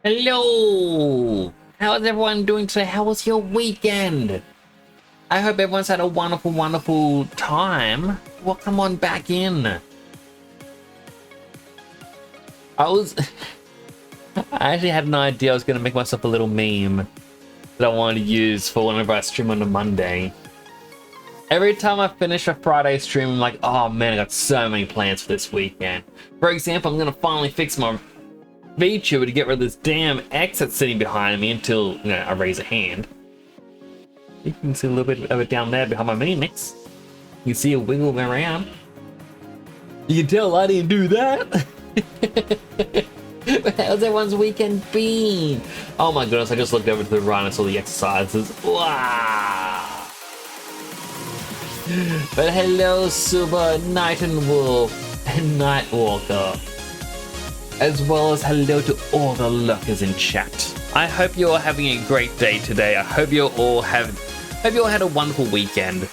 Hello! How's everyone doing today? How was your weekend? I hope everyone's had a wonderful, wonderful time. Well, come on back in. I actually had an idea. I was going to make myself a little meme that I wanted to use for whenever I stream on a Monday. Every time I finish a Friday stream, I'm like, oh man, I got so many plans for this weekend. For example, I'm going to finally fix my VTuber to get rid of this damn X that's sitting behind me until, you know, I raise a hand. You can see a little bit of it down there behind my mini mix. You can see it wiggling around. You can tell I didn't do that. How's everyone's weekend been? Oh my goodness, I just looked over to the right and saw the exercises. Wow. But hello, Super Night and Wolf and Nightwalker. As well as hello to all the lurkers in chat. I hope you're all having a great day today. I hope you all had a wonderful weekend.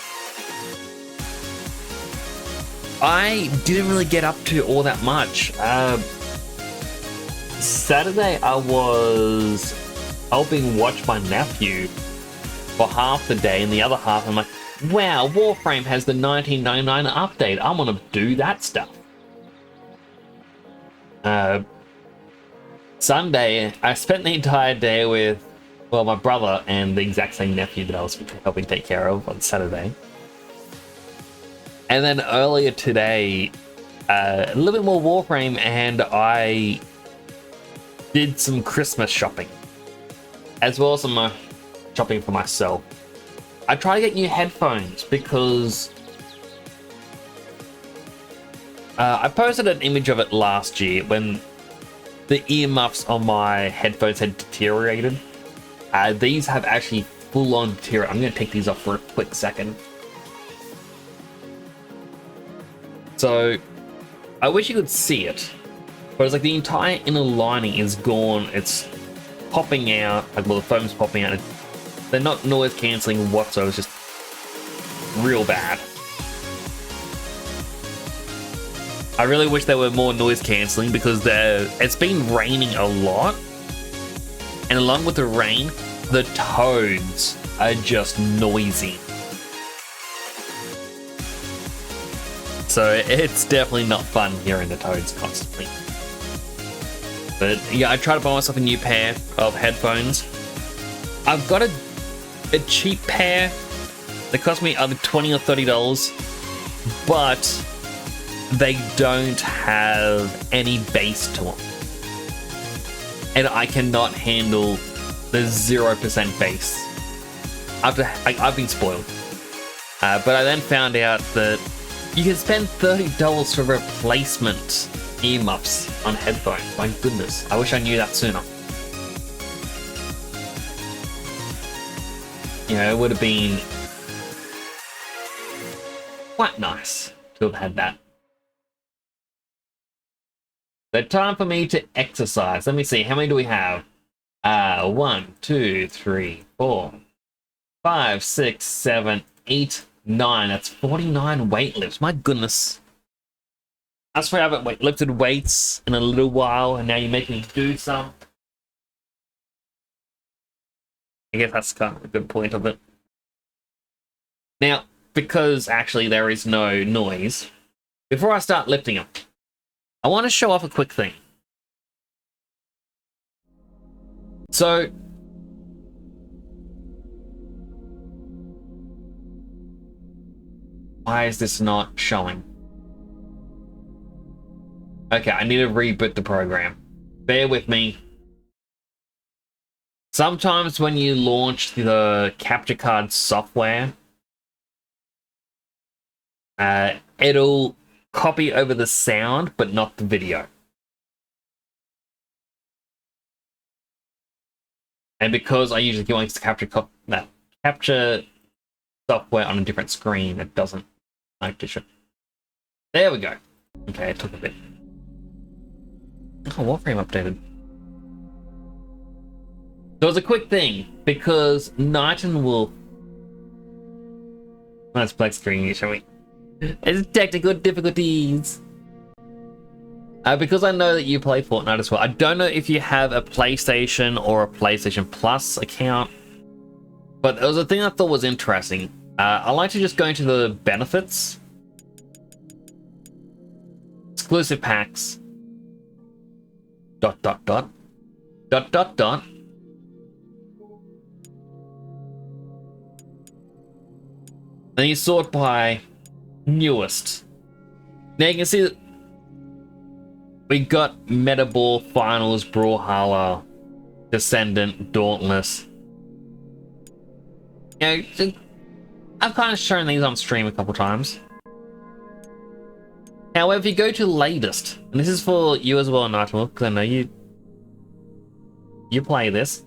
I didn't really get up to all that much. Saturday I was helping watch my nephew for half the day, and the other half I'm like, wow, Warframe has the 1999 update. I want to do that stuff. Sunday, I spent the entire day with, well, my brother and the exact same nephew that I was helping take care of on Saturday. And then earlier today, a little bit more Warframe, and I did some Christmas shopping, as well as some shopping for myself. I tried to get new headphones because I posted an image of it last year when the earmuffs on my headphones had deteriorated. These have actually full-on deteriorated. I'm going to take these off for a quick second. So, I wish you could see it. But it's like the entire inner lining is gone. It's popping out. Like, well, the foam's popping out. They're not noise cancelling whatsoever. It's just real bad. I really wish they were more noise cancelling because it's been raining a lot. And along with the rain, the toads are just noisy. So it's definitely not fun hearing the toads constantly. But yeah, I tried to buy myself a new pair of headphones. I've got a cheap pair that cost me either $20 or $30, but they don't have any bass to them. And I cannot handle the 0% bass. I've been spoiled. But I then found out that you can spend $30 for replacement earmuffs on headphones. My goodness, I wish I knew that sooner. You know, it would have been quite nice to have had that. So time for me to exercise. Let me see, how many do we have? 1, 2, 3, 4, 5, 6, 7, 8, 9. That's 49 weight lifts. My goodness. I swear I haven't lifted weights in a little while, and now you're making me do some. I guess that's kind of a good point of it. Now, because actually there is no noise, before I start lifting them, I want to show off a quick thing. So, why is this not showing? Okay, I need to reboot the program. Bear with me. Sometimes when you launch the capture card software, it'll copy over the sound, but not the video. And because I usually want to capture software on a different screen, it doesn't like to show. There we go. Okay, it took a bit. Oh, Warframe updated. So it's a quick thing, because Night and Wolf... Let's black screen here, shall we? It's technical difficulties. Because I know that you play Fortnite as well. I don't know if you have a PlayStation or a PlayStation Plus account, but it was a thing I thought was interesting. I like to just go into the benefits, exclusive packs, ... Then you sort by newest. Now you can see that we got Metaball, Finals, Brawlhalla, Descendant, Dauntless. You know, I've kind of shown these on stream a couple times. However, if you go to latest, and this is for you as well, Nightmare, because I know you play this.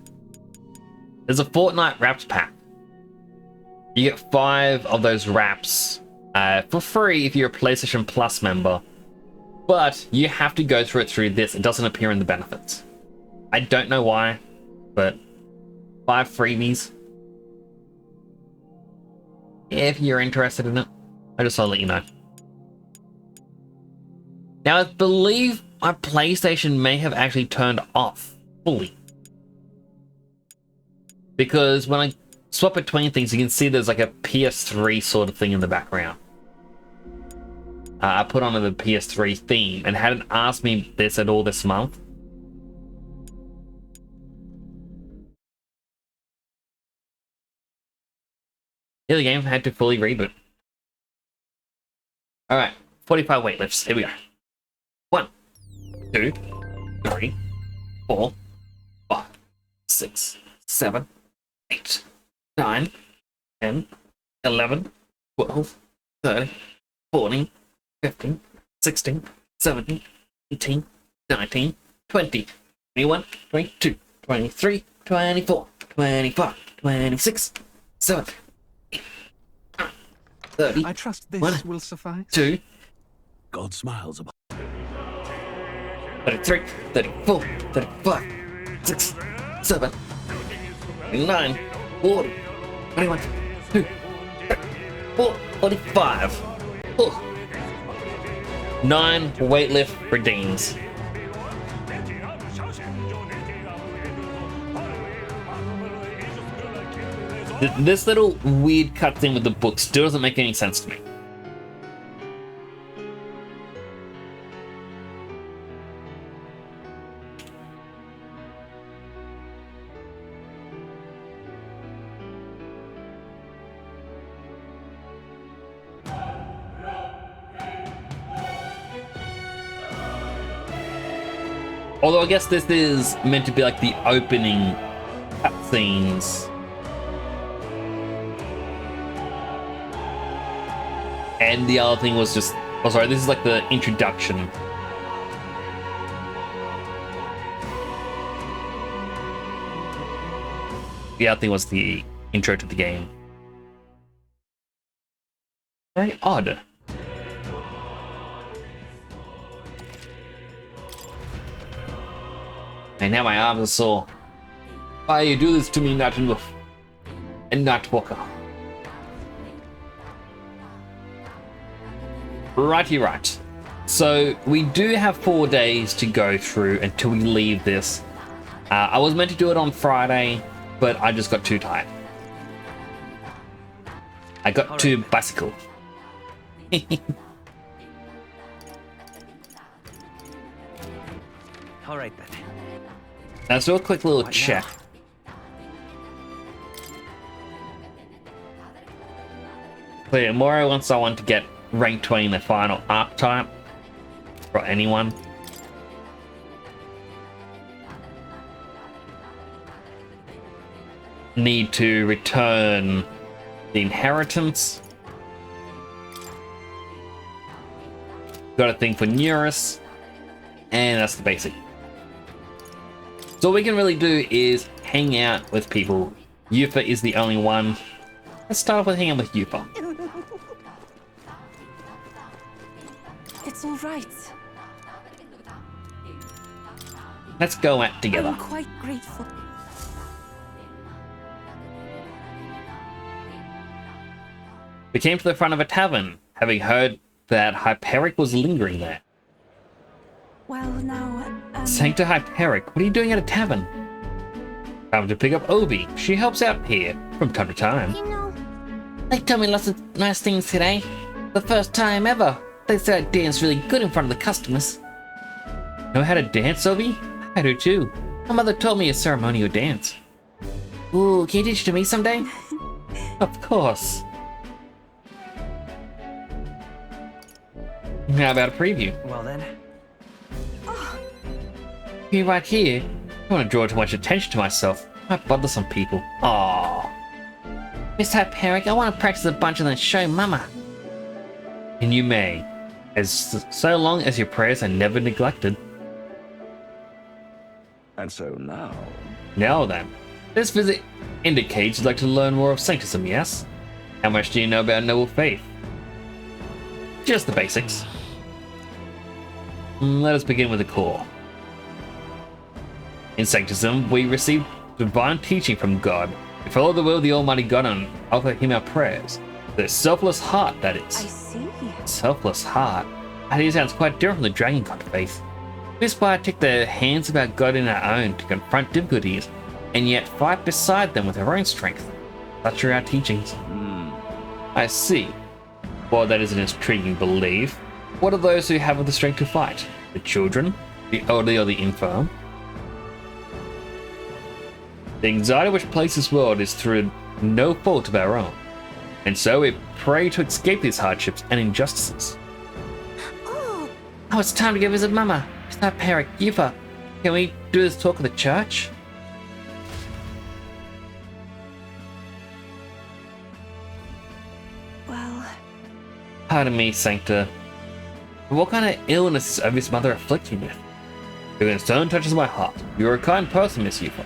There's a Fortnite Wraps pack. You get 5 of those wraps for free if you're a PlayStation Plus member. But you have to go through it through this. It doesn't appear in the benefits. I don't know why, but 5 freebies. If you're interested in it, I just thought I'd let you know. Now, I believe my PlayStation may have actually turned off fully. Because when I swap between things, you can see there's like a PS3 sort of thing in the background. I put on the PS3 theme and hadn't asked me this at all this month. Yeah, the game had to fully reboot. Alright, 45 weightlifts. Here we go. 1, 2, 3, 4, 5, 6, 7, 8, 9, 10, 11, 12, 13, 14, 15, 16, 17, 18, 19, 20, 21, 22, 23, 24, 25, 26, 7, 8, 9, 30. I trust this 1, will suffice. 2, God smiles upon 33, 34, 35, 6, 7, 9, 40, 21, 2, 4, 45. Oh. 9 weightlift redeems. This little weird cut thing with the book still doesn't make any sense to me. Although I guess this is meant to be like the opening cutscenes. And the other thing was just... Oh, sorry, this is like the introduction. The other thing was the intro to the game. Very odd. And now my arms are sore. Why you do this to me, Night and Wolf? And Night Walker. Righty right. So we do have 4 days to go through until we leave this. I was meant to do it on Friday, but I just got too tired. I got too bicycle. All right then. Let's do a quick little check. So yeah, Morio wants someone to get rank 20 in the final archetype for anyone. Need to return the inheritance. Got a thing for Neurus, and that's the basic. So what we can really do is hang out with people. Yufa is the only one. Let's start off with hanging out with Yufa. It's all right. Let's go out together. I'm quite grateful. We came to the front of a tavern, having heard that Hyperic was lingering there. Well, now, Sancta Hyperic, what are you doing at a tavern? Time to pick up Obi. She helps out here from time to time. You know, They told me lots of nice things today. The first time ever. They said I danced really good in front of the customers. Know how to dance, Obi? I do too. My mother told me a ceremonial dance. Ooh, can you teach it to me someday? Of course. How about a preview? Well then, You're right here. I don't want to draw too much attention to myself. I might bother some people. Aww. Miss Hyperic, I want to practice a bunch and then show Mama. And you may, as so long as your prayers are never neglected. and so now, Now then, this visit indicates you'd like to learn more of Sanctism, yes? How much do you know about noble faith? Just the basics. Let us begin with the core. In Sanctism, we receive divine teaching from God. We follow the will of the Almighty God and offer Him our prayers. The selfless heart, that I is. see. Selfless heart? That idea sounds quite different from the Dragon God faith. We aspire to take the hands of our God in our own to confront difficulties, and yet fight beside them with our own strength. Such are our teachings. I see. Well, that is an intriguing belief. What are those who have the strength to fight? The children? The elderly or the infirm? The anxiety which plagues this world is through no fault of our own, and so we pray to escape these hardships and injustices. oh, Oh, it's time to go visit Mama. Miss Hyperic, Yufa. Can we do this talk at the church? Well, Pardon me, Sancta. What kind of illness is Obi's mother afflicting with? Your concern touches my heart. You're a kind person, Miss Yufa.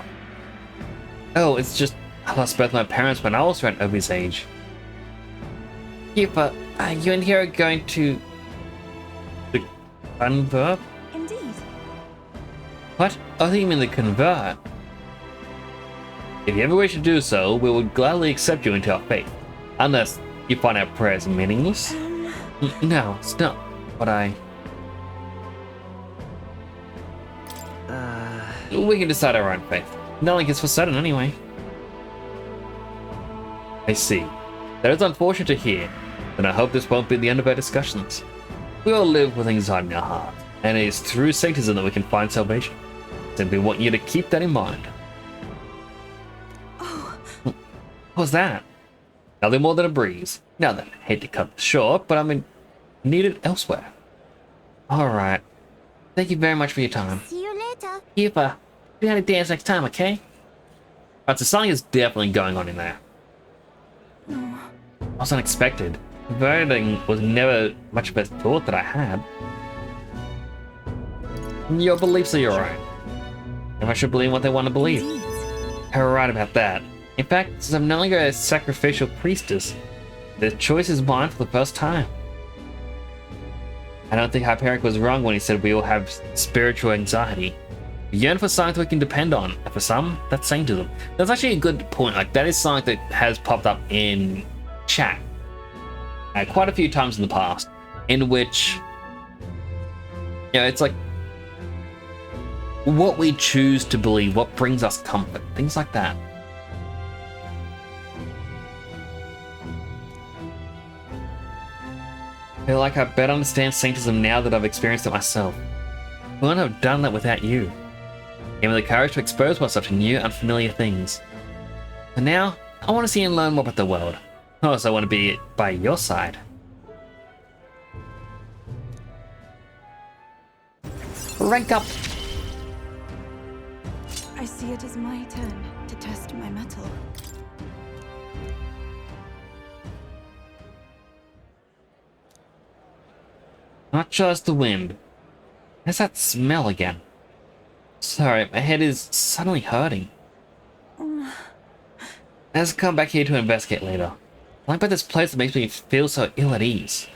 Oh, it's just I lost both my parents when I was around Obi's age. Yufa, are you and here are going to... The convert? indeed. What? Oh, I think you mean the convert. If you ever wish to do so, we would gladly accept you into our faith. Unless you find our prayers meaningless. No, it's not what I... We can decide our own faith. Nothing is for certain anyway. I see. That is unfortunate to hear, and I hope this won't be the end of our discussions. We all live with anxiety in our hearts, and it is through Sanctism that we can find salvation. Simply want you to keep that in mind. What was that? Nothing more than a breeze. Now then, I hate to cut this short, but I'm needed elsewhere. Alright. Thank you very much for your time. see you later. Yufa, we gotta dance next time, okay? Right, so something is definitely going on in there. It was unexpected. Voting was never much of a thought that I had. Your beliefs are your own. Everyone should believe what they want to believe. Indeed. You're right about that. In fact, since I'm no longer a sacrificial priestess, the choice is mine for the first time. I don't think Hyperic was wrong when he said we all have spiritual anxiety. We yearn for something we can depend on, and for some, that's Sanctism. That's actually a good point. Like, that is something that has popped up in chat quite a few times in the past, in which, you know, it's like what we choose to believe, what brings us comfort, things like that. I feel like I better understand Sanctism now that I've experienced it myself. I wouldn't have done that without you. Gave me the courage to expose myself to new, unfamiliar things. And now, I want to see and learn more about the world. I also want to be by your side. Rank up! I see it is my turn to test my mettle. Not just the wind. There's that smell again. Sorry, my head is suddenly hurting. Let's come back here to investigate later. I like about this place that makes me feel so ill at ease.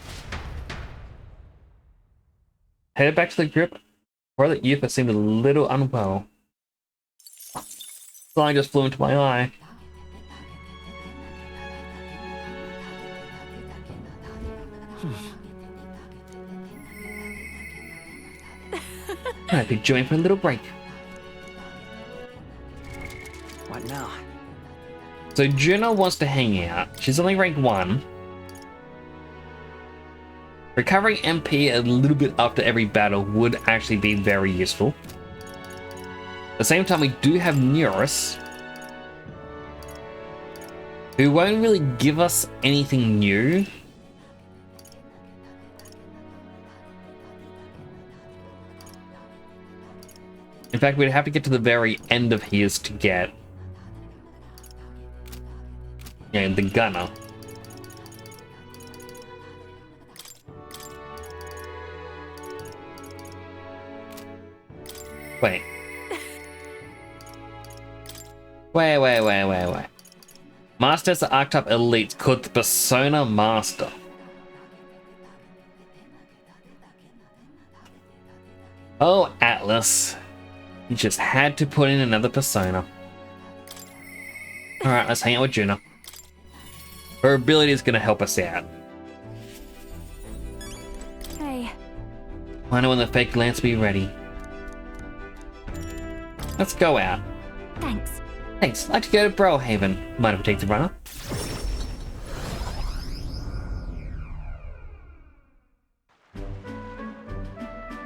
Headed back to the group. Where the youth seemed a little unwell. Something just flew into my eye. I'd be joined for a little break. What now? So Juno wants to hang out. She's only rank 1. Recovering MP a little bit after every battle would actually be very useful. At the same time, we do have Neurus, who won't really give us anything new. In fact, we'd have to get to the very end of his to get the gunner. Wait. Wait. Master is the archetype elite called the Persona Master. Oh, Atlas. You just had to put in another persona. Alright, let's hang out with Juno. Her ability is going to help us out. Hey. I know when the fake lance will be ready. Let's go out. Thanks. Thanks. I'd like to go to Brohaven. Mind if we take the runner?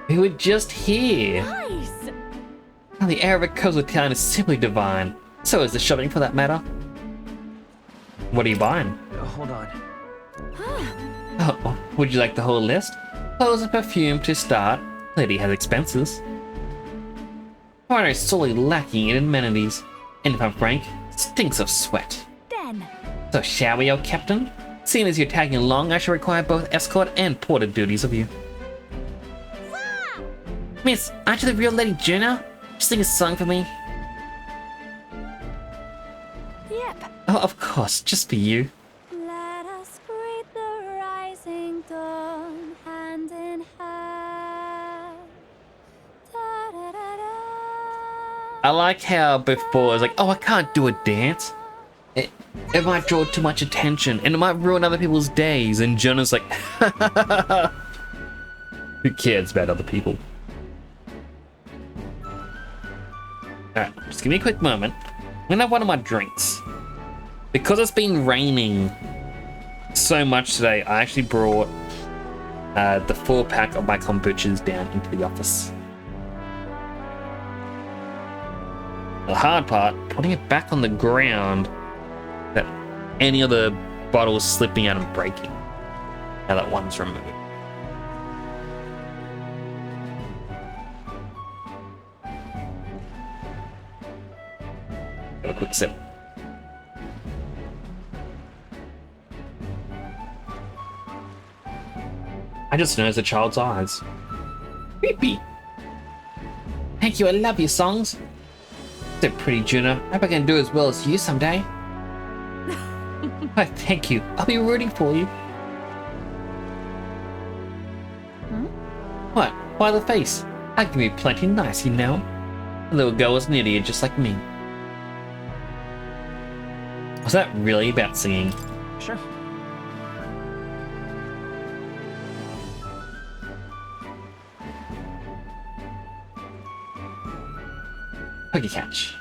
We were just here. Nice. Oh, the air of a coastal town is simply divine. So is the shopping, for that matter. What are you buying? Hold on. Oh, would you like the whole list? Clothes and perfume to start. Lady has expenses. Foreigner is sorely lacking in amenities, and if I'm frank, stinks of sweat. Den. So shall we, old captain? Seeing as you're tagging along, I shall require both escort and porter duties of you. Miss, aren't you the real Lady Juno? Just sing a song for me. Yep. Oh, of course, just for you. Let us greet the rising dawn, hand in hand. Da-da-da-da. I like how before it was like, oh, I can't do a dance. It might draw too much attention, and it might ruin other people's days. And Juno's like, who cares about other people? Alright, just give me a quick moment. I'm gonna have one of my drinks. Because it's been raining so much today, I actually brought the 4-pack of my kombuchas down into the office. The hard part, putting it back on the ground, that any other bottles slipping out and breaking. Now that one's removed. Have a quick sip. I just noticed a child's eyes. Creepy. Thank you, I love your songs. So pretty, Juno. I hope I can do as well as you someday. Why, thank you. I'll be rooting for you. What? Why the face? I can be plenty nice, you know. The little girl was an idiot just like me. Was that really about singing? Sure. Cookie catch.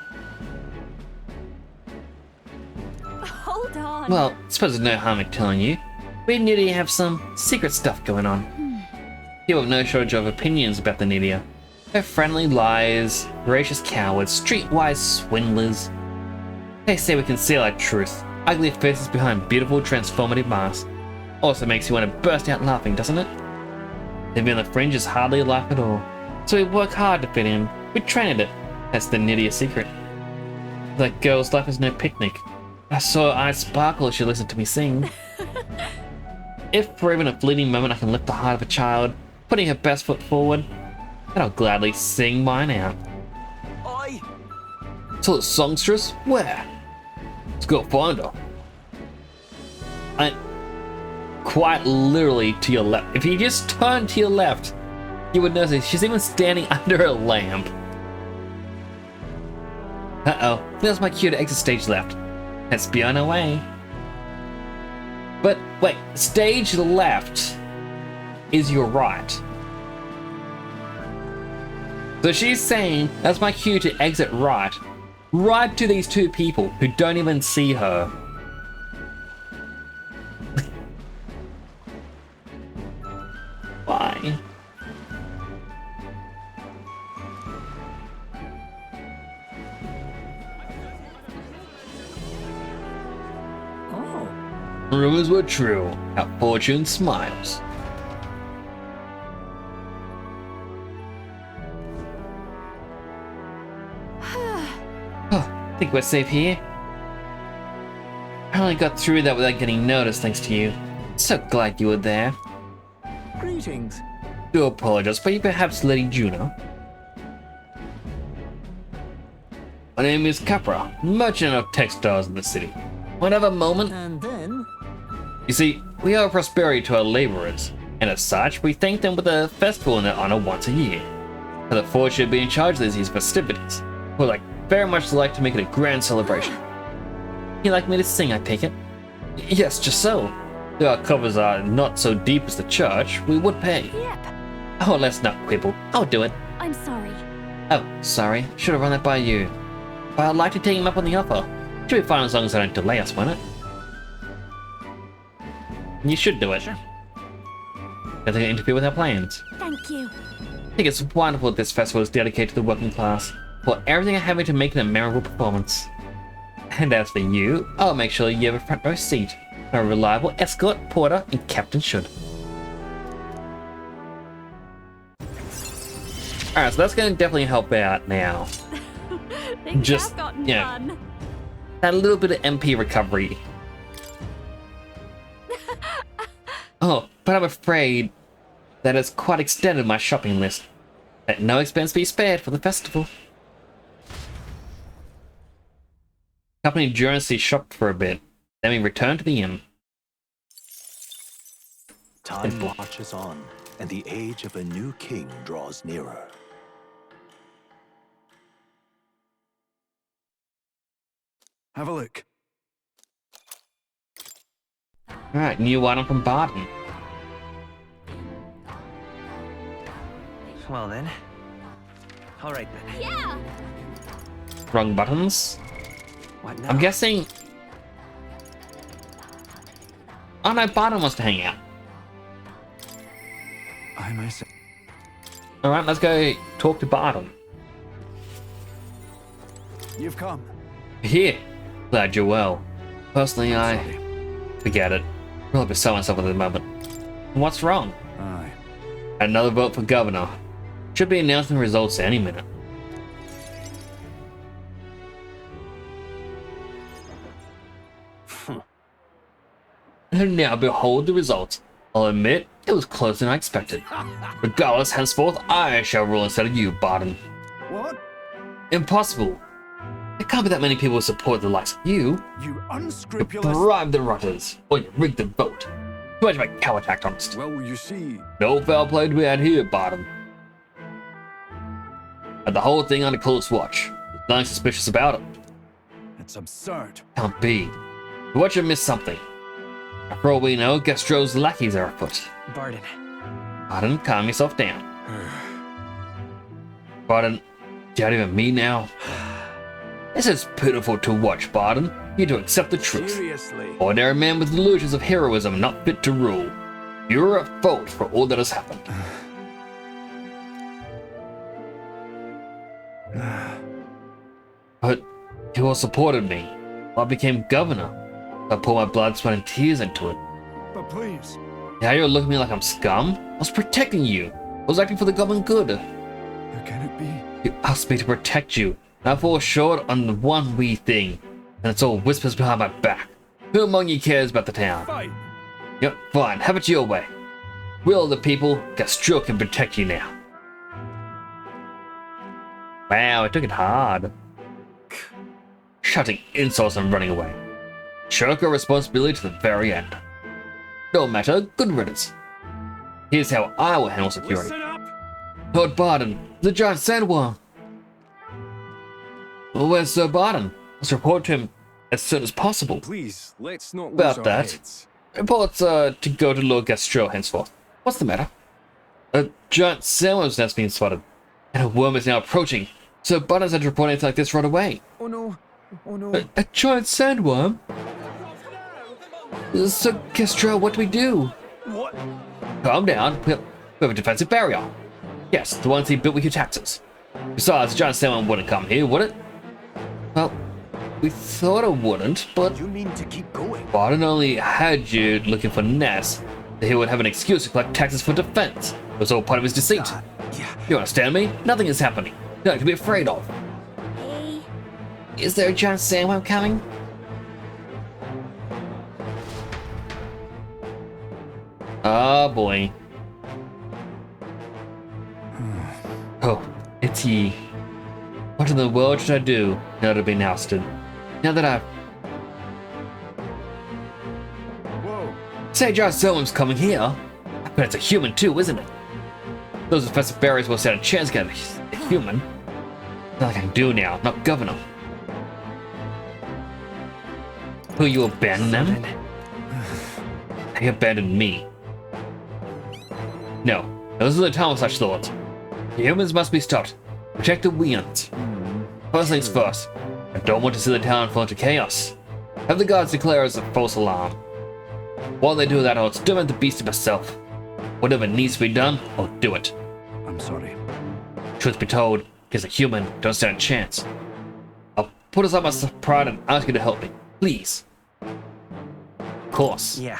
Hold on. Well, I suppose there's no harm in telling you. We Nidia have some secret stuff going on. People have no shortage of opinions about the Nidia. They're friendly liars, voracious cowards, streetwise swindlers. They say we conceal our truth. Ugly faces behind beautiful, transformative masks. Also makes you want to burst out laughing, doesn't it? Living on the fringe is hardly life at all. So we work hard to fit in. We train at it. That's the Nidia secret. That girl's life is no picnic. I saw her eyes sparkle as she listened to me sing. If for even a fleeting moment I can lift the heart of a child, putting her best foot forward, then I'll gladly sing mine out. Oi! So the songstress? Where? Let's go find her. Quite literally to your left. If you just turn to your left, you would notice she's even standing under a lamp. Uh-oh, there's my cue to exit stage left. Let's be on our way. But wait, stage left is your right. So she's saying that's my cue to exit right. Right to these two people who don't even see her. Why? Oh, Rumors were true. How fortune smiles. Oh, think we're safe here. I only got through that without getting noticed thanks to you. So glad you were there. greetings. Do apologize, but you perhaps Lady Juno. My name is Capra, merchant of textiles in the city. Whenever moment, And then, you see, we owe prosperity to our laborers, and as such, we thank them with a festival in their honor once a year. For the fortune to be in charge of these festivities, we'd very much like to make it a grand celebration. You'd like me to sing, I take it? Yes, just so. Though our covers are not so deep as the church, we would pay. Yep. Oh, let's not quibble. I'll do it. I'm sorry. Oh, sorry. Should have run that by you. But I'd like to take him up on the offer. Should be fine as long as I don't delay us, won't it? You should do it. Sure. Don't think I interfere with our plans. Thank you. I think it's wonderful that this festival is dedicated to the working class. For everything I have to make it a memorable performance. And as for you, I'll make sure you have a front row seat. A reliable escort, porter, and captain should. Alright, so that's going to definitely help out now. Things Just- have gotten yeah. fun. That little bit of MP recovery. Oh, but I'm afraid that has quite extended my shopping list. Let no expense be spared for the festival. Company Juracy shopped for a bit, then we returned to the inn. time marches on, and the age of a new king draws nearer. Have a look. Alright, new item from Barton. Well then. Alright then. Yeah. Wrong buttons. What now? I'm guessing... Oh no, Barton wants to hang out. I myself. Alright, let's go talk to Barton. You've come. Here. Glad you're well. Personally, Sorry. Forget it. Really beside myself at the moment. What's wrong? Aye. Another vote for governor. Should be announcing results any minute. And now behold the results. I'll admit, it was closer than I expected. Regardless, henceforth, I shall rule instead of you, Barton. What? Impossible. There can't be that many people who support the likes of you. You You unscrupulous. bribe the rutters, or you rig the vote. Too much of a coward act, honest. Well, you see. No foul play to be had here, Barton. Had the whole thing under close watch. There's nothing suspicious about it. It's absurd. Can't be. You watch and miss something. For all we know, Gastro's lackeys are afoot. Barton. Barton, calm yourself down. Barton, do you even me now? This is pitiful to watch, Barton. You to accept the truth. Seriously. Ordinary man with delusions of heroism, not fit to rule. You're at fault for all that has happened. But you all supported me. I became governor. I poured my blood, sweat, and tears into it. But please. Now you're looking at me like I'm scum? I was protecting you. I was acting for the common good. How can it be? You asked me to protect you, and I fall short on the one wee thing. And it's all whispers behind my back. Who among you cares about the town? Fight. Yep, fine, have it your way. Will of the people, Gastro can protect you now. Wow, I took it hard. Shouting insults and running away. Shirk our responsibility to the very end. No matter, good riddance. Here's how I will handle security. Listen up! Lord Barden, the giant sandworm. Well, where's Sir Barden? Let's report to him as soon as possible. Please, let's not lose About our that. heads. Reports to go to Lord Gastrell henceforth. What's the matter? A giant sandworm's nest being spotted, and a worm is now approaching. Sir Barden's had to report anything like this right away. Oh no. Oh no. A giant sandworm? Sir Gastrell, what do we do? What? Calm down. We have a defensive barrier. Yes, the ones he built with your taxes. Besides, the giant sandworm wouldn't come here, would it? Well, we thought it wouldn't, but You mean to keep going? Barden only had you looking for nests, that he would have an excuse to collect taxes for defense. It was all part of his deceit. Yeah. You understand me? Nothing is happening. Nothing to be afraid of. Hey. Is there a giant sandworm coming? Ah, boy. Oh, it's ye. What in the world should I do now that I've been ousted? Now that I've... Whoa. Say giant sandworm's coming here. I bet it's a human too, isn't it? Those defensive barriers will stand a chance against a human. Nothing I can do now, not governor. Will you abandon them? They abandoned me. No, those are the time of such thoughts. The humans must be stopped. Protect the Weans. First things first, I don't want to see the town fall into chaos. Have the guards declare us a false alarm. While they do that, I'll exterminate the beast myself. Whatever needs to be done, I'll do it. I'm sorry. Truth be told, as a human, don't stand a chance. I'll put aside my pride and ask you to help me. Please. Of course. Yeah.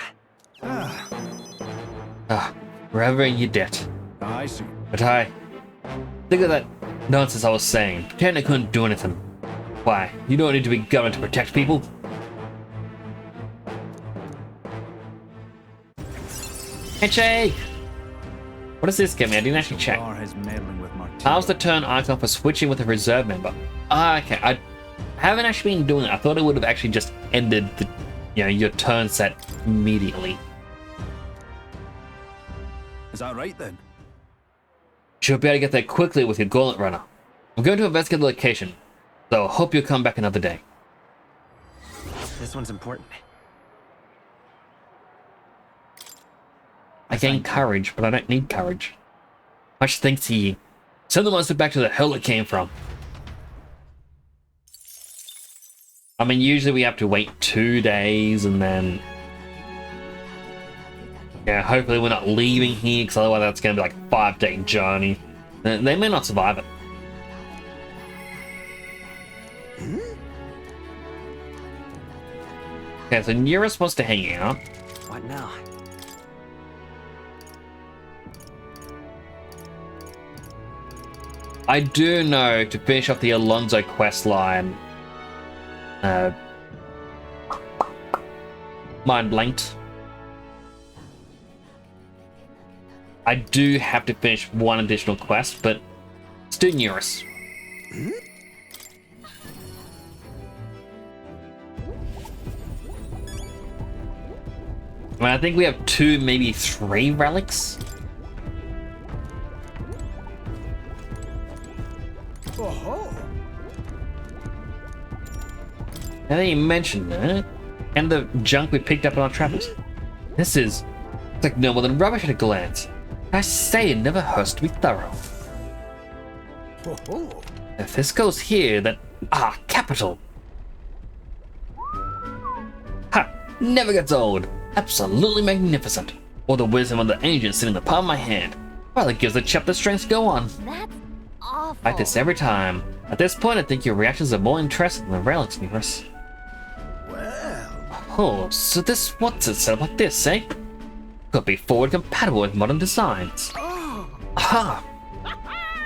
Forever in your debt. I see. But think of that nonsense I was saying. Pretend I couldn't do anything. Why? You don't need to be governed to protect people. Handshake! What does this get me? I didn't actually check. Bar has meddling with Martina. How's the turn icon for switching with a reserve member? Ah, okay. I haven't actually been doing that. I thought it would have actually just ended the, your turn set immediately. Is that right then? Should be able to get there quickly with your gauntlet runner. I'm going to investigate the location, so hope you'll come back another day. This one's important. I gain courage, but I don't need courage. Much thanks to you. Send the monster back to the hell it came from. I mean, usually we have to wait 2 days and then... Yeah, hopefully we're not leaving here, because otherwise that's going to be like a 5-day journey. They may not survive it. Okay, so Neura's supposed to hang out. What now? I do know to finish off the Alonso quest line. Mind blanked. I do have to finish one additional quest, but let's do Neurus. I think we have 2, maybe 3 relics. Now that you mentioned that, and the junk we picked up on our travels, this is it's like no more than rubbish at a glance. I say it never hurts to be thorough. If this goes here, then capital. Ha! Never gets old. Absolutely magnificent. All the wisdom of the ancients sitting in the palm of my hand. Well, it gives the chap the strength to go on. That's awful. Like this every time. At this point, I think your reactions are more interesting than the relics, Neurus. Oh, so this what's it set up like this, eh? Could be forward compatible with modern designs. Aha!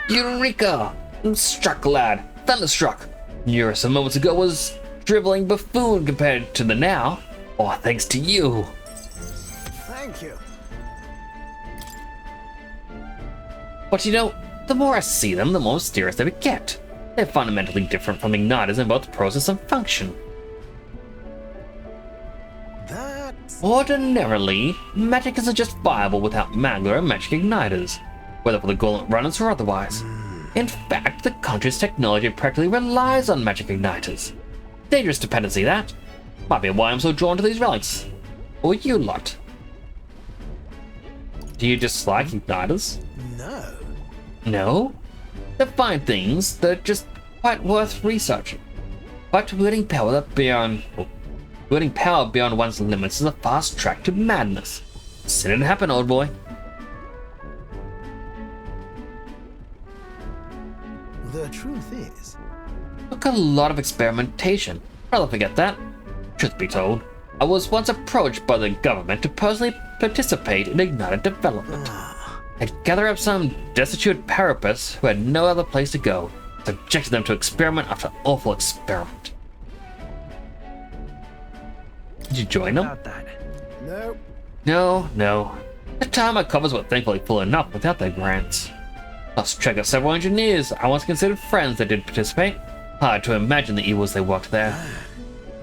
Eureka! Struck, lad. Thunderstruck. Neurus a moments ago was driveling buffoon compared to the now. Oh, thanks to you. Thank you. But the more I see them, the more mysterious they get. They're fundamentally different from igniters in both process and function. Ordinarily, magic isn't just viable without magma and magic igniters, whether for the gauntlet runners or otherwise. In fact, the country's technology practically relies on magic igniters. Dangerous dependency, that. Might be why I'm so drawn to these relics. Or you lot. Do you dislike igniters? No. No? They're fine things, they're just quite worth researching. But wielding power beyond one's limits is a fast track to madness. Seen it happen, old boy. The truth is, Took a lot of experimentation. Rather forget that. Truth be told, I was once approached by the government to personally participate in ignited development. I'd gather up some destitute parapists who had no other place to go, subjected them to experiment after awful experiment. Did you join them? About that. no. No. The time my covers were thankfully full enough without their grants. Lost track of several engineers I once considered friends that did participate. Hard to imagine the evils they worked there.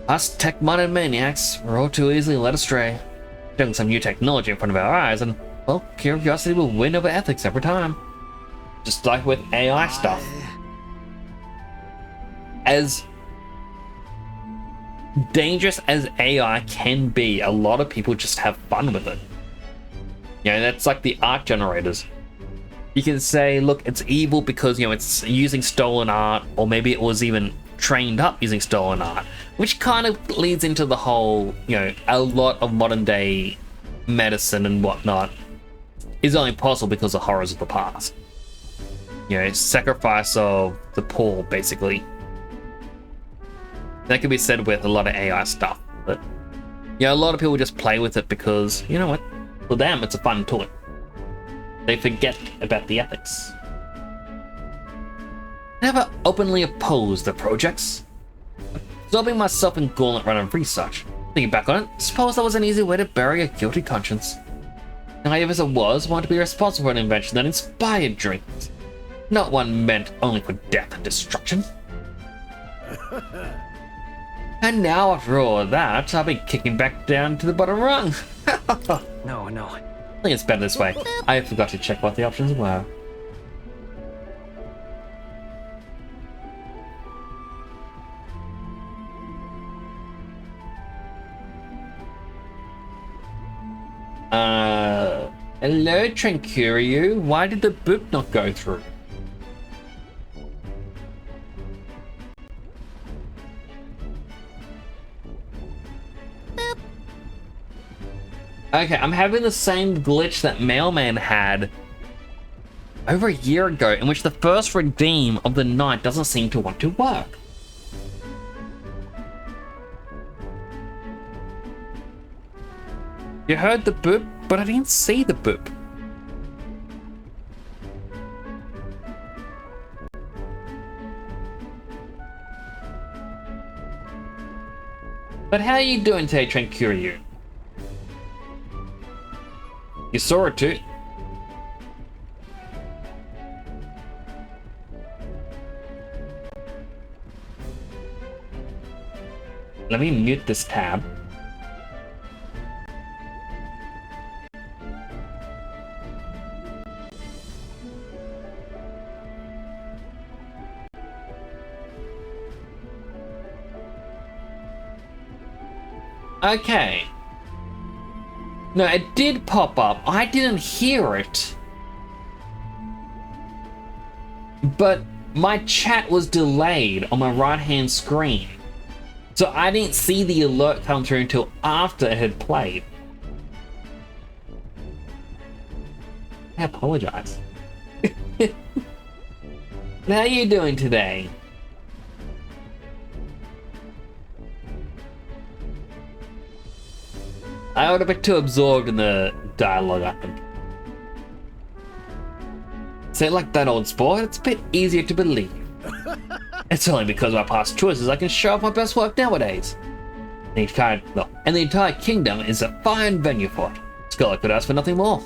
Us tech-minded maniacs were all too easily led astray. Doing some new technology in front of our eyes, and, well, curiosity will win over ethics every time. Just like with AI stuff. As dangerous as AI can be, a lot of people just have fun with it. You know, that's like the art generators. You can say, look, it's evil because, you know, it's using stolen art, or maybe it was even trained up using stolen art, which kind of leads into the whole, you know, a lot of modern day medicine and whatnot is only possible because of horrors of the past. You know, sacrifice of the poor, basically. That can be said with a lot of AI stuff, but yeah, a lot of people just play with it because, you know what, for them it's a fun toy. They forget about the ethics. Never openly opposed the projects. Absorbing myself in gauntlet run and research. Thinking back on it, suppose that was an easy way to bury a guilty conscience. Naive as it was, wanted to be responsible for an invention that inspired dreams. Not one meant only for death and destruction. And now, after all of that, I'll be kicking back down to the bottom rung. No. I think it's better this way. I forgot to check what the options were. Hello, Trancurio. Why did the boop not go through? Okay, I'm having the same glitch that Mailman had over a year ago, in which the first redeem of the night doesn't seem to want to work. You heard the boop, but I didn't see the boop. But how are you doing today, Trancurio? You saw it too. Let me mute this tab. Okay. No, it did pop up. I didn't hear it. But my chat was delayed on my right-hand screen. So I didn't see the alert come through until after it had played. I apologize. How are you doing today? I was a bit too absorbed in the dialogue, I think. Say it like that, old sport, it's a bit easier to believe. It's only because of my past choices I can show off my best work nowadays. The entire kingdom is a fine venue for it. Scholar could ask for nothing more.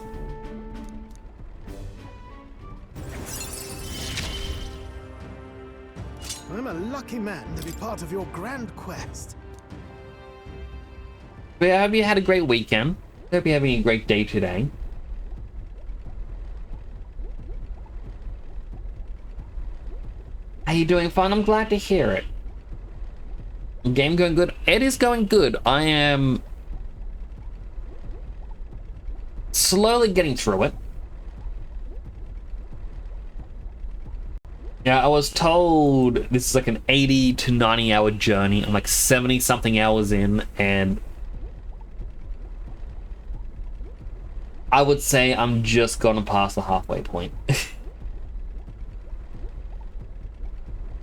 I'm a lucky man to be part of your grand quest. But yeah, I hope you had a great weekend. Hope you're having a great day today. Are you doing fine? I'm glad to hear it. Game going good? It is going good. I am slowly getting through it. Yeah, I was told this is like an 80 to 90 hour journey. I'm like 70 something hours in, and I would say I'm just gonna pass the halfway point.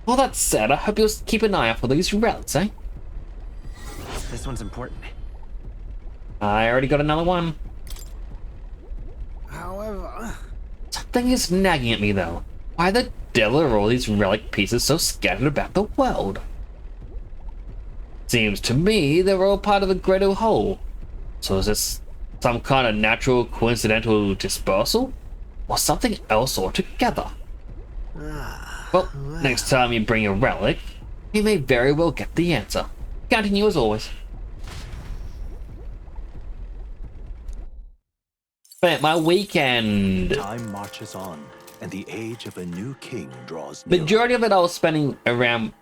Well, that said, I hope you'll keep an eye out for these relics, eh? This one's important. I already got another one. However, Something is nagging at me, though. Why the devil are all these relic pieces so scattered about the world? Seems to me they're all part of a greater whole. So is this some kind of natural coincidental dispersal? Or something else altogether? Well, next time you bring a relic, you may very well get the answer. Continue as always. But my weekend... Time marches on, and the age of a new king draws near. Majority of it I was spending around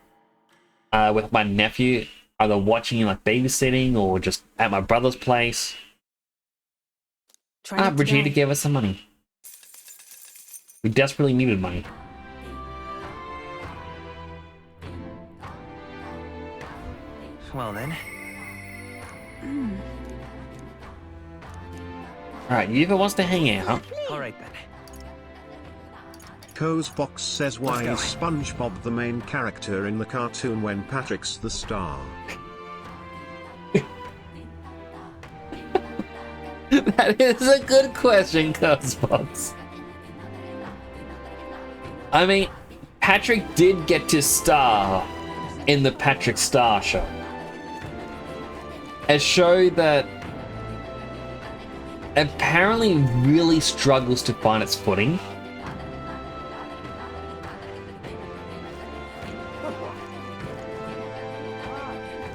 with my nephew, either watching like babysitting or just at my brother's place. Try it Brigitte today. gave us some money. We desperately needed money. Well then, Alright, Yuva wants to hang out. all right then. Co's Box says, why Let's is SpongeBob the main character in the cartoon when Patrick's the star? That is a good question, Cosbox. I mean, Patrick did get to star in the Patrick Star Show. A show that apparently really struggles to find its footing.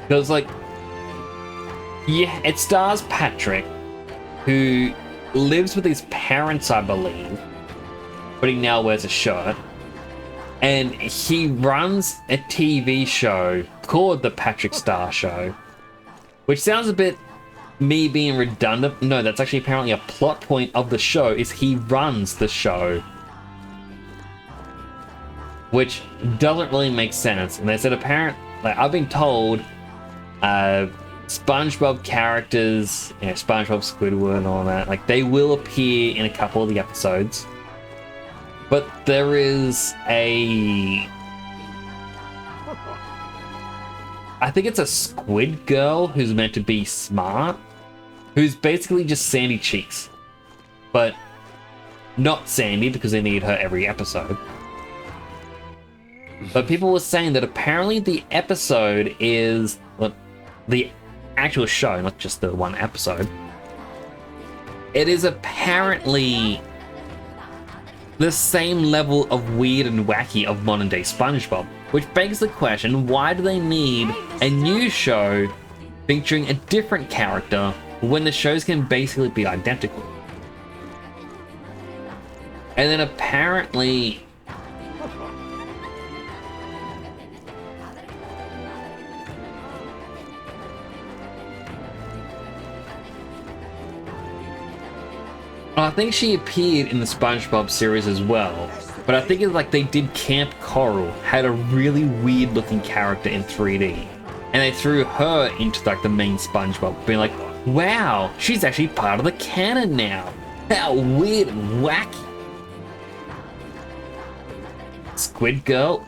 Because, like, yeah, it stars Patrick, who lives with his parents, I believe, but he now wears a shirt. And he runs a TV show called The Patrick Star Show, which sounds a bit me being redundant. No, that's actually apparently a plot point of the show, is he runs the show. Which doesn't really make sense. And they said like, I've been told SpongeBob characters, you know, SpongeBob, Squidward and all that, like they will appear in a couple of the episodes. But there is I think it's a squid girl who's meant to be smart, who's basically just Sandy Cheeks. But not Sandy, because they need her every episode. But people were saying that apparently the episode is, well, the actual show, not just the one episode. It is apparently the same level of weird and wacky of modern day SpongeBob, which begs the question, why do they need a new show featuring a different character when the shows can basically be identical? And then apparently I think she appeared in the SpongeBob series as well, but I think it's like they did Camp Coral, had a really weird looking character in 3D, and they threw her into like the main SpongeBob, being like, wow, she's actually part of the canon now. How weird and wacky. Squid Girl?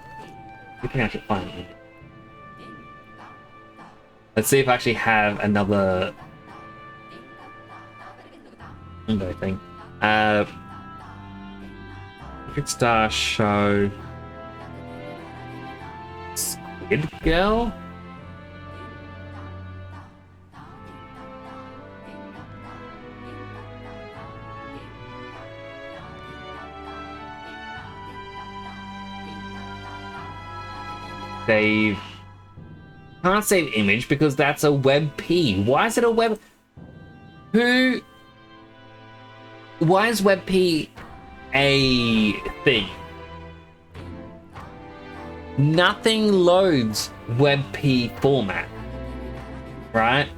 I think I should find it. Let's see if I actually have another window thing. Patrick Star Show. Squid Girl? Dave. Can't save image because that's a WebP. Why is it a web? Why is WebP a thing? Nothing loads WebP format, right?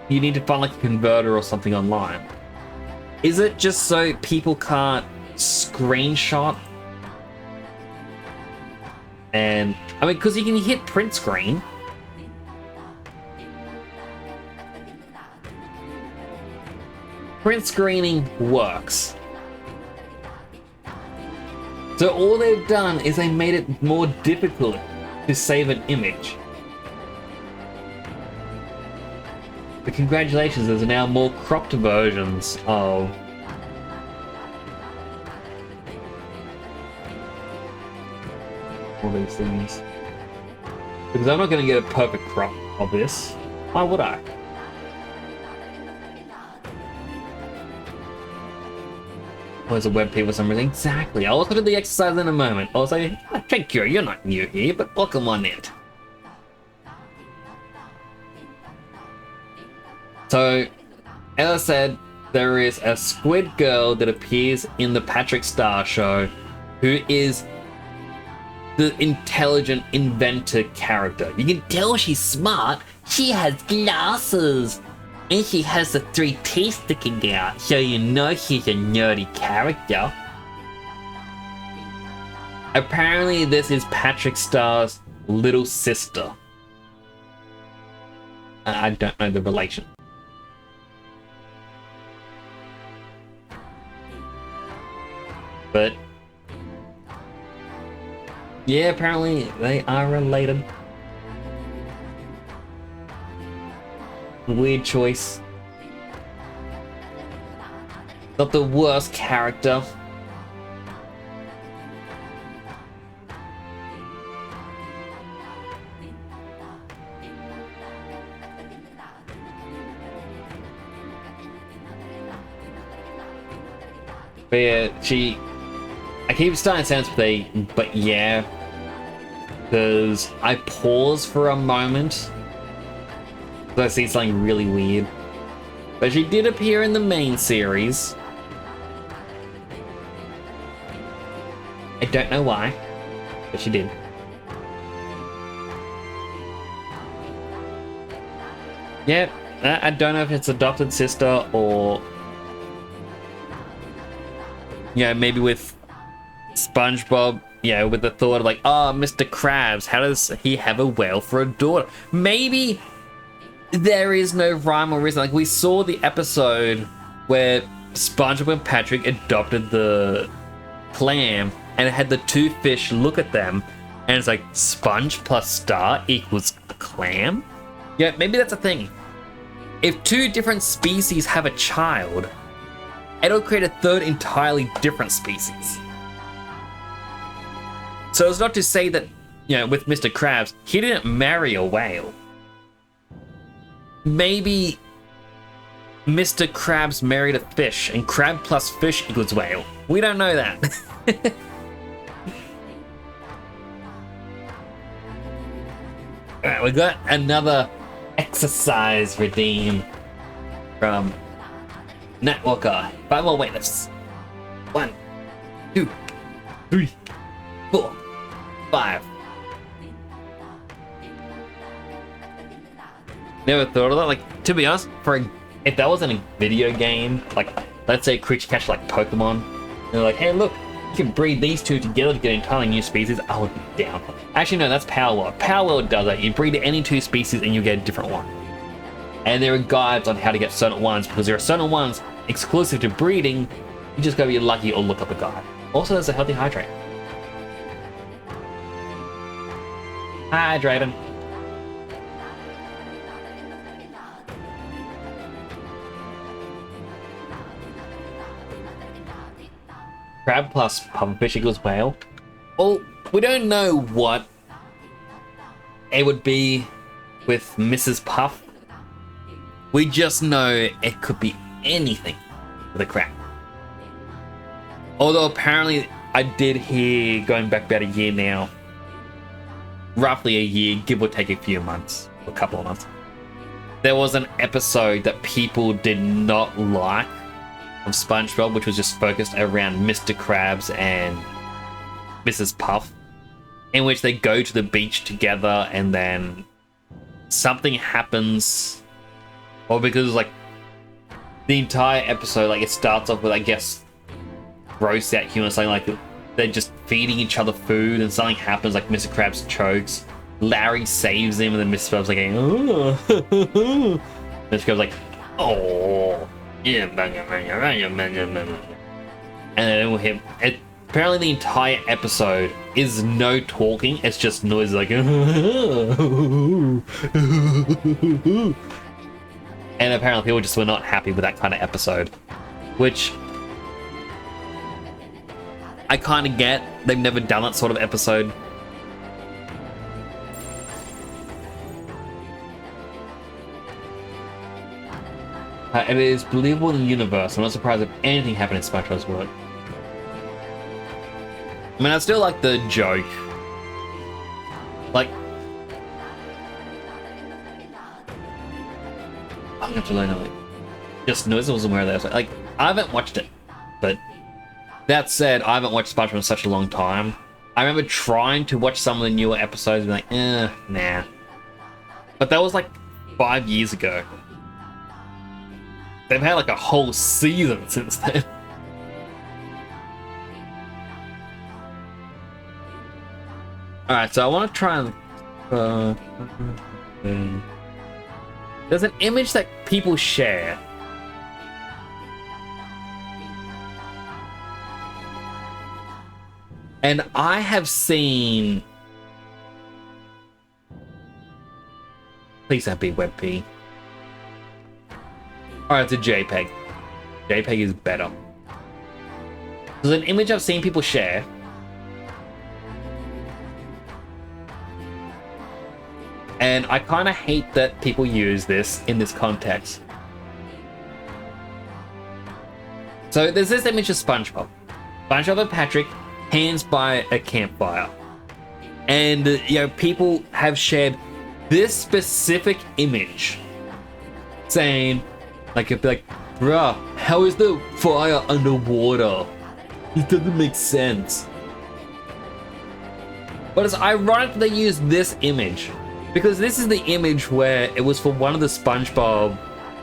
You need to find like a converter or something online. Is it just so people can't screenshot? And I mean, because you can hit print screen. Print screening works. So all they've done is they made it more difficult to save an image. But congratulations, there's now more cropped versions of all these things. Because I'm not going to get a perfect crop of this. Why would I? Was a web for some reason. Exactly. I'll also do the exercise in a moment. I'll say, thank you, you're not new here, but welcome on in. So, as I said, there is a squid girl that appears in the Patrick Star show who is the intelligent inventor character. You can tell she's smart. She has glasses. And she has the 3 teeth sticking out, so you know she's a nerdy character. Apparently this is Patrick Star's little sister. I don't know the relation. But yeah, apparently they are related. Weird choice. Not the worst character. But yeah, I keep starting to sense sympathy, but yeah. Because I pause for a moment. I see something really weird. But she did appear in the main series. I don't know why, but she did. Yeah, I don't know if it's adopted sister or... Yeah, maybe with SpongeBob, yeah, with the thought of like, oh, Mr. Krabs, how does he have a whale for a daughter? Maybe... there is no rhyme or reason. Like, we saw the episode where SpongeBob and Patrick adopted the clam, and it had the 2 fish look at them, and it's like, sponge plus star equals a clam? Yeah, maybe that's a thing. If 2 different species have a child, it'll create a 3rd entirely different species. So it's not to say that, you know, with Mr. Krabs, he didn't marry a whale. Maybe Mr. Krabs married a fish, and crab plus fish equals whale. We don't know that. Alright, we got another exercise redeem from Nightwalker. 5 more weightlift's. 1, 2, 3, 4, 5. Never thought of that. Like, to be honest, if that wasn't a video game, like, let's say Creature Catch like Pokemon, they're like, hey, look, you can breed these 2 together to get an entirely new species, I would be down. Actually, no, that's Power World. Power World does that. You breed any 2 species and you get a different one. And there are guides on how to get certain ones, because there are certain ones exclusive to breeding. You just gotta be lucky or look up a guide. Also, there's a healthy hydrate. Hydrating. Crab plus pufferfish equals whale. Well, we don't know what it would be with Mrs. Puff. We just know it could be anything with a crab. Although apparently I did hear, going back about a year now, roughly a year, give or take a few months, a couple of months, there was an episode that people did not like of SpongeBob, which was just focused around Mr. Krabs and Mrs. Puff, in which they go to the beach together and then something happens, or because like the entire episode, like it starts off with, I guess, gross out humor, something like they're just feeding each other food and something happens, like Mr. Krabs chokes, Larry saves him, and then Mr. Krabs like, oh. Mr. Krabs like, oh, yeah, and then with him, apparently the entire episode is no talking, it's just noises like, and apparently people just were not happy with that kind of episode, which I kind of get. They've never done that sort of episode. It is believable in the universe. I'm not surprised if anything happened in SpongeBob's world. I mean, I still like the joke. Like, I'm gonna have to learn it. Just noise wasn't aware of that. Like, I haven't watched it, but that said, I haven't watched SpongeBob in such a long time. I remember trying to watch some of the newer episodes and be like, nah. But that was like 5 years ago. They've had like a whole season since then. Alright, so I want to try and... there's an image that people share. And I have seen... Please don't be WebP. Alright, it's a JPEG. JPEG is better. There's an image I've seen people share. And I kind of hate that people use this in this context. So there's this image of SpongeBob. SpongeBob and Patrick, hands by a campfire. And, you know, people have shared this specific image saying, like, it'd be like, bruh, how is the fire underwater? It doesn't make sense. But it's ironic they use this image, because this is the image where it was for one of the SpongeBob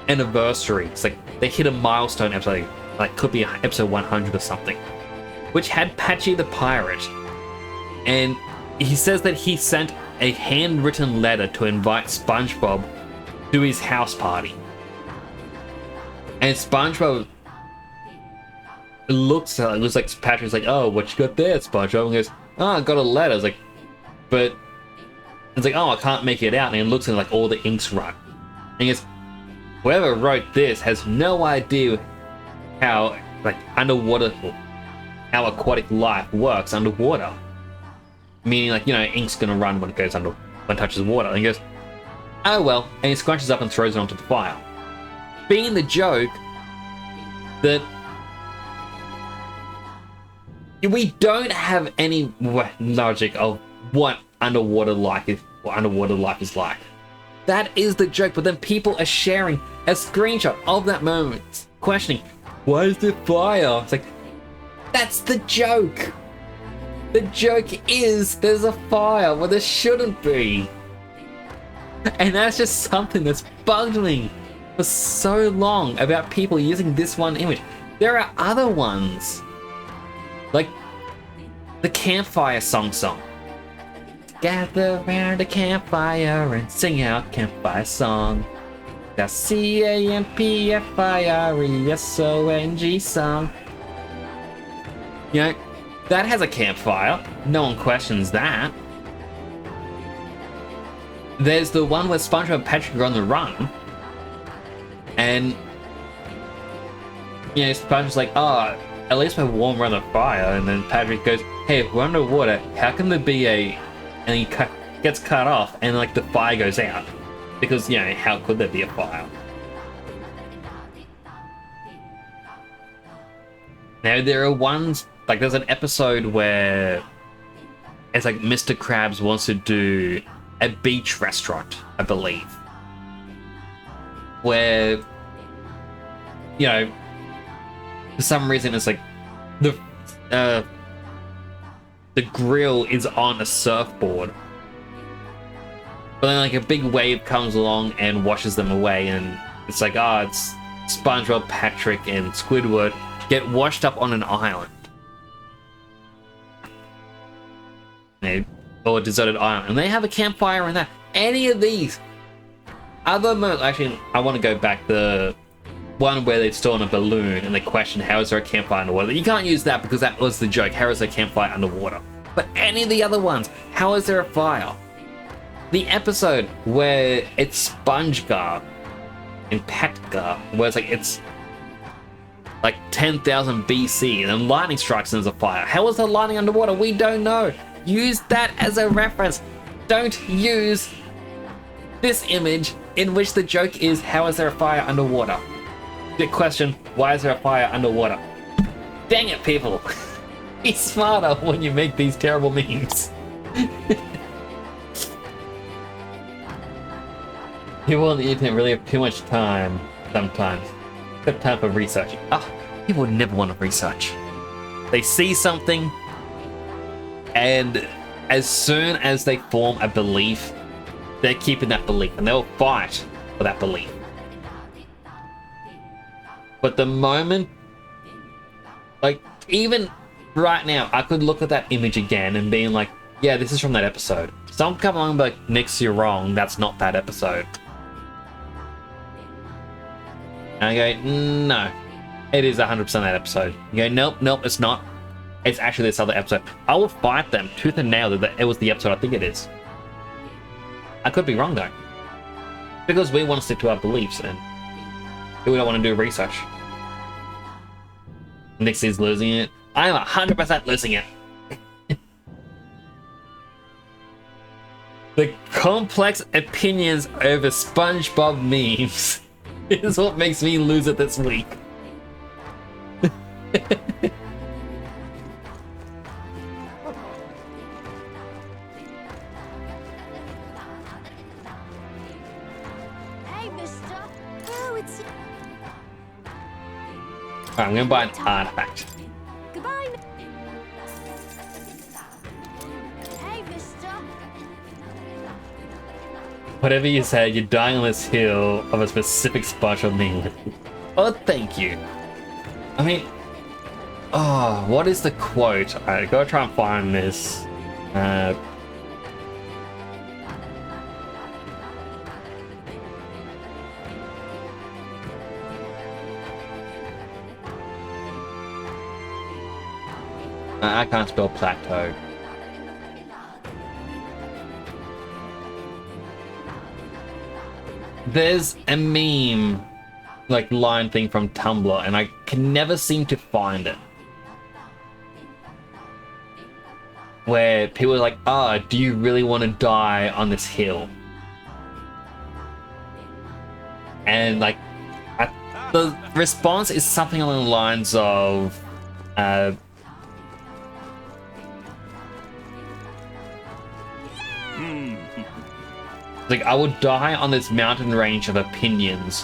anniversaries. Like, they hit a milestone episode, like, could be episode 100 or something, which had Patchy the Pirate. And he says that he sent a handwritten letter to invite SpongeBob to his house party. And SpongeBob looks like Patrick's like, oh, what you got there, SpongeBob? And goes, oh, I got a letter. It's like, but it's like, oh, I can't make it out. And he looks and like all the ink's run. And he goes, whoever wrote this has no idea how like underwater, how aquatic life works underwater. Meaning, like, you know, ink's gonna run when it goes under, when it touches water. And he goes, oh well. And he scrunches up and throws it onto the fire, being the joke that we don't have any logic of what underwater life is like. That is the joke, but then people are sharing a screenshot of that moment, questioning, why is there fire? It's like, that's the joke. The joke is there's a fire where there shouldn't be. And that's just something that's bugged me for so long about people using this one image. There are other ones, like the campfire song. Gather around a campfire and sing our campfire song. That's CAMPFIRESONG song. You know, that has a campfire. No one questions that. There's the one where SpongeBob and Patrick are on the run. And, you know, SpongeBob's like, oh, at least we're warm around the fire. And then Patrick goes, hey, if we're underwater, how can there be a... And he gets cut off and, like, the fire goes out. Because, you know, how could there be a fire? Now, there are ones... Like, there's an episode where it's like Mr. Krabs wants to do a beach restaurant, I believe, where, you know, for some reason it's like the grill is on a surfboard, but then like a big wave comes along and washes them away, and it's like, oh, it's SpongeBob, Patrick, and Squidward get washed up on an island. Or a deserted island, and they have a campfire in that. Any of these other moments, actually, I want to go back the one where they've stolen a balloon and they question how is there a campfire underwater. You can't use that because that was the joke. How is there a campfire underwater? But any of the other ones, how is there a fire? The episode where it's SpongeGar and Petgar, where it's like 10,000 BC and then lightning strikes and there's a fire. How is there lightning underwater? We don't know. Use that as a reference. Don't use this image in which the joke is, how is there a fire underwater? The question, why is there a fire underwater? Dang it, people. Be smarter when you make these terrible memes. People on the internet really have too much time sometimes. Except time for research. People would never want to research. They see something, and as soon as they form a belief, they're keeping that belief, and they'll fight for that belief. But the moment, like, even right now, I could look at that image again and being like, yeah, this is from that episode. Someone come along and be like, Nix, you're wrong, that's not that episode. And I go, no, it is 100% that episode. You go, nope, it's not. It's actually this other episode. I will fight them tooth and nail that it was the episode I think it is. I could be wrong though. Because we want to stick to our beliefs and we don't want to do research. Nix is losing it. I am 100% losing it. The complex opinions over SpongeBob memes is what makes me lose it this week. Hey, mister. Oh, it's I'm gonna buy an artifact. Goodbye. Hey, mister. Whatever you say, you're dying on this hill of a specific SpongeBob meme. Oh, thank you. I mean, oh, what is the quote? Alright, gotta try and find this. I can't spell plateau. There's a meme, like, line thing from Tumblr, and I can never seem to find it. Where people are like, do you really want to die on this hill? And, like, the response is something along the lines of, like, I will die on this mountain range of opinions,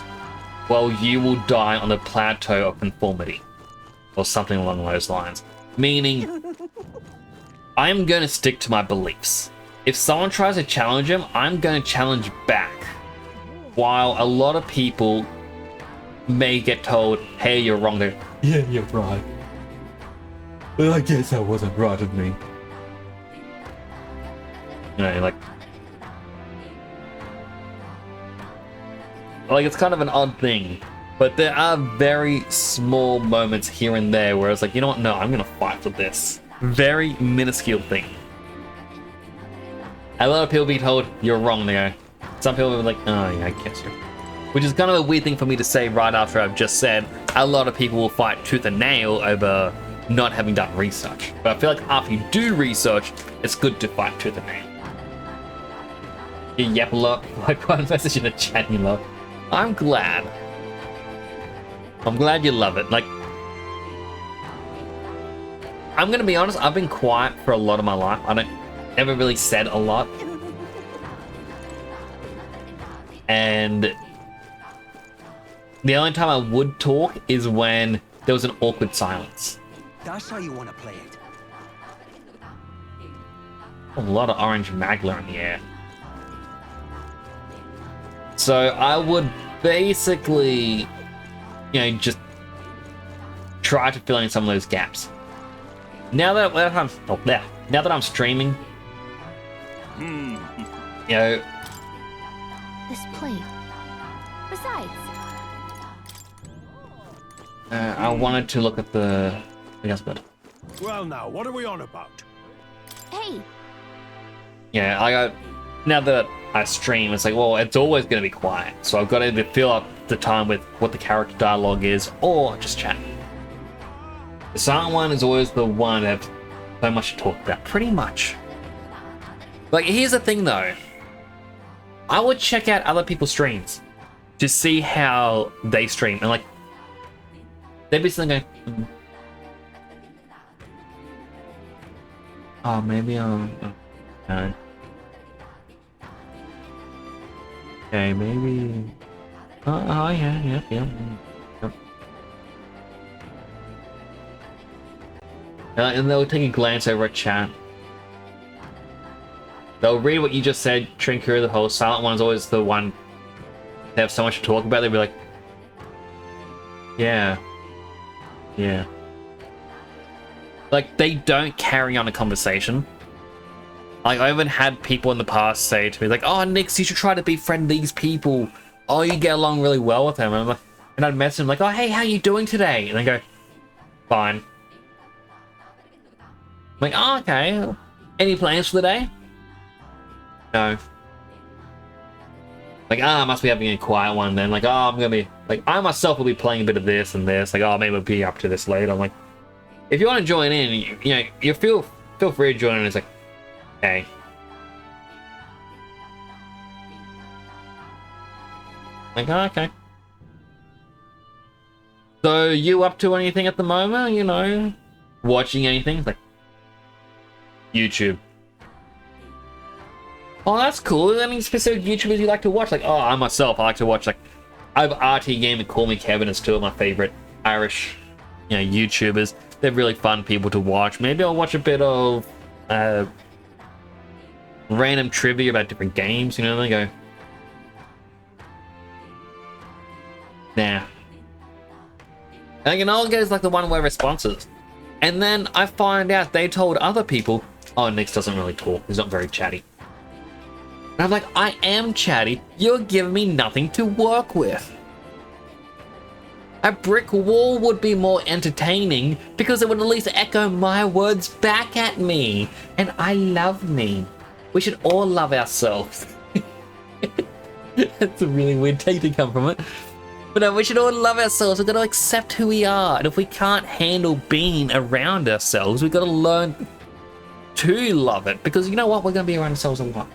while you will die on the plateau of conformity. Or something along those lines. Meaning, I am going to stick to my beliefs. If someone tries to challenge them, I'm going to challenge back. While a lot of people may get told, hey, you're wrong there. Yeah, you're right. Well, I guess that wasn't right of me. You know, like, it's kind of an odd thing, but there are very small moments here and there where it's like, you know what, no, I'm gonna fight for this. Very minuscule thing. A lot of people be told, you're wrong there. Some people will be like, oh yeah, I guess you're. Which is kind of a weird thing for me to say right after I've just said, a lot of people will fight tooth and nail over not having done research. But I feel like after you do research, it's good to fight tooth and nail. You yap a lot, like one message in the chat you love. I'm glad. I'm glad you love it. Like, I'm gonna be honest, I've been quiet for a lot of my life. never really said a lot. And the only time I would talk is when there was an awkward silence. That's how you want to play it. A lot of orange magla in the air. So I would basically, just try to fill in some of those gaps. Now that I'm streaming, This plate. Besides, I wanted to look at the good. Well, now, what are we on about? hey, Yeah, now that I stream, it's like, well, it's always going to be quiet. So I've got to either fill up the time with what the character dialogue is, or just chat. The silent one is always the one that have so much to talk about, pretty much. Like, here's the thing though. I would check out other people's streams to see how they stream, and like, they'd be sitting going, oh, maybe I'll, no. Okay, maybe. Oh, yeah. Yep. And they'll take a glance over at chat. They'll read what you just said, Trinker. The whole silent one is always the one they have so much to talk about. They'll be like, yeah. Like, they don't carry on a conversation. Like, I even had people in the past say to me, like, oh, Nix, you should try to befriend these people. Oh, you get along really well with them. And I'd message them, like, oh, hey, how you doing today? And they go, fine. I'm like, oh, okay. Any plans for the day? No. Like, I must be having a quiet one then. Like, oh, I'm gonna be, like, I myself will be playing a bit of this and this. Like, oh, maybe we'll be up to this later. I'm like, if you want to join in, you feel free to join in. It's like, okay. Like, oh, okay. So, you up to anything at the moment? Watching anything? It's like, YouTube. Oh, that's cool. Any specific YouTubers you like to watch? Like, oh, I like to watch, like, I have RT Game and Call Me Kevin as two of my favorite Irish, YouTubers. They're really fun people to watch. Maybe I'll watch a bit of random trivia about different games. They go, nah. And I'll get like the one where responses. And then I find out they told other people, oh, Nix doesn't really talk. He's not very chatty. And I'm like, I am chatty. You're giving me nothing to work with. A brick wall would be more entertaining because it would at least echo my words back at me. And I love me. We should all love ourselves. That's a really weird take to come from it. But no, we should all love ourselves. We've got to accept who we are. And if we can't handle being around ourselves, we've got to learn to love it. Because you know what? We're going to be around ourselves a lot.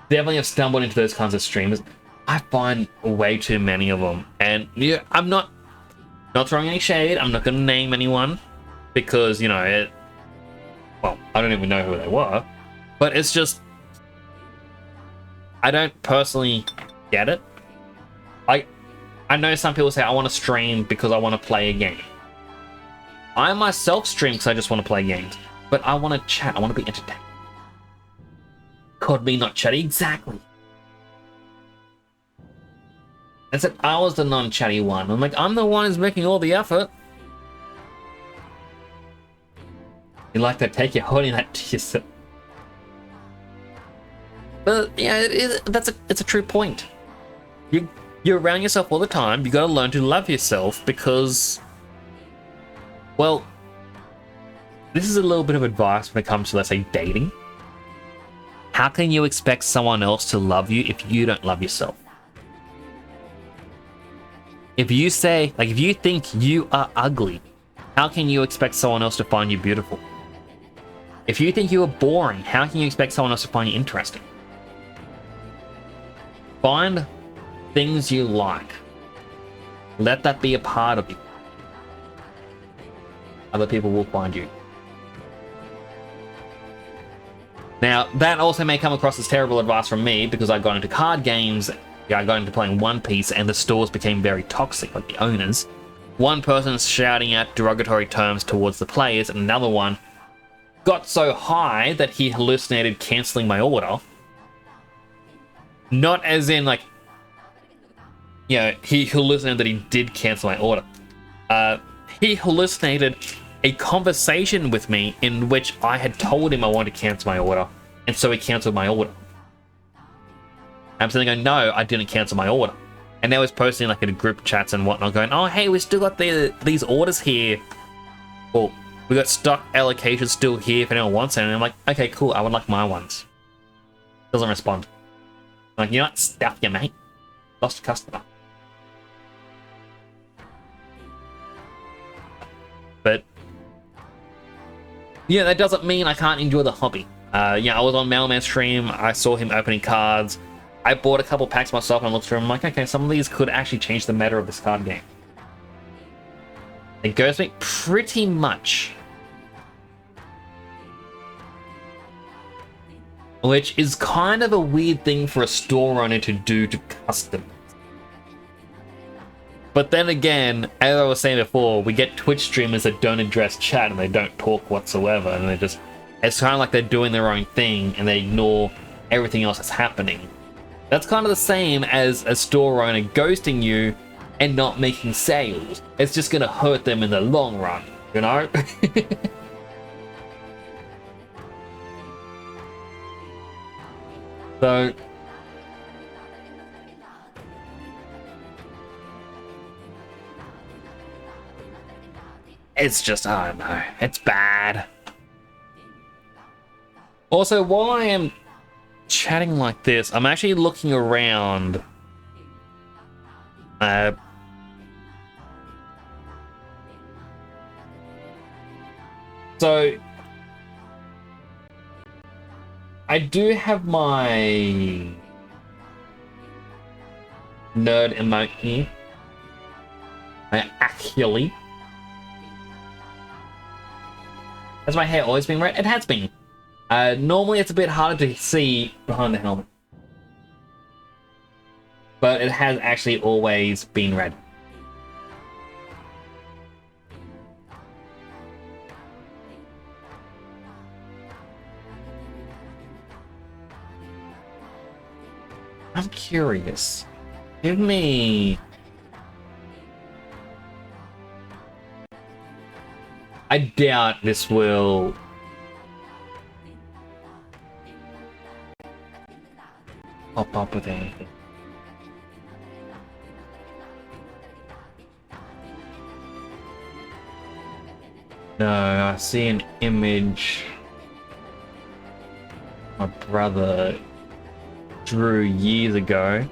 Definitely have stumbled into those kinds of streamers. I find way too many of them. And yeah, I'm not throwing any shade. I'm not going to name anyone. Because, well, I don't even know who they were. But it's just, I don't personally get it. I know some people say I want to stream because I want to play a game. I myself stream because I just want to play games. But I want to chat. I want to be entertained. Could be not chatty. Exactly. I said I was the non-chatty one. I'm like, I'm the one who's making all the effort. You like to take your holding that to yourself. But yeah, it's a true point. You're around yourself all the time. You got to learn to love yourself because, well, this is a little bit of advice when it comes to, let's say, dating. How can you expect someone else to love you if you don't love yourself? If you say, like, if you think you are ugly, how can you expect someone else to find you beautiful? If you think you are boring, how can you expect someone else to find you interesting? Find things you like. Let that be a part of you. other people will find you. Now, that also may come across as terrible advice from me because I got into card games, I got into playing One Piece, and the stores became very toxic, like the owners. One person's shouting out derogatory terms towards the players, and another one got so high that he hallucinated cancelling my order. Not as in, like, you know, he hallucinated that he did cancel my order. He hallucinated a conversation with me in which I had told him I wanted to cancel my order, and so he cancelled my order. I'm sitting there going, no, I didn't cancel my order. And now he's posting like in group chats and whatnot going, oh, hey, we still got these orders here. Well, we got stock allocations still here if anyone wants it. And I'm like, okay, cool, I would like my ones. Doesn't respond. I'm like, you're not stuff you, mate. Lost a customer. But yeah, that doesn't mean I can't enjoy the hobby. Yeah, I was on Mailman's stream. I saw him opening cards. I bought a couple packs myself and looked through them. I'm like, okay, some of these could actually change the meta of this card game. It goes me pretty much. Which is kind of a weird thing for a store owner to do to customers. But then again, as I was saying before, we get Twitch streamers that don't address chat and they don't talk whatsoever, and they just, it's kind of like they're doing their own thing and they ignore everything else that's happening. That's kind of the same as a store owner ghosting you and not making sales. It's just gonna hurt them in the long run, you know? So it's just, I don't know, it's bad. Also, while I am chatting like this, I'm actually looking around. So I do have my nerd emote here. Actually. Has my hair always been red? It has been. Normally it's a bit harder to see behind the helmet. But it has actually always been red. I'm curious. Give me... I doubt this will... pop up with anything. No, I see an image my brother drew years ago.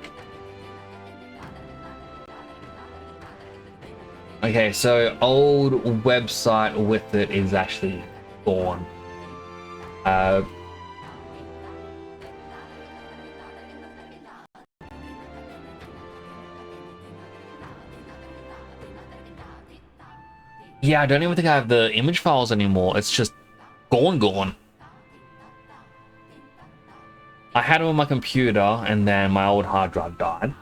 Okay, so old website with it is actually gone. Yeah, I don't even think I have the image files anymore. It's just gone. I had them on my computer and then my old hard drive died.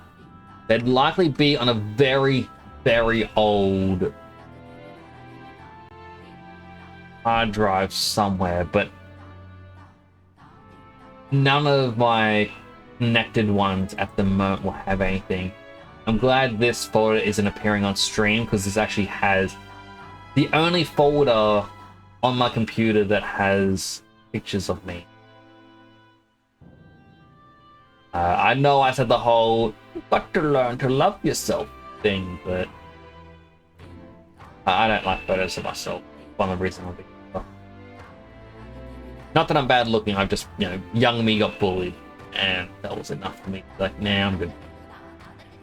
They'd likely be on a very, very old hard drive somewhere, but none of my connected ones at the moment will have anything. I'm glad this folder isn't appearing on stream because this actually has the only folder on my computer that has pictures of me. I know I said the whole "you've got to learn to love yourself" thing, but I don't like photos of myself. One of the reasons I'm not that I'm bad looking, I've just, you know, young me got bullied, and that was enough for me. Like, nah, I'm good.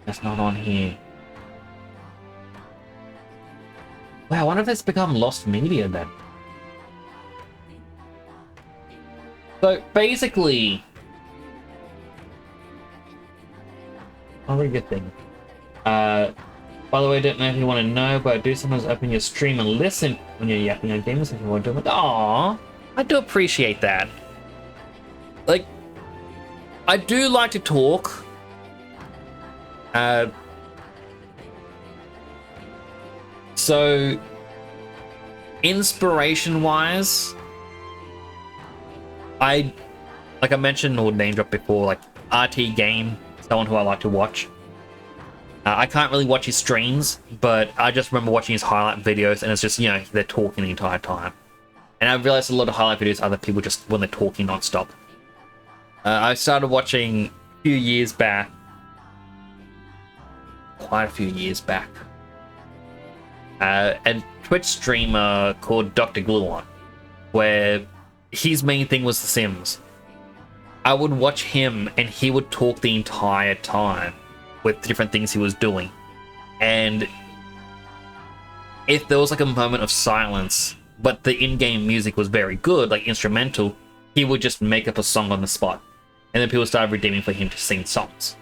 That's not on here. Wow, I wonder if it's become lost media then. So basically, a very good thing. By the way, I don't know if you want to know, but I do sometimes open your stream and listen when you're yapping on games if you want to do it. Aww, I do appreciate that. Like, I do like to talk. So, inspiration-wise, like I mentioned or name dropped before, like RT Game, someone who I like to watch. I can't really watch his streams, but I just remember watching his highlight videos, and it's just, you know, they're talking the entire time. And I've realized a lot of highlight videos are other people just when they're talking non-stop. I started watching a few years back, quite a few years back, a Twitch streamer called Dr. Gluon, where his main thing was The Sims. I would watch him, and he would talk the entire time with different things he was doing. And if there was like a moment of silence, but the in-game music was very good, like instrumental, he would just make up a song on the spot. And then people started redeeming for him to sing songs.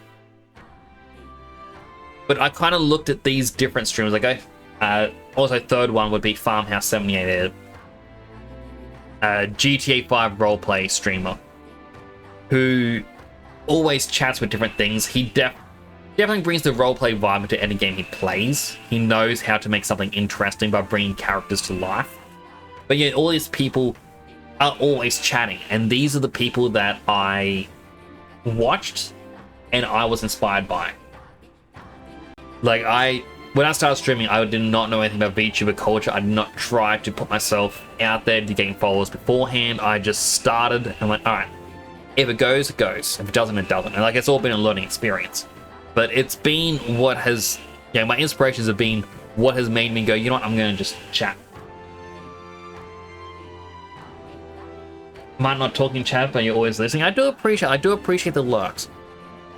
But I kind of looked at these different streams. Like, also third one would be Farmhouse 78, GTA 5 roleplay streamer, who always chats with different things. He definitely brings the roleplay vibe into any game he plays. He knows how to make something interesting by bringing characters to life. But yeah, all these people are always chatting, and these are the people that I watched and I was inspired by. Like, when I started streaming, I did not know anything about VTuber culture. I did not try to put myself out there to gain followers beforehand. I just started and went, alright, if it goes, it goes. If it doesn't, it doesn't. And like, it's all been a learning experience. But it's been what has, my inspirations have been what has made me go, you know what, I'm going to just chat. Might not talk in chat, but you're always listening. I do appreciate the lurks.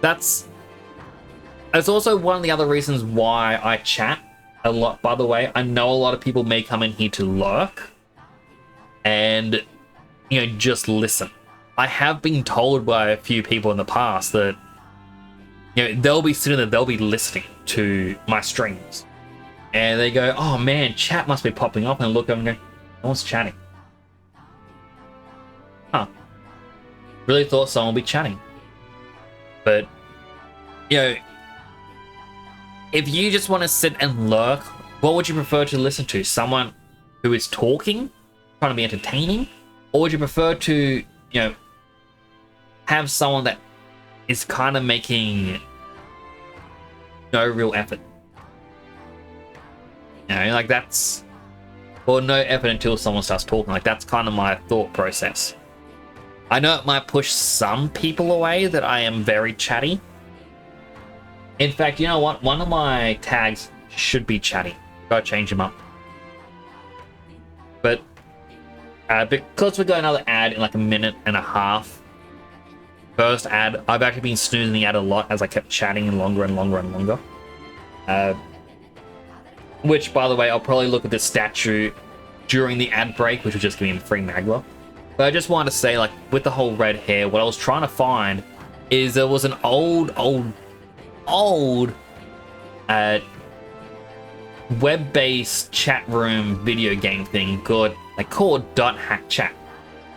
It's also one of the other reasons why I chat a lot, by the way. I know a lot of people may come in here to lurk and, just listen. I have been told by a few people in the past that, they'll be sitting there, they'll be listening to my streams. And they go, oh man, chat must be popping up. And I look up and go, no one's chatting. Huh. Really thought someone would be chatting. But, if you just want to sit and lurk, what would you prefer to listen to? Someone who is talking, trying to be entertaining? Or would you prefer to, have someone that is kind of making no real effort? Like that's... Or no effort until someone starts talking. Like, that's kind of my thought process. I know it might push some people away that I am very chatty. In fact, you know what? One of my tags should be chatty. Gotta change them up. But because we got another ad in like a minute and a half. First ad, I've actually been snoozing the ad a lot as I kept chatting longer and longer and longer. Which, by the way, I'll probably look at this statue during the ad break, which will just give me a free magla. But I just wanted to say, like, with the whole red hair, what I was trying to find is there was an old web-based chat room video game thing called Dot Hack Chat,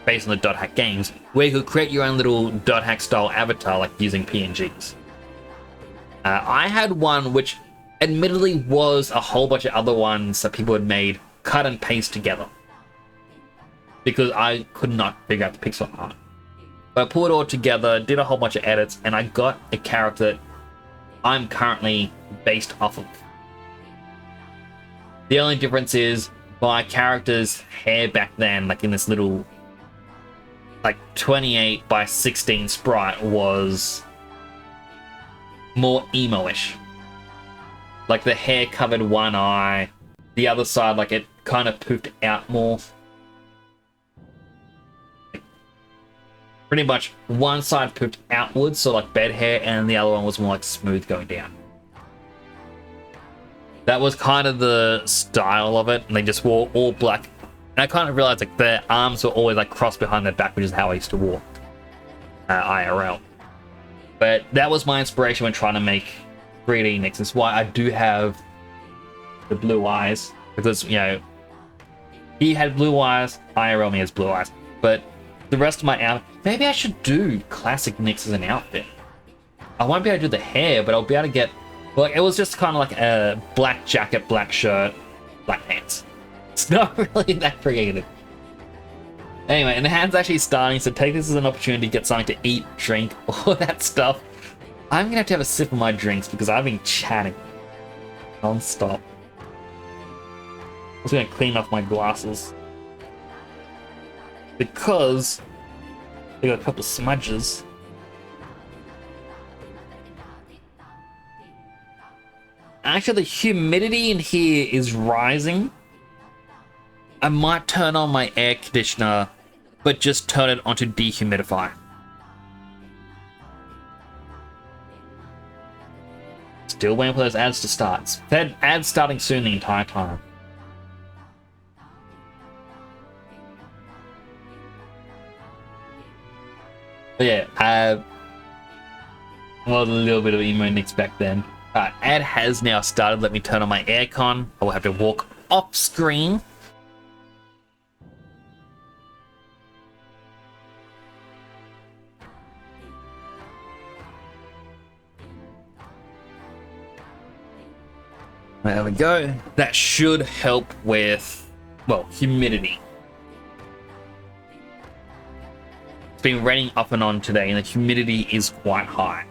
based on the Dot Hack games, where you could create your own little Dot Hack style avatar, like using PNGs. I had one which admittedly was a whole bunch of other ones that people had made, cut and paste together, because I could not figure out the pixel art. But I put it all together, did a whole bunch of edits, and I got a character that I'm currently based off of. The only difference is my character's hair back then, like in this little 28 by 16 sprite, was more emo-ish. Like the hair covered one eye, the other side, like it kind of poofed out more. Pretty much one side poofed outwards, so like bed hair, and the other one was more like smooth going down. That was kind of the style of it, and they just wore all black. And I kind of realized like their arms were always like crossed behind their back, which is how I used to walk IRL. But that was my inspiration when trying to make 3D Nix. That's why I do have the blue eyes because he had blue eyes. IRL me has blue eyes, but the rest of my outfit. Maybe I should do classic Nyx as an outfit. I won't be able to do the hair, but I'll be able to get. Well, it was just kind of like a black jacket, black shirt, black pants. It's not really that creative. Anyway, and the hand's actually starting, so take this as an opportunity to get something to eat, drink, all that stuff. I'm gonna have to have a sip of my drinks because I've been chatting non-stop. I'm just gonna clean off my glasses because they got a couple of smudges. Actually, the humidity in here is rising. I might turn on my air conditioner, but just turn it onto dehumidify. Still waiting for those ads to start. Fed ads starting soon the entire time. But yeah, well, a little bit of emo Nyx back then. Ad has now started. Let me turn on my aircon. I will have to walk off screen. There we go. That should help with, well, humidity. It's been raining off and on today, and the humidity is quite high.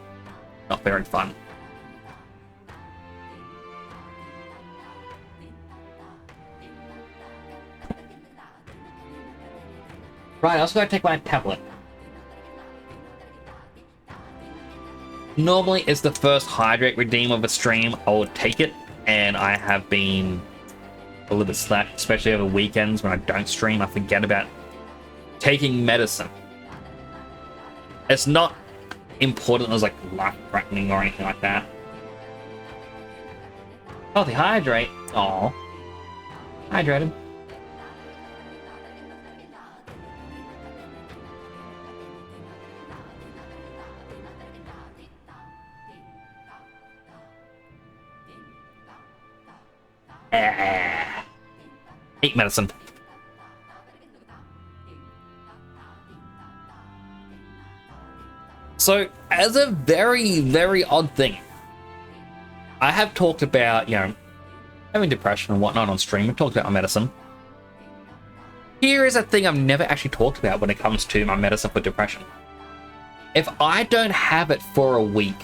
Not very fun. Right, I also gotta take my tablet. Normally, it's the first hydrate redeem of a stream. I will take it, and I have been a little bit slack, especially over weekends when I don't stream. I forget about taking medicine. It's not important as like life-threatening or anything like that. Oh, the hydrate. Aw. Hydrated. Eat medicine. So, as a very, very odd thing, I have talked about, having depression and whatnot on stream. I've talked about my medicine. Here is a thing I've never actually talked about when it comes to my medicine for depression. If I don't have it for a week,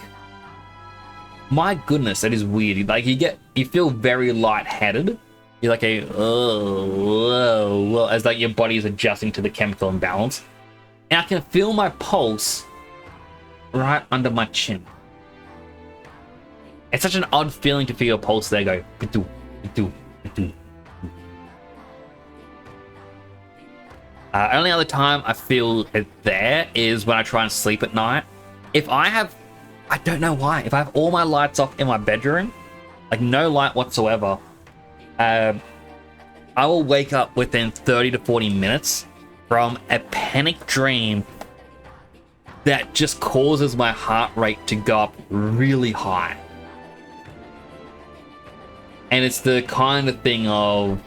my goodness, that is weird. Like, you feel very lightheaded. You're like as like your body is adjusting to the chemical imbalance. And I can feel my pulse right under my chin. It's such an odd feeling to feel your pulse there go. Ba-doo, ba-doo, ba-doo. Only other time I feel it there is when I try and sleep at night. If I have, I don't know why, if I have all my lights off in my bedroom, like no light whatsoever, I will wake up within 30 to 40 minutes from a panic dream that just causes my heart rate to go up really high. And it's the kind of thing of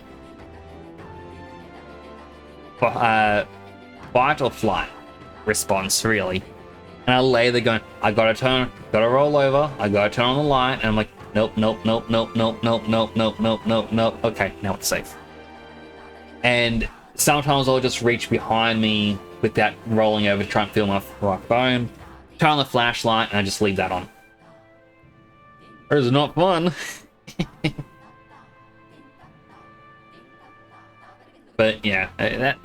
fight or flight response, really. And I lay there going, I gotta roll over, I gotta turn on the light, and I'm like, nope. Okay, now it's safe. And sometimes I'll just reach behind me without rolling over to try and feel my phone, turn on the flashlight, and I just leave that on. It is not fun. But yeah, I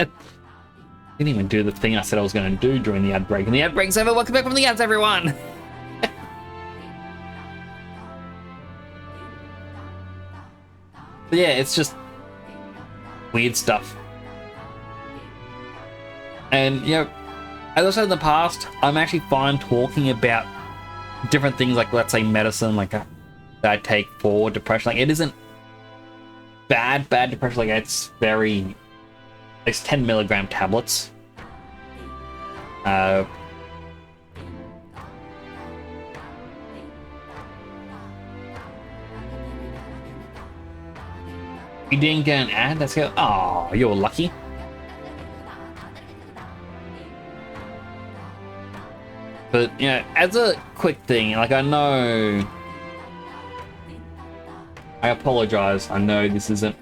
didn't even do the thing I said I was going to do during the ad break. And the ad break's over. Welcome back from the ads, everyone. But yeah, it's just weird stuff. And, as I said in the past, I'm actually fine talking about different things like, let's say, medicine, like that I take for depression. Like, it isn't bad depression. Like, it's it's 10 milligram tablets. You didn't get an ad? That's good. Oh, you're lucky. But, you know, as a quick thing, like, I know... I apologize. I know this isn't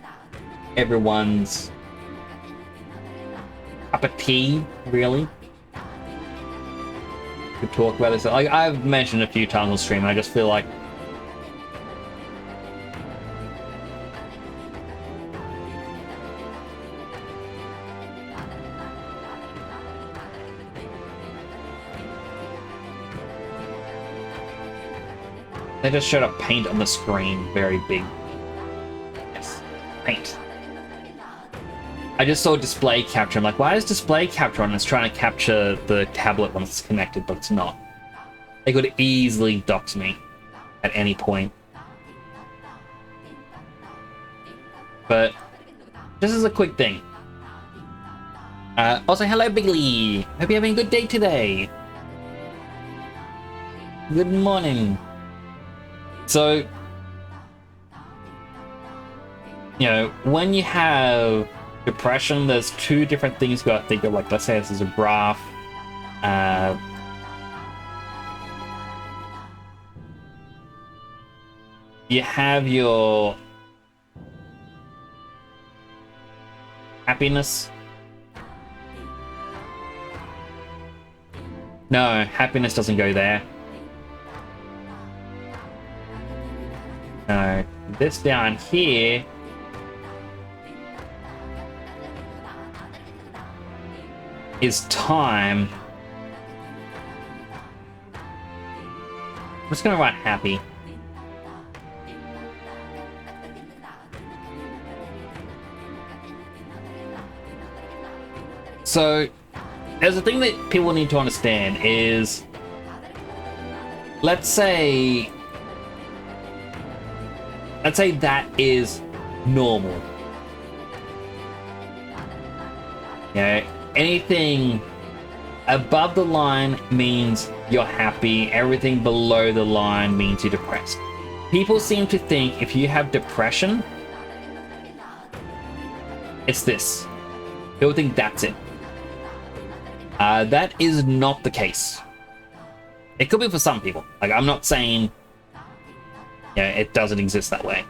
everyone's cup of tea, really, to talk about this. Like, I've mentioned a few times on stream, and I just feel like they just showed up paint on the screen, very big. Yes, paint. I just saw display capture. I'm like, why is display capture on? It's trying to capture the tablet when it's connected, but it's not. They could easily dox me at any point. But this is a quick thing. Also, hello, Bigley. Hope you're having a good day today. Good morning. So, you know, when you have depression, there's two different things you gotta think of. Like, let's say this is a graph. You have your happiness. No, happiness doesn't go there. No, this down here is time. I'm just gonna write happy. So, there's a thing that people need to understand is, let's say that is normal. You know, anything above the line means you're happy. Everything below the line means you're depressed. People seem to think if you have depression, it's this. People think that's it. That is not the case. It could be for some people. Like, I'm not saying, yeah, it doesn't exist that way.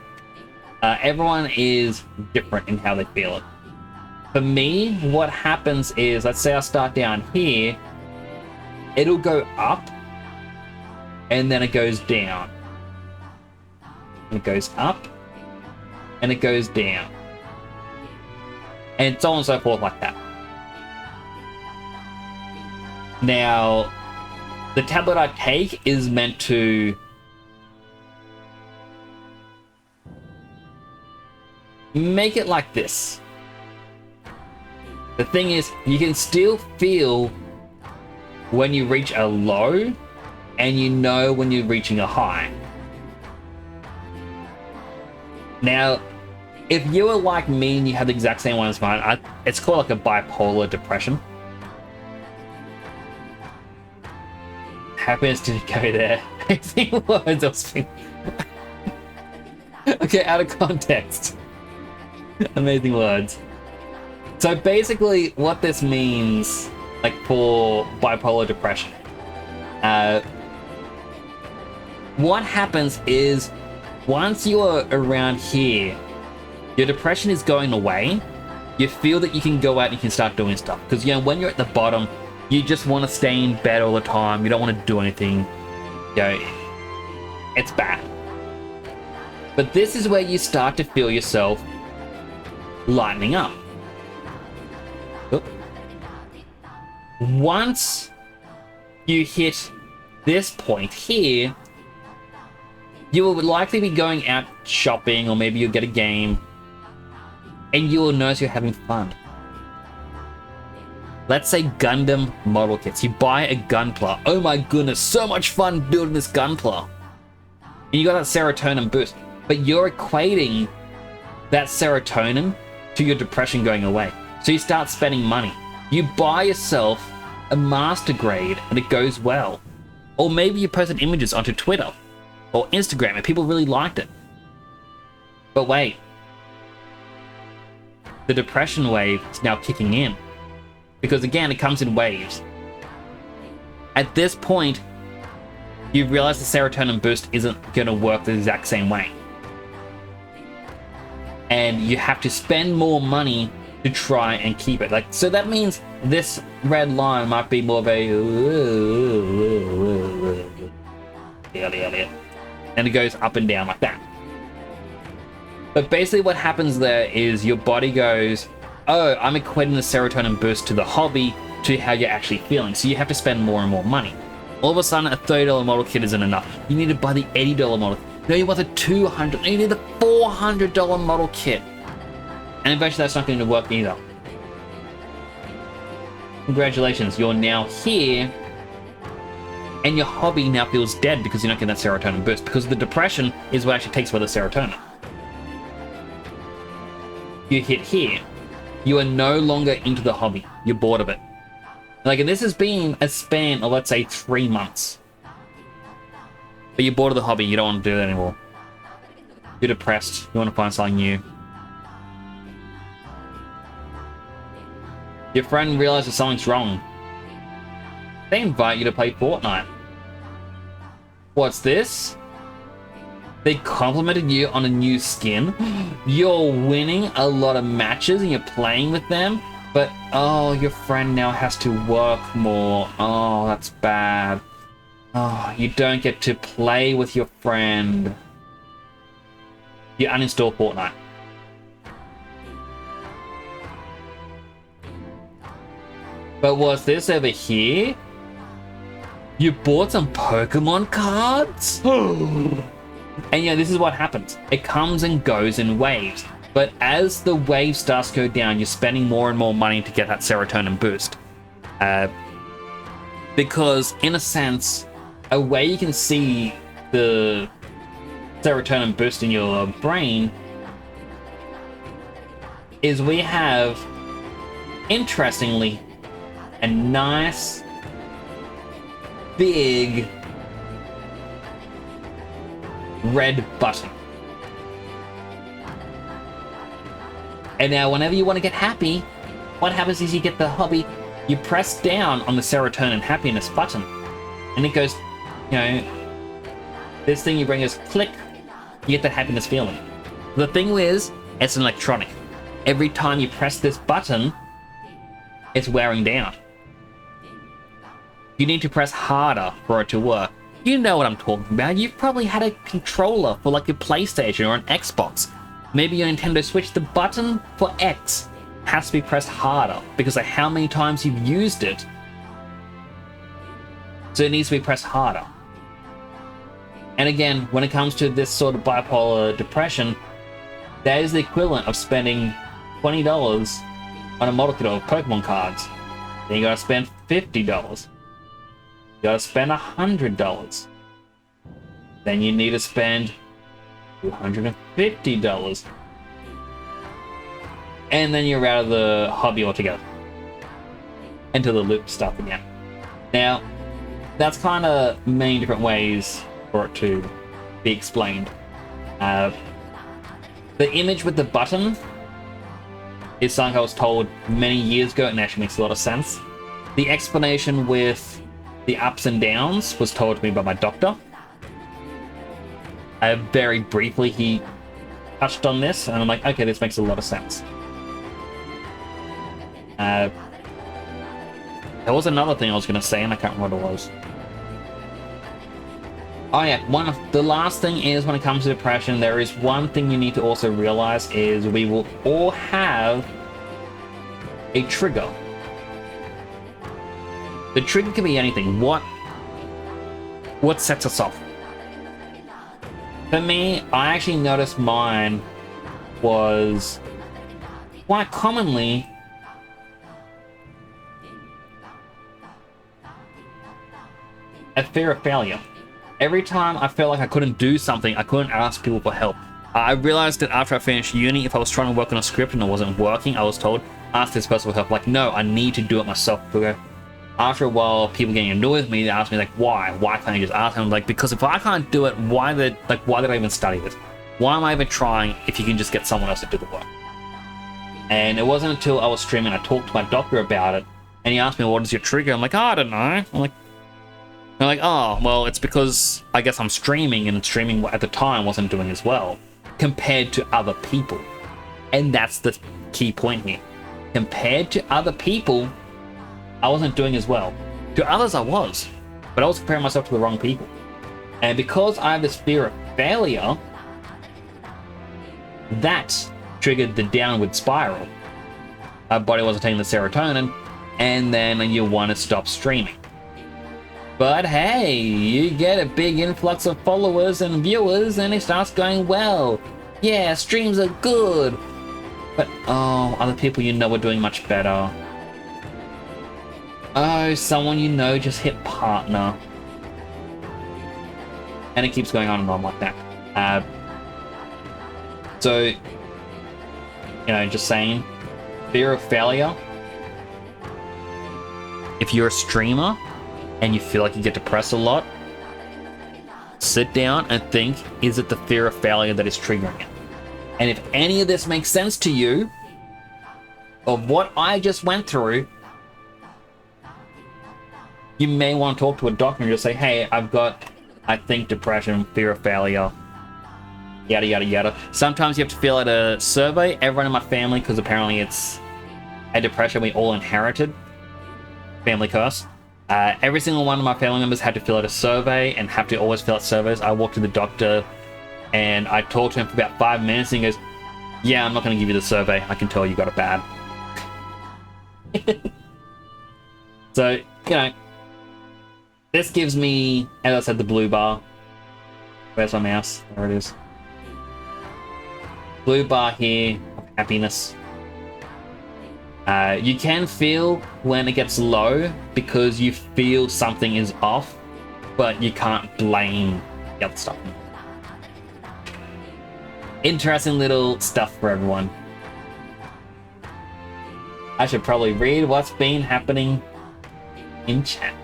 Everyone is different in how they feel it. For me, what happens is, let's say I start down here, it'll go up, and then it goes down. It goes up, and it goes down. And so on and so forth like that. Now, the tablet I take is meant to make it like this. The thing is, you can still feel when you reach a low, and you know when you're reaching a high. Now, if you were like me and you had the exact same one as mine, it's called like a bipolar depression. Happiness didn't go there. Amazing words. I was okay, out of context. Amazing words. So basically, what this means, like for bipolar depression, what happens is once you are around here, your depression is going away. You feel that you can go out and you can start doing stuff. Because, you know, when you're at the bottom, you just want to stay in bed all the time. You don't want to do anything. You know, it's bad. But this is where you start to feel yourself lightening up. Oop. Once you hit this point here, you will likely be going out shopping, or maybe you'll get a game, and you will notice you're having fun. Let's say Gundam model kits. You buy a Gunpla. Oh my goodness, so much fun building this Gunpla. And you got that serotonin boost. But you're equating that serotonin to your depression going away. So you start spending money. You buy yourself a master grade and it goes well. Or maybe you posted images onto Twitter or Instagram and people really liked it. But wait, the depression wave is now kicking in. Because again, it comes in waves. At this point, you realize the serotonin boost isn't going to work the exact same way. And you have to spend more money to try and keep it. Like, so that means this red line might be more of a... And it goes up and down like that. But basically what happens there is your body goes, oh, I'm equating the serotonin boost to the hobby to how you're actually feeling. So you have to spend more and more money. All of a sudden, a $30 model kit isn't enough. You need to buy the $80 model. No, you want the $200. You need the $400 model kit. And eventually that's not going to work either. Congratulations, you're now here. And your hobby now feels dead because you're not getting that serotonin boost. Because the depression is what actually takes away the serotonin. You hit here. You are no longer into the hobby. You're bored of it. Like, and this has been a span of, let's say, 3 months. But you're bored of the hobby. You don't want to do that anymore. You're depressed. You want to find something new. Your friend realizes something's wrong. They invite you to play Fortnite. What's this? They complimented you on a new skin. You're winning a lot of matches and you're playing with them. But, oh, your friend now has to work more. Oh, that's bad. Oh, you don't get to play with your friend. You uninstall Fortnite. But what's this over here? You bought some Pokemon cards? And yeah, this is what happens. It comes and goes in waves. But as the wave starts to go down, you're spending more and more money to get that serotonin boost. Because, in a sense, a way you can see the serotonin boost in your brain is we have, interestingly, a nice, big, red button. And now whenever you want to get happy, what happens is you get the hobby, you press down on the serotonin happiness button, and it goes, you know, this thing you bring is click, you get that happiness feeling. The thing is, it's an electronic. Every time you press this button, it's wearing down. You need to press harder for it to work. You know what I'm talking about. You've probably had a controller for like your PlayStation or an Xbox. Maybe your Nintendo Switch. The button for X has to be pressed harder because of how many times you've used it. So it needs to be pressed harder. And again, when it comes to this sort of bipolar depression, that is the equivalent of spending $20 on a model kit of Pokemon cards. Then you gotta spend $50. You gotta spend $100. Then you need to spend $250. And then you're out of the hobby altogether. Into the loop stuff again. Now, that's kind of many different ways for it to be explained. The image with the button is something I was told many years ago, and actually makes a lot of sense. The explanation with the ups and downs was told to me by my doctor. Very briefly, he touched on this, and I'm like, okay, this makes a lot of sense. There was another thing I was going to say, and I can't remember what it was. Oh yeah, the last thing is, when it comes to depression, there is one thing you need to also realize is we will all have a trigger. The trigger can be anything. What sets us off? For me, I actually noticed mine was quite commonly a fear of failure. Every time I felt like I couldn't do something, I couldn't ask people for help. I realized that after I finished uni, if I was trying to work on a script and it wasn't working, I was told, ask this person for help. Like, no, I need to do it myself. After a while, people getting annoyed with me, they ask me, like, why? Why can't I just ask them? Like, because if I can't do it, why did I even study this? Why am I even trying if you can just get someone else to do the work? And it wasn't until I was streaming, I talked to my doctor about it, and he asked me, what is your trigger? I'm like, oh, I don't know. I'm like, oh, well, it's because I guess I'm streaming, and streaming at the time wasn't doing as well compared to other people. And that's the key point here. Compared to other people, I wasn't doing as well. To others, I was, but I was comparing myself to the wrong people. And because I have this fear of failure, that triggered the downward spiral. My body wasn't taking the serotonin, and then you want to stop streaming. But hey, you get a big influx of followers and viewers, and it starts going well. Yeah, streams are good. But oh, other people you know are doing much better. Oh, someone you know just hit partner. And it keeps going on and on like that. So, you know, just saying, fear of failure. If you're a streamer and you feel like you get depressed a lot, sit down and think, is it the fear of failure that is triggering it? And if any of this makes sense to you, of what I just went through, you may want to talk to a doctor and just say, hey, I've got, I think, depression, fear of failure, yada, yada, yada. Sometimes you have to fill out a survey. Everyone in my family, because apparently it's a depression we all inherited, family curse. Every single one of my family members had to fill out a survey and have to always fill out surveys. I walked to the doctor and I talked to him for about 5 minutes and he goes, yeah, I'm not going to give you the survey. I can tell you got it bad. So, you know, this gives me, as I said, the blue bar. Where's my mouse? There it is. Blue bar here of happiness. You can feel when it gets low because you feel something is off, but you can't blame the other stuff. Interesting little stuff for everyone. I should probably read what's been happening in chat.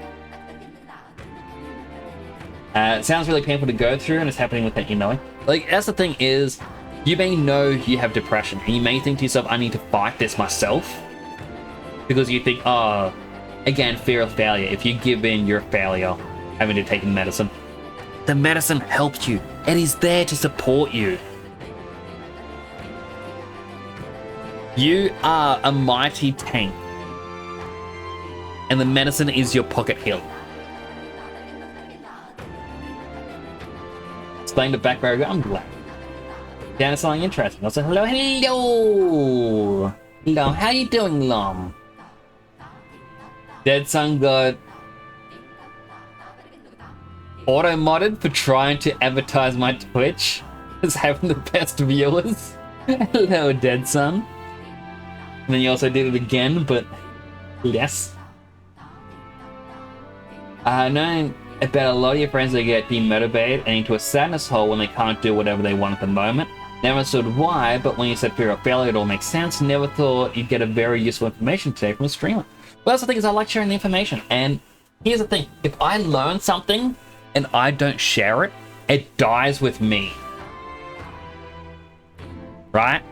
It sounds really painful to go through, and it's happening without you knowing. Like, that's the thing is, you may know you have depression, and you may think to yourself, I need to fight this myself. Because you think, oh, again, fear of failure. If you give in, you're a failure, having to take medicine. The medicine helped you. It is there to support you. You are a mighty tank. And the medicine is your pocket heal. Explain the background. I'm glad. Down to something interesting. I said, hello, hello. Hello, how you doing, Lom? Dead Son got auto-modded for trying to advertise my Twitch as having the best viewers. Hello, Dead Son. And then you also did it again, but less. I know about a lot of your friends that get demotivated and into a sadness hole when they can't do whatever they want at the moment. Never understood why, but when you said fear of failure, it all makes sense. Never thought you'd get a very useful information today from a streamer. Well, that's the thing is I like sharing the information. And here's the thing. If I learn something and I don't share it, it dies with me. Right?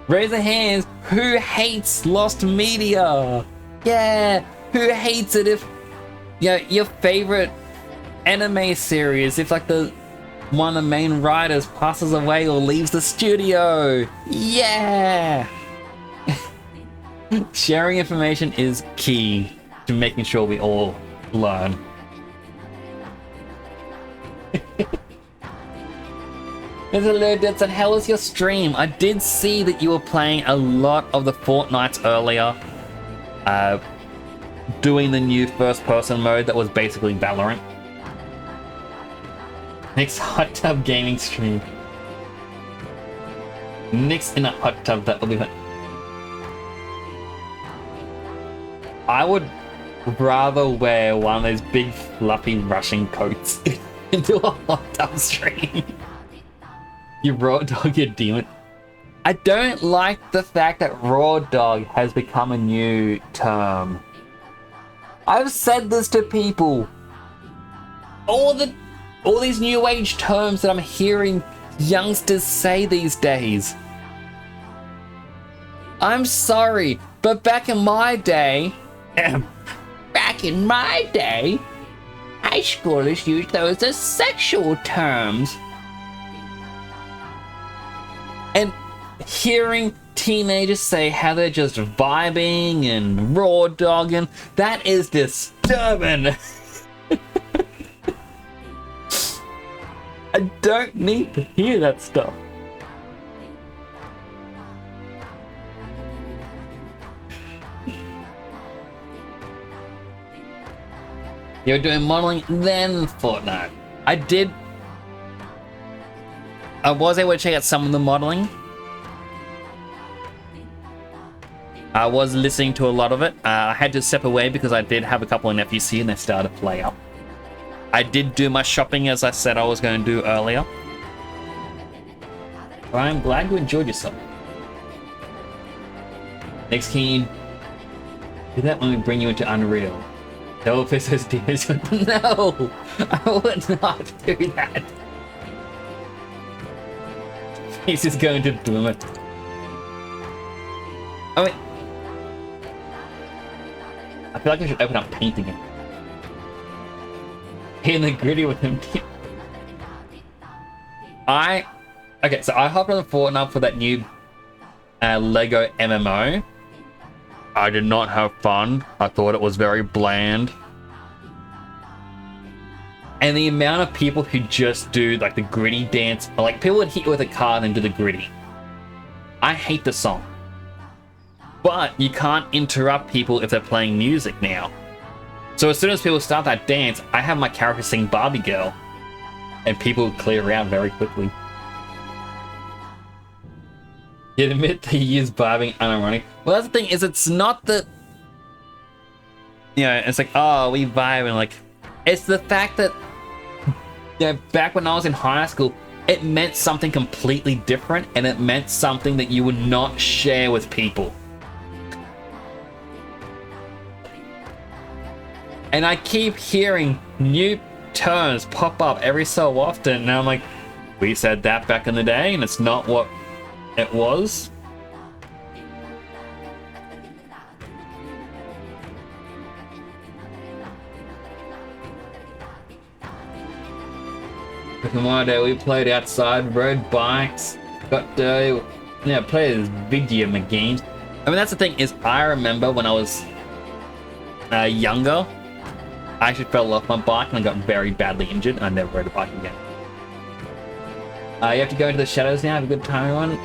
Raise the hands. Who hates Lost Media? Yeah. Who hates it if, you know, your favorite anime series, if like one of the main writers passes away or leaves the studio? Yeah. Sharing information is key to making sure we all learn. There's a little bit said, how was your stream? I did see that you were playing a lot of the Fortnites earlier. Doing the new first-person mode that was basically Valorant. Next hot tub gaming stream. Next in a hot tub, that will be fun. I would rather wear one of those big fluffy Russian coats into a hot tub stream. You raw dog, you demon. I don't like the fact that raw dog has become a new term. I've said this to people. All these new age terms that I'm hearing youngsters say these days. I'm sorry, but back in my day, high schoolers used those as sexual terms. And hearing teenagers say how they're just vibing and raw dogging, that is disturbing. I don't need to hear that stuff. You're doing modeling, then Fortnite. I was able to check out some of the modeling. I was listening to a lot of it. I had to step away because I did have a couple in FUC and they started to play up. I did do my shopping as I said I was going to do earlier. But I'm glad you enjoyed yourself. Next, can you do that when we bring you into Unreal? No, if it's demons. No! I would not do that. He's just going to do it. I mean, I feel like I should open up painting it. In the gritty with him. Okay, so I hopped on the Fortnite for that new Lego MMO. I did not have fun. I thought it was very bland. And the amount of people who just do like the gritty dance, like people would hit you with a car and then do the gritty. I hate the song. But you can't interrupt people if they're playing music now. So as soon as people start that dance, I have my character sing Barbie Girl. And people clear around very quickly. You admit they use vibing unironic. Well, that's the thing, is it's not that... You know, it's like, oh, we vibe, and like... It's the fact that... You know, back when I was in high school, it meant something completely different, and it meant something that you would not share with people. And I keep hearing new terms pop up every so often, and I'm like, we said that back in the day, and it's not what it was. Back in my day, we played outside, rode bikes, got dirty, played this video games. I mean, that's the thing, is I remember when I was younger, I actually fell off my bike and I got very badly injured, and I never rode a bike again. You have to go into the shadows now, have a good time, everyone.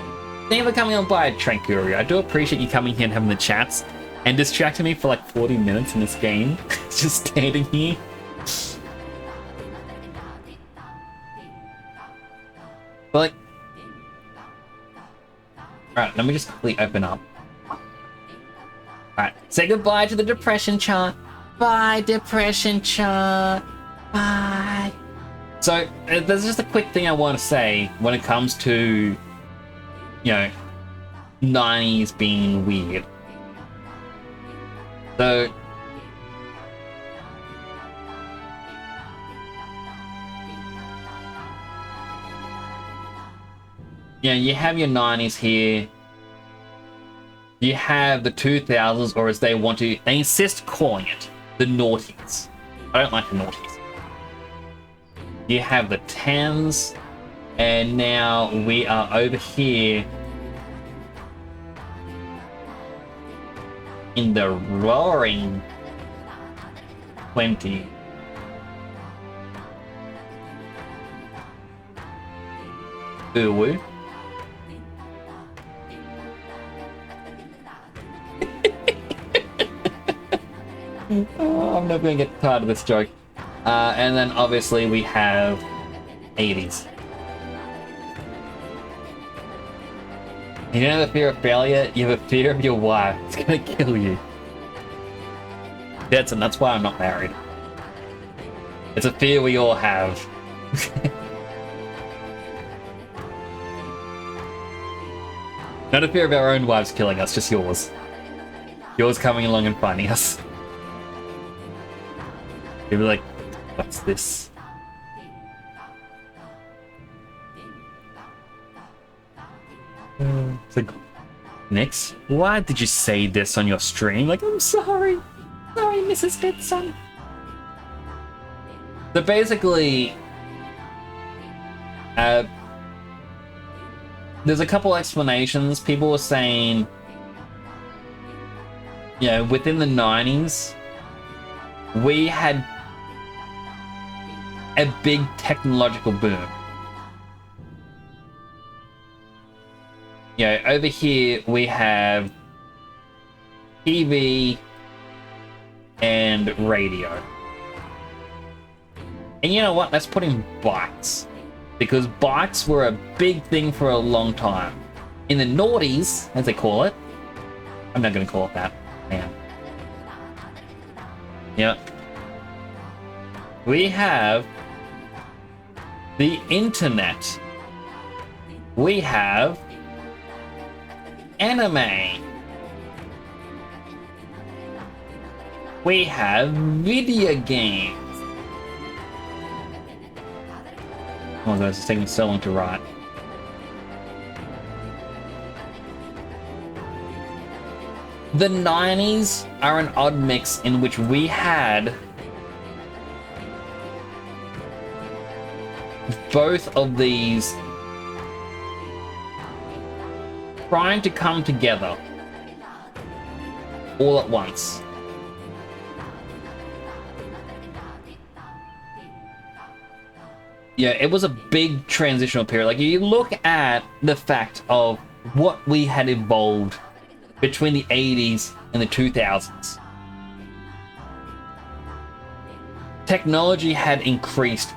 Thank you for coming on by, Trankuri. I do appreciate you coming here and having the chats and distracting me for like 40 minutes in this game. Just standing here. But like... Alright, let me just quickly open up. Alright, say goodbye to the depression chart. Bye, depression chart. Bye. So, there's just a quick thing I want to say when it comes to, you know, 90s being weird. So, yeah, you have your 90s here. You have the 2000s, or as they want to, they insist calling it, the noughties. I don't like the noughties. You have the 10s, and now we are over here in the roaring 20. Ooh. Oh, I'm never gonna get tired of this joke. And then obviously we have 80s. You know the fear of failure? You have a fear of your wife. It's gonna kill you. That's why I'm not married. It's a fear we all have. Not a fear of our own wives killing us, just yours. Yours coming along and finding us. You'll be like, what's this? It's like, Nix, why did you say this on your stream? Like, I'm sorry. Sorry, Mrs. Hitson. So basically, there's a couple explanations. People were saying, you know, within the 90s, we had a big technological boom. You know, over here we have TV and radio. And you know what? Let's put in bikes. Because bikes were a big thing for a long time. In the noughties, as they call it. I'm not going to call it that. Man. Yep. We have the internet. We have anime. We have video games. Oh my god, it's taking so long to write. The 90s are an odd mix in which we had both of these trying to come together all at once. Yeah, it was a big transitional period. Like, you look at the fact of what we had evolved between the 80s and the 2000s. Technology had increased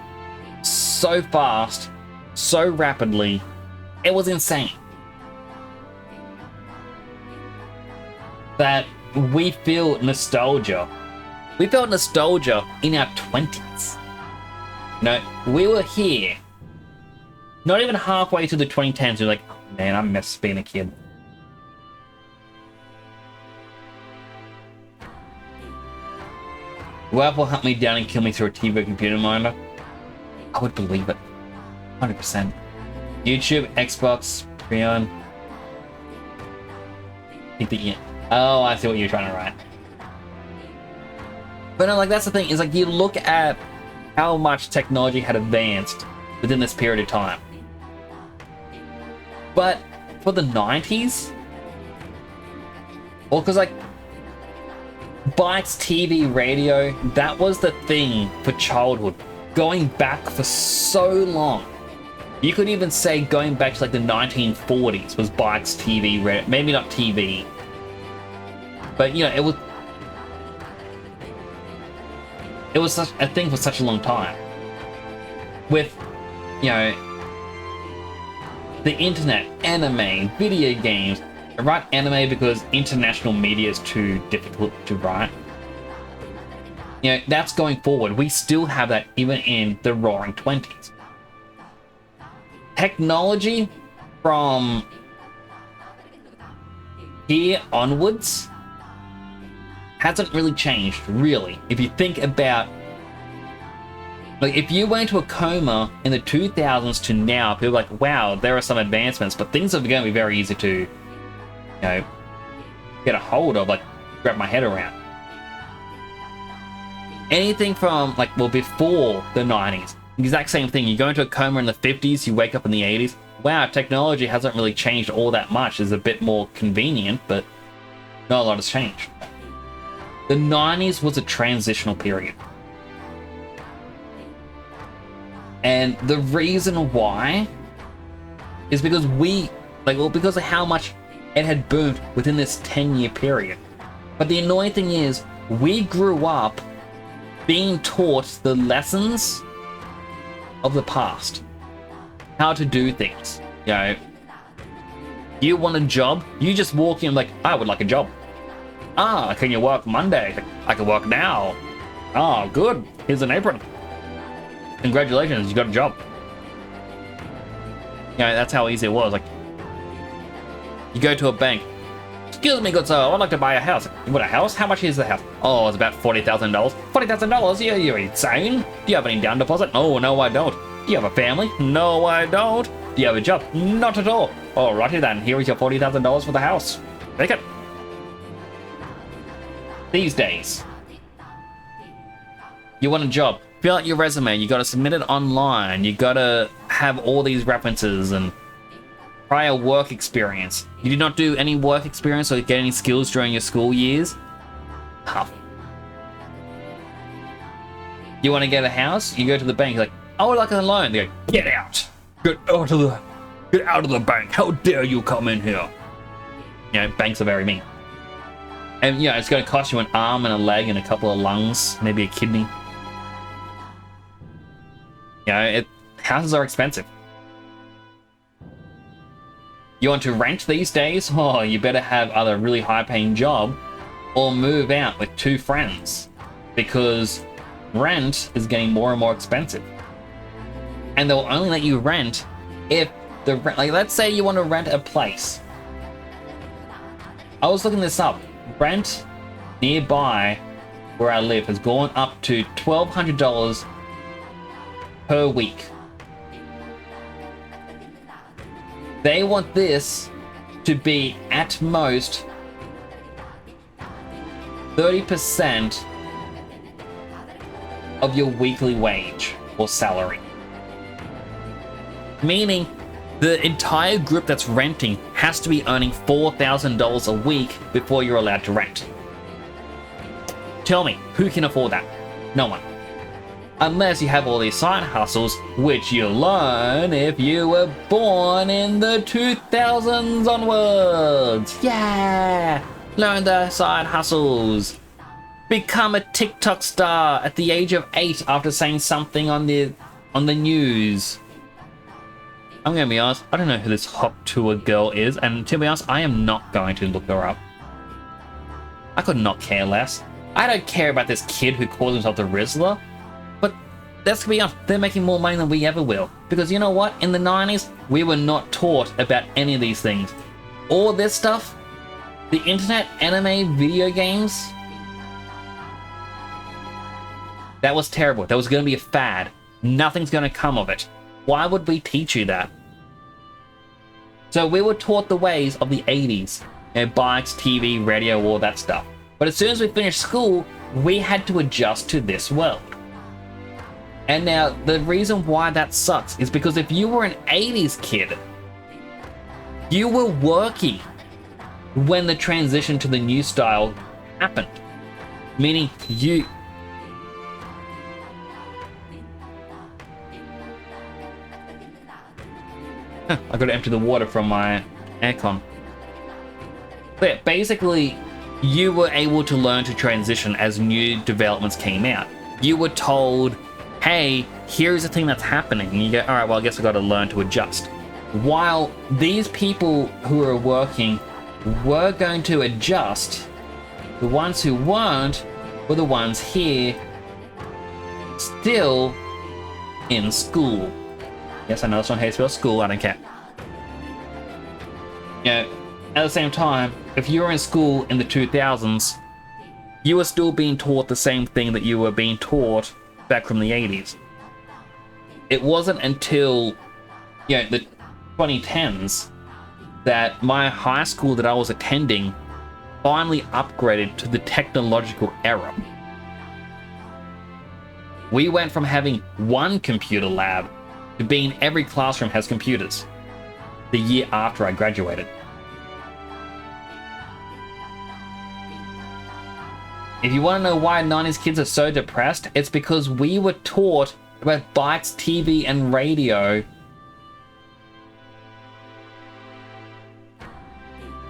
so fast, so rapidly, it was insane. That we feel nostalgia. We felt nostalgia in our 20s. You know, we were here. Not even halfway through the 2010s, we're like, oh, man, I miss being a kid. Will Apple hunt me down and kill me through a TV or computer monitor? I would believe it. 100%. YouTube, Xbox, Freon. Oh, I see what you're trying to write. But no, like, that's the thing, is like, you look at how much technology had advanced within this period of time. But for the 90s, well, because like bikes, TV, radio, that was the thing for childhood. Going back for so long. You could even say going back to like the 1940s was bikes, TV, radio, maybe not TV. But you know, it was such a thing for such a long time. With, you know, the internet, anime, video games. I write anime because international media is too difficult to write. You know, that's going forward. We still have that even in the roaring 20s. Technology from here onwards hasn't really changed, really. If you think about, like, if you went to a coma in the 2000s to now, people are like, wow, there are some advancements, but things are going to be very easy to, you know, get a hold of, like, grab my head around. Anything from, like, well, before the 90s, exact same thing. You go into a coma in the 50s, you wake up in the 80s. Wow, technology hasn't really changed all that much. It's a bit more convenient, but not a lot has changed. The 90s was a transitional period. And the reason why is because because of how much it had boomed within this 10-year period. But the annoying thing is, we grew up being taught the lessons of the past. How to do things. You know, you want a job, you just walk in like, I would like a job. Ah, can you work Monday? I can work now. Ah, good. Here's an apron. Congratulations, you got a job. You know, that's how easy it was. Like, you go to a bank. Excuse me, good sir, I'd like to buy a house. You want a house? How much is the house? Oh, it's about $40,000. $40,000? Yeah, you're insane. Do you have any down deposit? Oh, no, I don't. Do you have a family? No, I don't. Do you have a job? Not at all. Alrighty then, here is your $40,000 for the house. Take it. These days, you want a job, fill out your resume, you gotta submit it online, you gotta have all these references and prior work experience. You did not do any work experience or get any skills during your school years? Tough. You want to get a house? You go to the bank, you're like, I would like a loan. They go, get out. Get out of the bank. How dare you come in here? You know, banks are very mean. And you know, it's going to cost you an arm and a leg and a couple of lungs, maybe a kidney. You know, houses are expensive. You want to rent these days? Oh, you better have either a really high-paying job or move out with 2 friends, because rent is getting more and more expensive. And they'll only let you rent if the rent, like let's say you want to rent a place. I was looking this up. Rent nearby where I live has gone up to $1,200 per week. They want this to be at most 30% of your weekly wage or salary. Meaning the entire group that's renting has to be earning $4,000 a week before you're allowed to rent. Tell me, who can afford that? No one. Unless you have all these side hustles, which you learn if you were born in the 2000s onwards. Yeah! Learn the side hustles. Become a TikTok star at the age of 8 after saying something on the news. I'm gonna be honest, I don't know who this Hop Tour girl is, and to be honest, I am not going to look her up. I could not care less. I don't care about this kid who calls himself the Rizzler, but let's be honest, they're making more money than we ever will. Because you know what? In the 90s, we were not taught about any of these things. All this stuff, the internet, anime, video games, that was terrible. That was going to be a fad. Nothing's going to come of it. Why would we teach you that? So we were taught the ways of the 80s. You know, bikes, TV, radio, all that stuff. But as soon as we finished school, we had to adjust to this world. And now, the reason why that sucks is because if you were an 80s kid, you were working when the transition to the new style happened. Meaning, you... I gotta empty the water from my aircon. But yeah, basically, you were able to learn to transition as new developments came out. You were told, hey, here's the thing that's happening. And you go, alright, well, I guess I gotta learn to adjust. While these people who are working were going to adjust, the ones who weren't were the ones here still in school. Yes, I know it's not how you spell school, I don't care. You know, at the same time, if you were in school in the 2000s, you were still being taught the same thing that you were being taught back from the 80s. It wasn't until, you know, the 2010s that my high school that I was attending finally upgraded to the technological era. We went from having one computer lab to being every classroom has computers the year after I graduated. If you want to know why 90s kids are so depressed, it's because we were taught about bikes, TV, and radio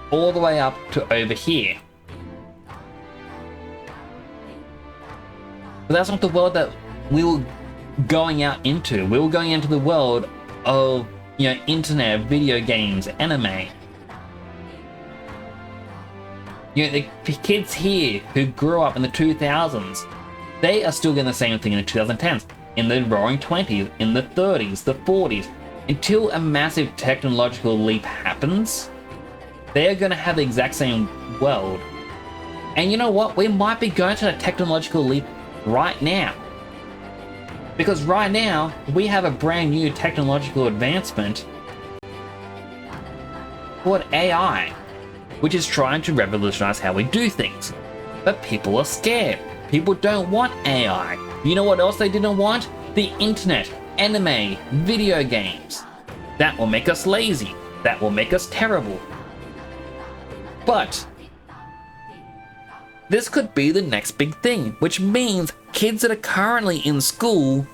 all the way up to over here. But that's not the world that we were going out into. We were going into the world of, you know, internet, video games, anime. You know, the kids here who grew up in the 2000s, they are still getting the same thing in the 2010s, in the roaring 20s, in the 30s, the 40s. Until a massive technological leap happens, they are going to have the exact same world. And you know what? We might be going to a technological leap right now. Because right now, we have a brand new technological advancement called AI, which is trying to revolutionize how we do things. But people are scared. People don't want AI. You know what else they didn't want? The internet, anime, video games. That will make us lazy. That will make us terrible. But this could be the next big thing, which means kids that are currently in school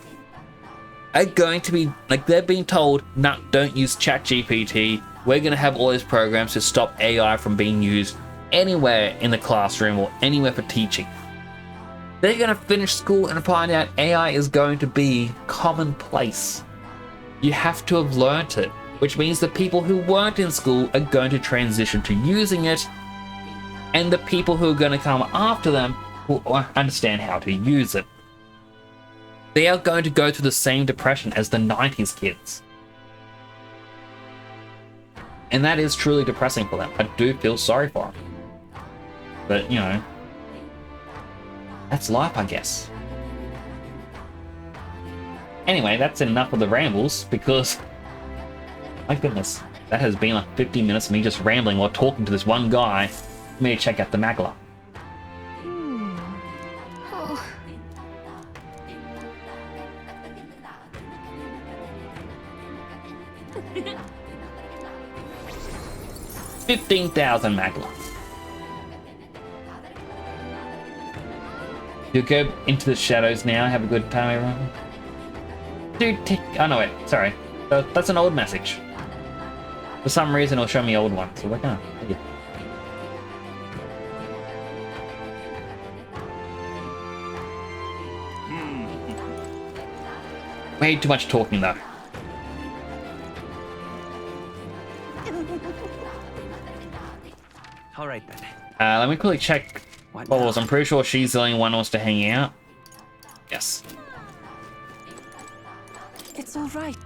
are going to be, like, they're being told, no, don't use ChatGPT. We're going to have all these programs to stop AI from being used anywhere in the classroom or anywhere for teaching. They're going to finish school and find out AI is going to be commonplace. You have to have learnt it, which means the people who weren't in school are going to transition to using it, and the people who are going to come after them will understand how to use it. They are going to go through the same depression as the 90s kids. And that is truly depressing for them. I do feel sorry for them. But, you know, that's life, I guess. Anyway, that's enough of the rambles, because, my goodness, that has been like 50 minutes of me just rambling while talking to this one guy. Let me check out the Magla. Oh. 15,000 Magla. You go into the shadows now. Have a good time, everyone. Dude, oh no, wait. Sorry. That's an old message. For some reason, it'll show me old ones. So like, oh, yeah. Way too much talking, though. All right then. Let me quickly check Bubbles. I'm pretty sure she's the only one who wants to hang out. Yes. It's all right.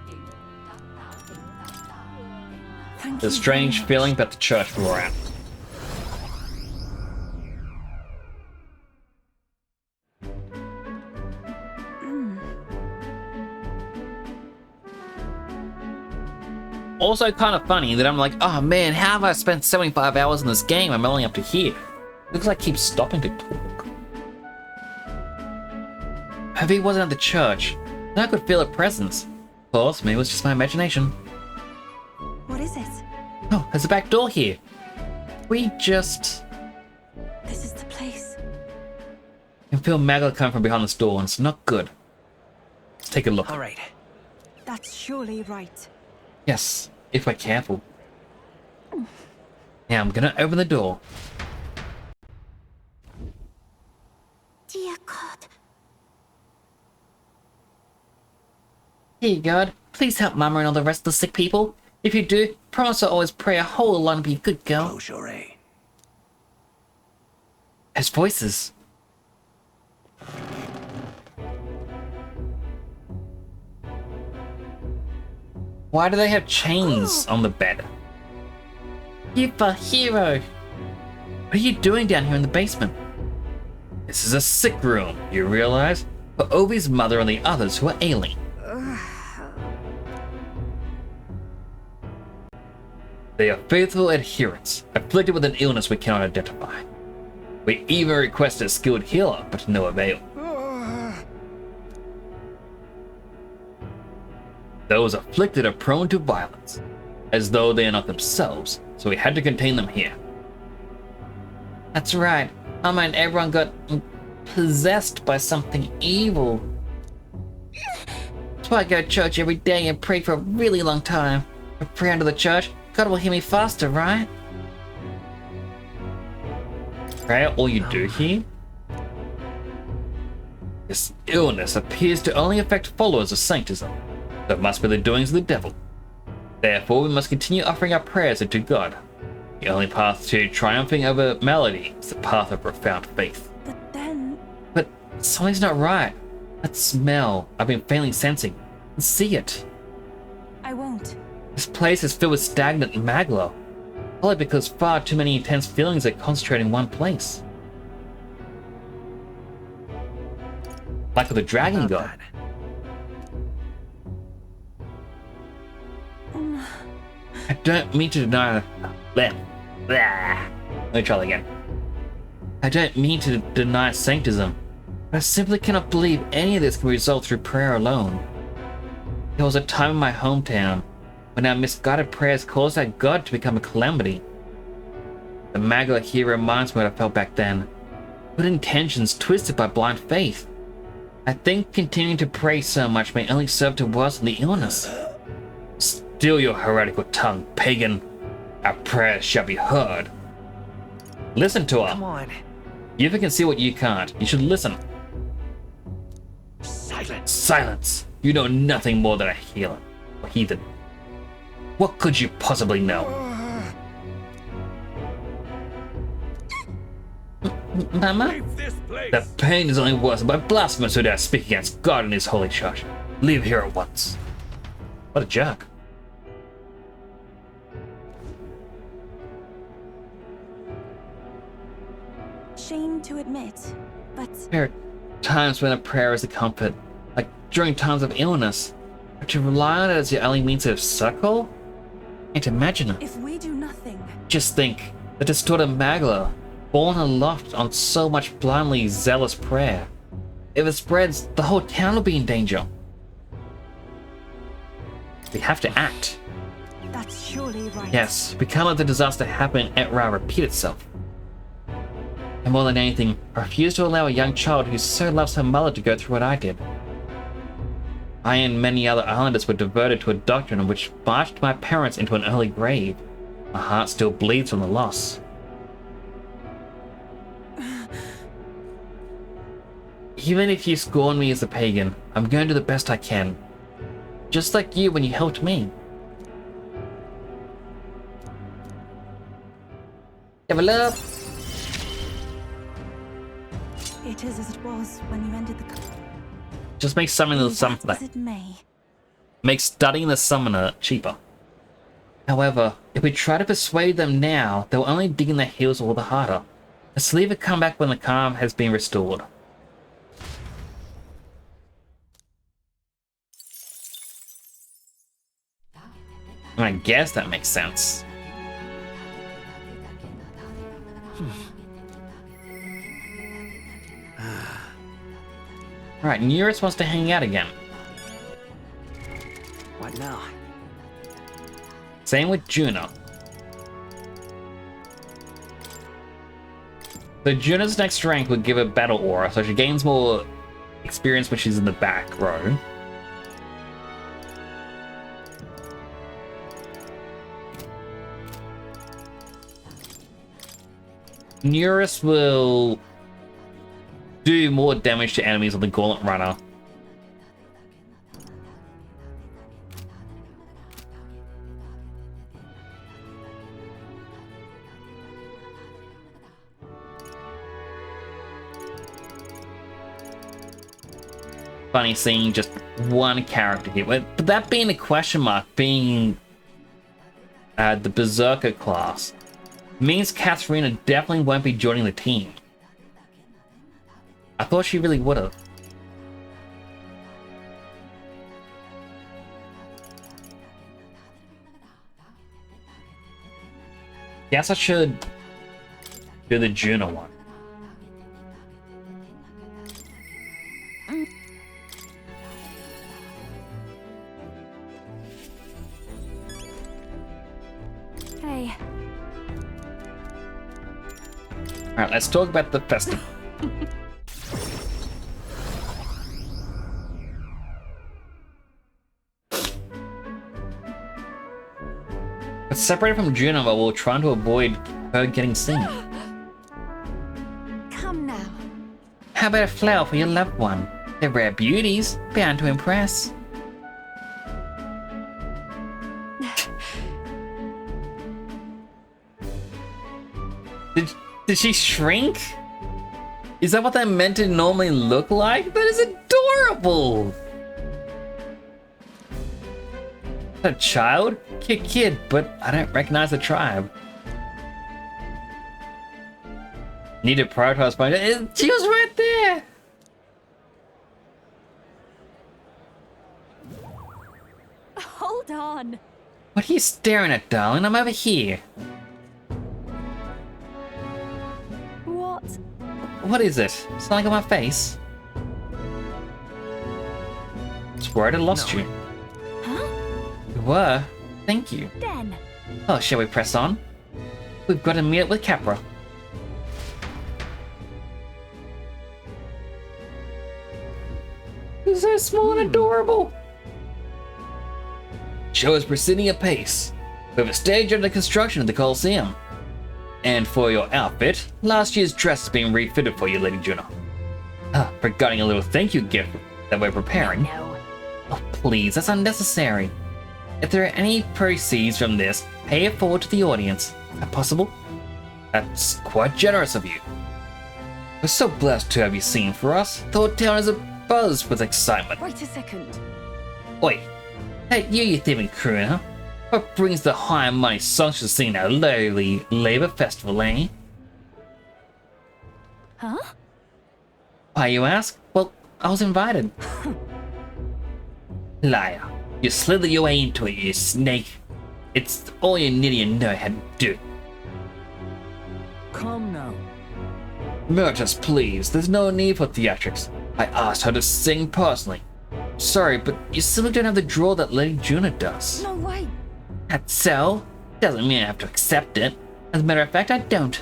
Thank There's a you strange very much. feeling about the church we were at. Also kind of funny that I'm like, oh man, how have I spent 75 hours in this game? I'm only up to here. Looks like I keep stopping to talk. If he wasn't at the church, then I could feel a presence. Of course, maybe it was just my imagination. What is it? Oh, there's a back door here. We just... This is the place. I can feel Magla coming from behind this door, and it's not good. Let's take a look. All right. That's surely right. Yes, if we're careful. Now I'm gonna open the door. Dear God. Dear God, please help Mama and all the rest of the sick people. If you do, promise to always pray a whole lot and be a good girl. Close your eye. There's voices. Why do they have chains on the bed? Yipa, hero! What are you doing down here in the basement? This is a sick room, you realize? For Ovi's mother and the others who are ailing. They are faithful adherents, afflicted with an illness we cannot identify. We even requested a skilled healer, but to no avail. Those afflicted are prone to violence, as though they are not themselves, so we had to contain them here. That's right. Mama and everyone got possessed by something evil. That's why I go to church every day and pray for a really long time. If I pray under the church, God will hear me faster, right? Prayer all you do here? This illness appears to only affect followers of Sanctism. So it must be the doings of the devil. Therefore, we must continue offering our prayers unto God. The only path to triumphing over malady is the path of profound faith. But then... But something's not right. That smell I've been faintly sensing. See it. I won't. This place is filled with stagnant magla. Probably because far too many intense feelings are concentrated in one place. Like with the dragon god. That. I don't mean to deny Bleh. Blah. Let me try that again. I don't mean to deny sanctism, but I simply cannot believe any of this can result through prayer alone. There was a time in my hometown when our misguided prayers caused our God to become a calamity. The Magla here reminds me what I felt back then. Good intentions twisted by blind faith. I think continuing to pray so much may only serve to worsen the illness. Still your heretical tongue, pagan. Our prayers shall be heard. Listen to her. Come on. You can see what you can't. You should listen. Silence. Silence. You know nothing more than a healer or heathen. What could you possibly know? Mama? Leave this place. The pain is only worsened by blasphemous who dare speak against God and his holy church. Leave here at once. What a jerk. Shame to admit, but There are times when a prayer is a comfort, like during times of illness. But to rely on it as your only means of succor? Can't imagine it. if we do nothing, Just think, the distorted Magla, born aloft on so much blindly zealous prayer. If it spreads, the whole town will be in danger. We have to act. that's surely right. Yes, we can't let the disaster happen and repeat itself. And more than anything, I refuse to allow a young child who so loves her mother to go through what I did. I and many other islanders were diverted to a doctrine which marched my parents into an early grave. My heart still bleeds from the loss. Even if you scorn me as a pagan, I'm going to do the best I can. Just like you when you helped me. Level up! It is as it was when you ended the Just make summoning the As summoner. it may. Make studying the summoner cheaper. However, if we try to persuade them now, they'll only dig in their heels all the harder. Let's leave it come back when the calm has been restored. I guess that makes sense. Alright, Nearest wants to hang out again. What now? Same with Juno. So Juno's next rank would give her battle aura, so she gains more experience when she's in the back row. Nearest will do more damage to enemies on the Gauntlet Runner. Funny seeing just one character here. But that being a question mark, being the Berserker class, means Katharina definitely won't be joining the team. I thought she really would have. Guess I should do the Juno one. Hey, Alright, let's talk about the festival. But separated from Juno while we're trying to avoid her getting seen. come now. How about a flower for your loved one? They're rare beauties, bound to impress. Did she shrink? Is that what they're meant to normally look like? That is adorable! A child? Cute kid, but I don't recognize the tribe. Need to prioritize my... She was right there! Hold on. What are you staring at, darling? I'm over here. What is it? Something on my face? I was worried I lost you. Huh? You were. Thank you. Then. Oh, shall we press on? We've got to meet up with Capra. You're so small and adorable. Show is proceeding apace. We have a stage under construction at the Coliseum. And for your outfit, last year's dress is being refitted for you, Lady Juno. Regarding a little thank you gift that we're preparing. No. Oh, please, that's unnecessary. If there are any proceeds from this, pay it forward to the audience. Is that possible? That's quite generous of you. We're so blessed to have you sing for us. Thought Town is abuzz with excitement. Wait a second. Oi, that you thieving crew, huh? What brings the high and mighty songs to sing at a lowly labor festival, eh? Huh? Why, you ask? Well, I was invited. Liar. You slithered your way into it, you snake. It's all you Nidian know how to do. Come now. Myrtus, please. There's no need for theatrics. I asked her to sing personally. Sorry, but you simply don't have the draw that Lady Juno does. No way. That's so. Doesn't mean I have to accept it. As a matter of fact, I don't.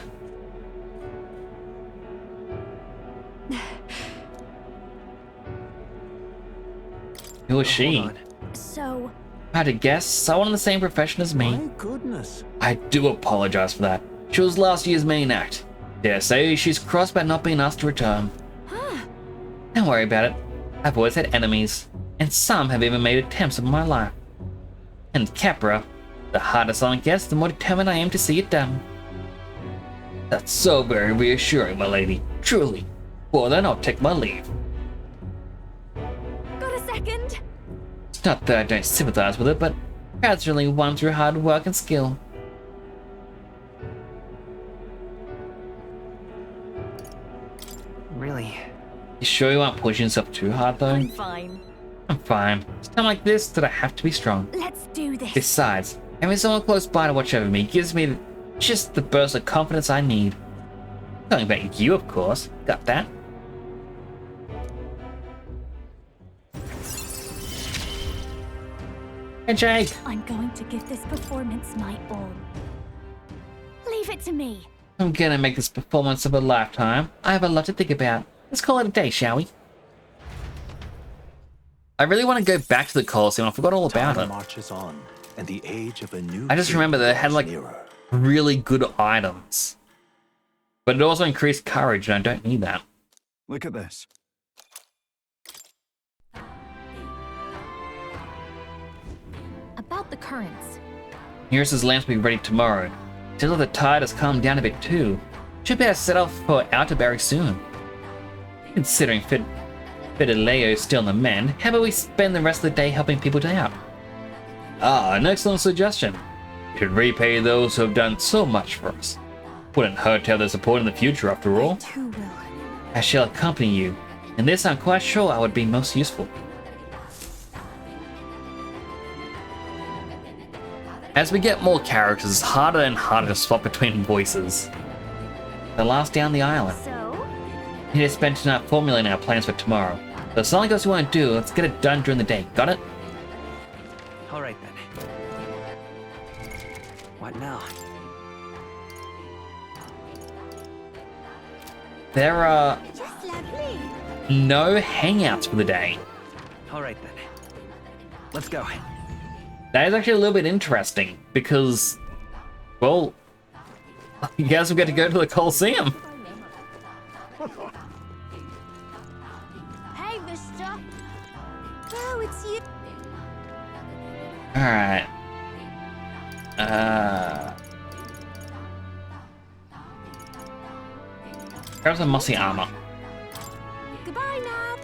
Who is she? Hold on. So, I had to guess someone in the same profession as me. My goodness. I do apologize for that. She was last year's main act. Dare say she's crossed by not being asked to return. Don't worry about it. I've always had enemies, and some have even made attempts on my life. And Capra, the harder something gets, the more determined I am to see it done. That's so very reassuring, my lady. Truly. Well then, I'll take my leave. got a second? It's not that I don't sympathize with it, but perhaps only won through hard work and skill. Really? You sure you aren't pushing yourself too hard, though? I'm fine. I'm fine. It's time like this that I have to be strong. Let's do this. Besides, having someone close by to watch over me gives me just the burst of confidence I need. Talking about you, of course. Got that? Hey, Jake. I'm going to give this performance my all. Leave it to me. I'm gonna make this performance of a lifetime. I have a lot to think about. Let's call it a day, shall we? I really want to go back to the Colosseum. I forgot all about Time it. marches on, and the age of a new I just king remember that it had draws like nearer. really good items. But it also increased courage, and I don't need that. Look at this. About the currents. Here's his lamps will be ready tomorrow. Till the tide has calmed down a bit too. Should be able to set off for Outerbury soon. Considering Fidelio's still in the mend, how about we spend the rest of the day helping people out? Ah, an excellent suggestion. We should repay those who have done so much for us. Wouldn't hurt to have their support in the future after all. Too will. I shall accompany you. In this I'm quite sure I would be most useful. As we get more characters, it's harder and harder to swap between voices. The last day on the island. So, We need to spend tonight formulating our plans for tomorrow. So if something else you want to do, let's get it done during the day. Got it? All right then. What now? There are Just lovely. no hangouts for the day. All right then. Let's go. That is actually a little bit interesting because, well, you guys will get to go to the Coliseum. Hey, mister. oh, it's you. Alright. Grab some mossy armor. Goodbye now.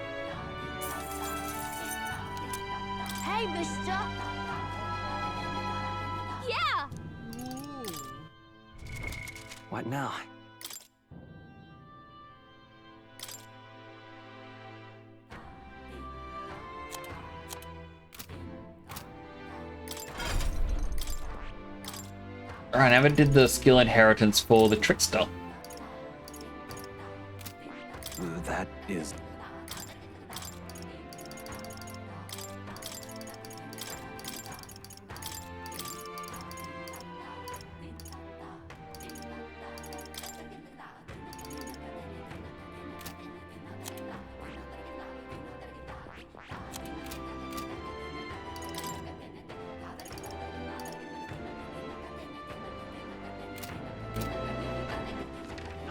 Hey, mister. Yeah. What now? Alright, I never did the skill inheritance for the trickster. That is...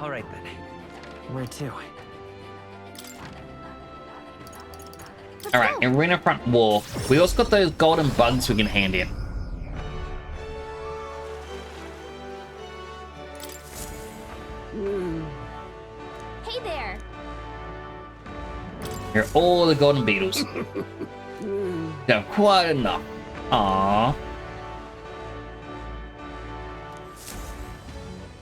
All right then. Where to? All right, arena front wall. We also got those golden bugs we can hand in. Hey there. Here are all the golden beetles. Yeah, quite enough. Aww.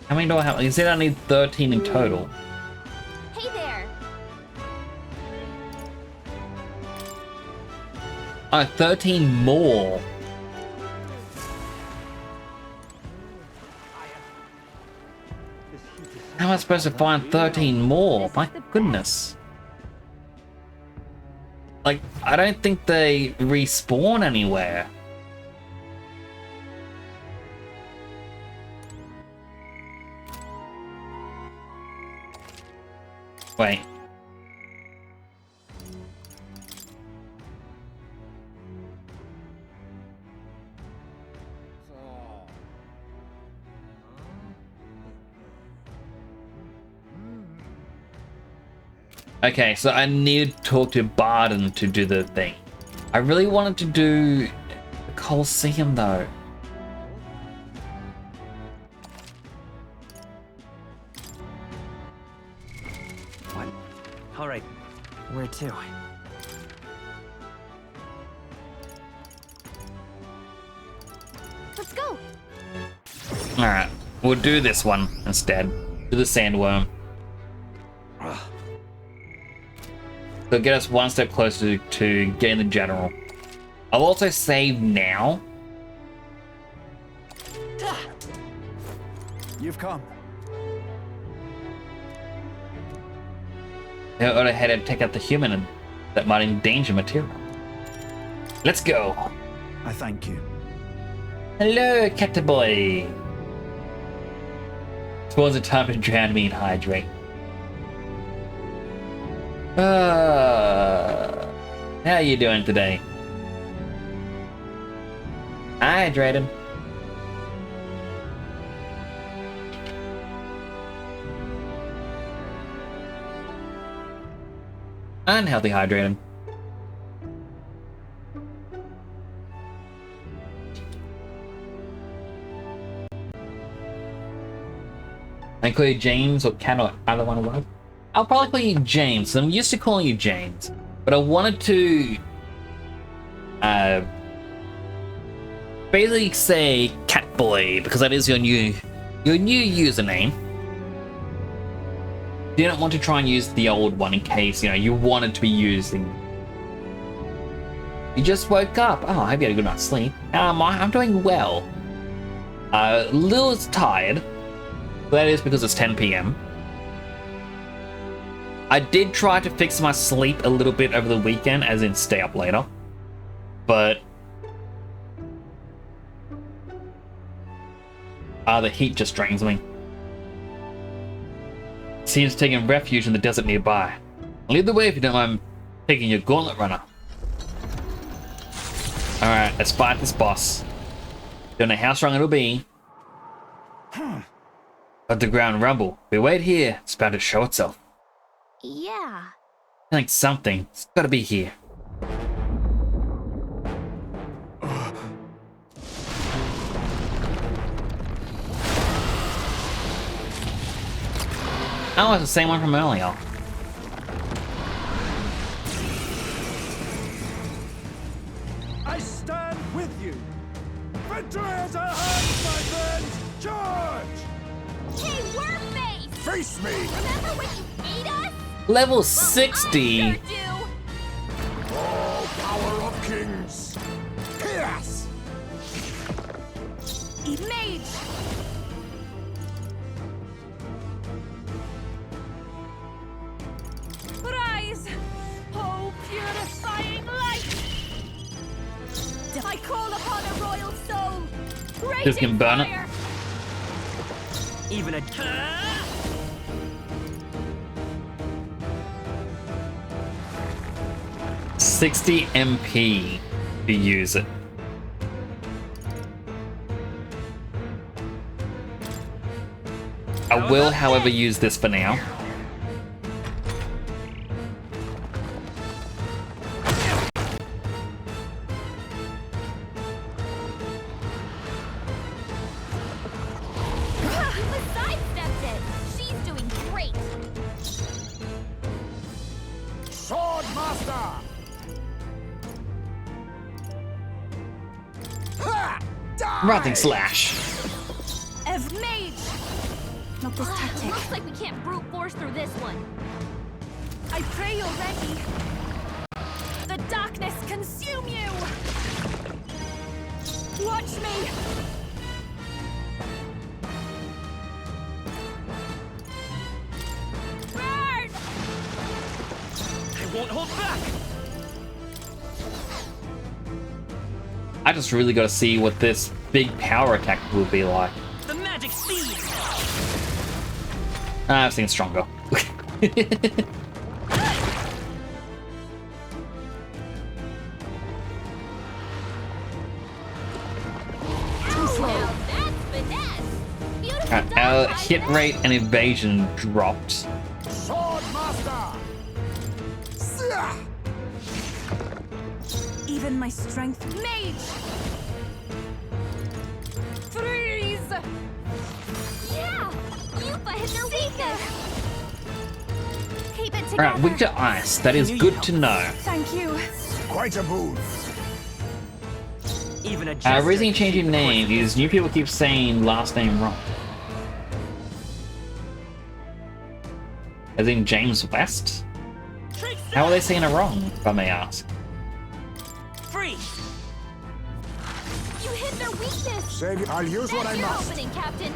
How many do I have? You said I need 13 in total. Hey there. Oh, 13 more. How am I supposed to find 13 more? My goodness. Like, I don't think they respawn anywhere. Wait. Okay, so I need to talk to Barden to do the thing. I really wanted to do the Colosseum though. What? All right. Where to? Let's go. Alright, we'll do this one instead. Do the sandworm. So get us one step closer to getting the general. I'll also save now. You've come. I ought to head and take out the human and that might endanger material. Let's go. I thank you. Hello, cat boy. Suppose the time to drown me and hydrate. How are you doing today? Hydrated. Unhealthy hydrated. I call you James or Cat or either one of those. I'll probably call you James. I'm used to calling you James, but I wanted to basically say Catboy because that is your new username. Didn't want to try and use the old one in case you wanted to be using. You just woke up. Oh, I hope you had a good night's sleep. I'm doing well. Lil's tired. That is because it's 10 p.m. I did try to fix my sleep a little bit over the weekend, as in stay up later. But the heat just drains me. Seems taking refuge in the desert nearby. Lead the way if you don't mind taking your gauntlet runner. Alright, let's fight this boss. Don't know how strong it'll be. Let the ground rumble. We wait here. It's bound to show itself. Yeah. I think something. It's gotta be here. Oh, it's the same one from earlier. I stand with you. Victory is at hand, my friends. Charge! Hey, wormface! Face me! Remember when you ate us? Level Well, 60. I sure do. All power of kings. Chaos! Mage! Just can burn it. Fire. Even a... 60 MP to use it. I will, however, use this for now. You sidestepped it. She's doing great. Sword Master! Ha! Die! Wrathing Slash. Ev Mage! Not this tactic. Looks like we can't brute force through this one. I pray you're ready. The darkness consume you! Watch me! Burn! I won't hold back! I just really got to see what this big power attack will be like. The magic speed! I've seen stronger. Now that's finesse. Beautiful Our done, hit Tiger. rate and evasion dropped. Sword Master! Sia! Even my strength. Mage! Freeze! Yeah, Yupa hit their weakness. Keep it together. Alright, weak to ice. That is good to know. Thank you. Quite a boon. Even a gesture Reason can changing keep name forces. is new people keep saying last name wrong. As in James West? How are they saying it wrong, if I may ask? Freeze! You hit their weakness. Save. I'll use what I That's your must. opening, Captain.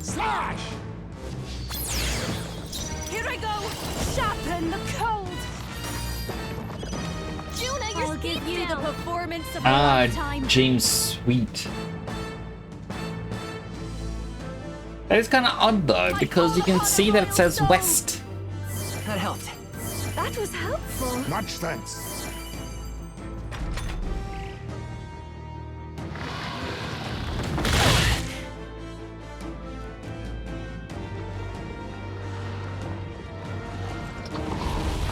Slash! Here I go. Sharpen the cold. Juna, your I'll give speed's you the down. performance of a lifetime. James Sweet. That is kind of odd though, because you can see that it says West. That helped. That was helpful. Much thanks.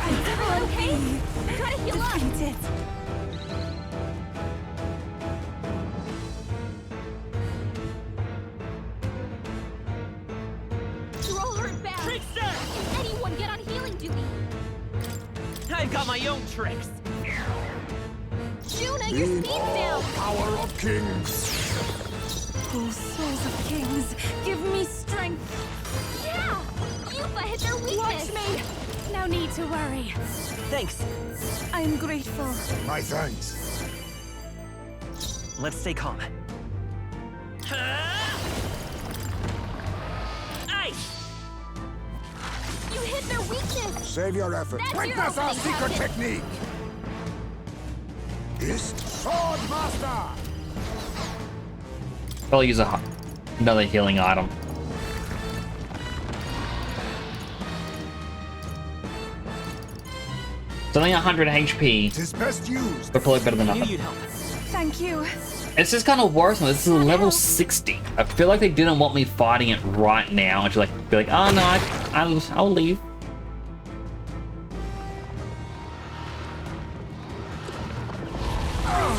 Everyone okay? Try to heal up. Defeat it. You're all hurt bad. Trickster! Can anyone get on healing duty? I've got my own tricks. Juna, your In speed's all down. power of kings. Oh, souls of kings, give me strength. Yeah, Yupa hit their weakness. Watch me. No need to worry. Thanks. I am grateful. My thanks. Let's stay calm. Ice! You hit their weakness. Save your effort. That's your Witness our opening, secret Captain. technique. Ist Sword Master. I'll use another healing item. It's only 100 HP, It is best used. but probably better than Knew nothing. you'd help. Thank you. It's just kind of worrisome. This is a level 60. I feel like they didn't want me fighting it right now, and to like be like, oh no, I'll leave.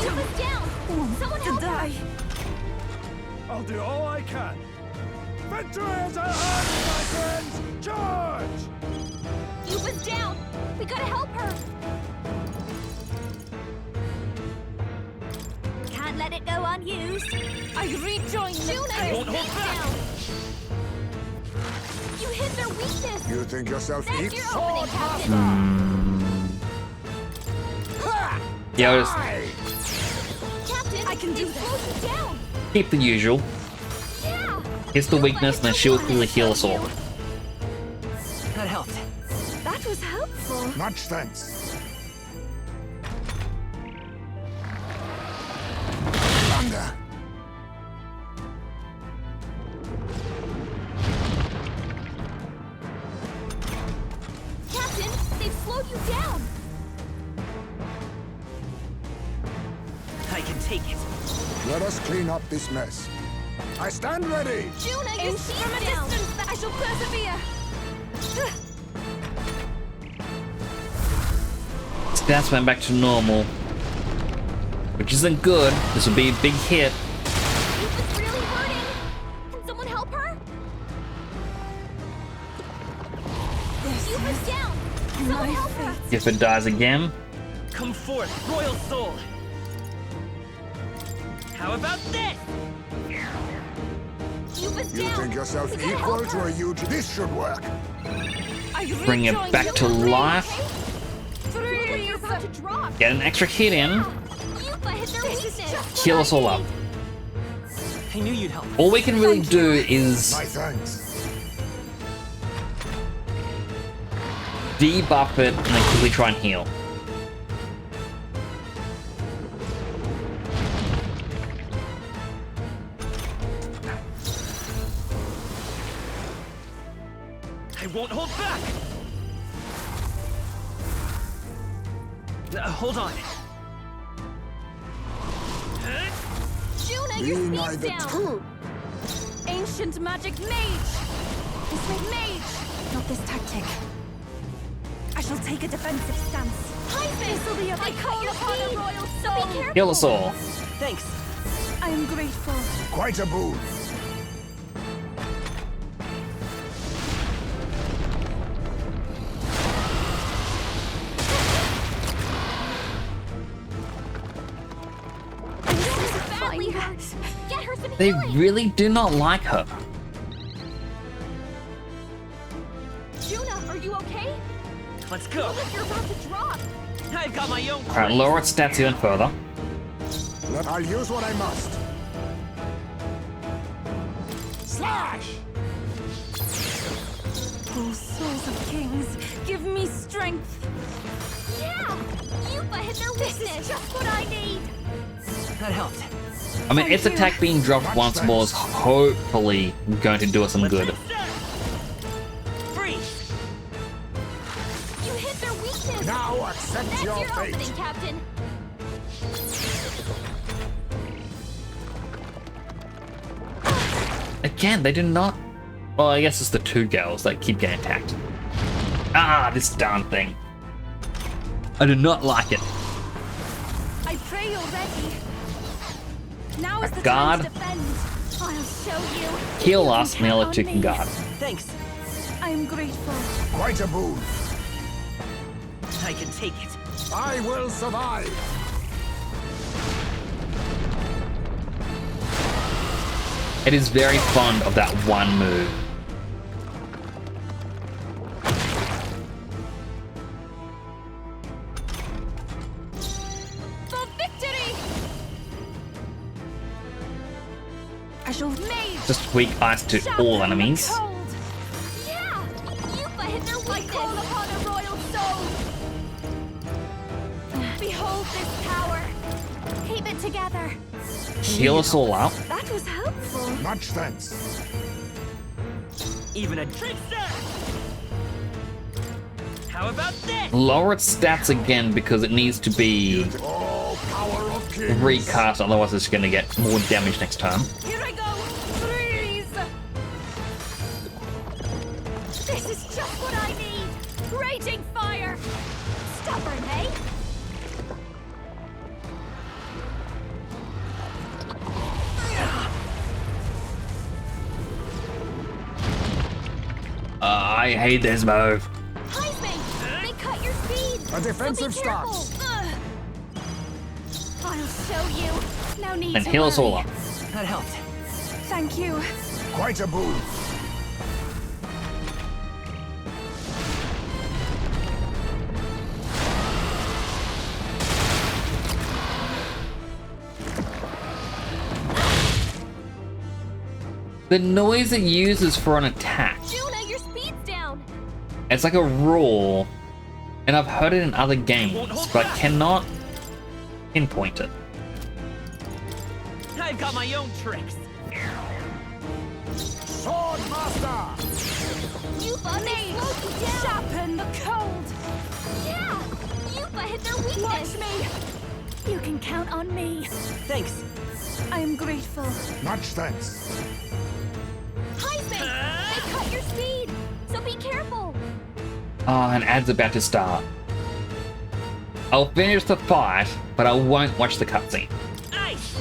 Yupa's down. Someone To help her. die. I'll do all I can. Victory is at hand, my friends! Charge! Yupa's down. We gotta help her. Can't let it go unused. I rejoin the Juna, your fray. Won't hold speed's back. down. You hit their weakness. You think yourself That's equal? your Sword opening, Captain. Ha! Yeah, I'll just Die! Captain, I can do they this. slowed you down. keep the usual. Yeah. Hits the weakness, and then she'll clearly heal us all. That helped. That was helpful. Much thanks. I can take it. Let us clean up this mess. I stand ready. Juna, you see from a distance. I shall persevere. Stats went back to normal, which isn't good. This would be a big hit. Yufa's really hurting. Can someone help her? Yufa's down. Someone help her. If it dies again, Come forth, royal soul. How about this? Yufa's You down. think yourself We gotta equal help to a her. huge? This should work. bring it back to life. Three. You're about to drop. Get an extra hit in. Yufa hit their weakness. Heal us all up. I knew you'd help. All we can really do is My thanks. debuff it and then quickly try and heal. I won't hold back. Hold on. Juna, Be your neither speed's down. true. Ancient magic mage. This way, mage. Not this tactic. I shall take a defensive stance. This will be a big call upon a royal soul. Be careful. Heal us all. Thanks. I am grateful. Quite a boon. Badly hurt. Get her some They healing. really do not like her. Juna, are you okay? Let's go. Look, you're about to drop. I've got my own. Alright, lower its stats even further. I'll use what I must. Slash! Oh, souls of kings, give me strength. Yeah! Yufa hit their weakness. This is just what I need. That helped. I mean, Thank its you. attack being dropped once more is hopefully going to do us some Let's good. get it set. Freeze. You hit their weakness. Now accept That's your your fate. opening, Captain. Again, they do not. Well, I guess it's the two girls that keep getting attacked. Ah, this darn thing. I do not like it. I pray you're ready. Now is the Guard. time to defend. I'll show you. Heal You us, can and the other count two on can me. guard. Thanks. I am grateful. Quite a boon. I can take it. I will survive. It is very fond of that one move. For victory! I shall mage. Just weak ice to Sharpen all the enemies. cold. Yeah! Yufa hit their weakness. I call upon a royal soul. Behold this power. Keep it together. Heal us all up. That was helpful. Much thanks. Even a trickster. How about this? Lower its stats again because it needs to be Oh, power of kings. recast, otherwise it's going to get more damage next time. Here I go. Freeze. This is just what I need. Raging fire. Stubborn, eh? I hate this move. Heisman, they cut your speed. A defensive so be careful. stance. I'll show you. No need And to heal us worry. all up. That helped. Thank you. Quite a boon. The noise it uses for an attack, Juna, your speed's down. it's like a roar, and I've heard it in other games, but I cannot pinpoint it. I've got my own tricks. Sword master. Yufa, they slowed you down. Sharpen the cold. Yeah. Yufa hit their weakness. Watch me. You can count on me. Thanks. I am grateful. Much thanks. Heisman! They cut your speed, so be careful. Oh, an ad's about to start. I'll finish the fight, but I won't watch the cutscene. Ice!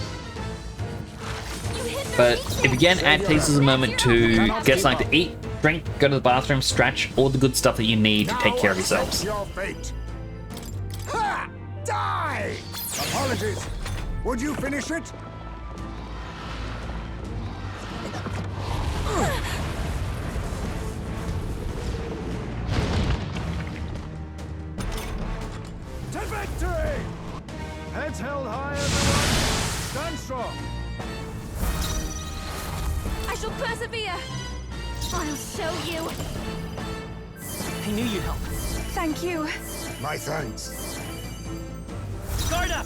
You hit their But weakness. if again, ad takes us a moment to get something to eat, drink, go to the bathroom, stretch, all the good stuff that you need to take care of yourselves. Your fate. Ha! Die! Apologies. Would you finish it? To victory! Heads held high, everyone. Stand strong. I shall persevere. I'll show you. I knew you'd help. Thank you. My thanks. Guard up!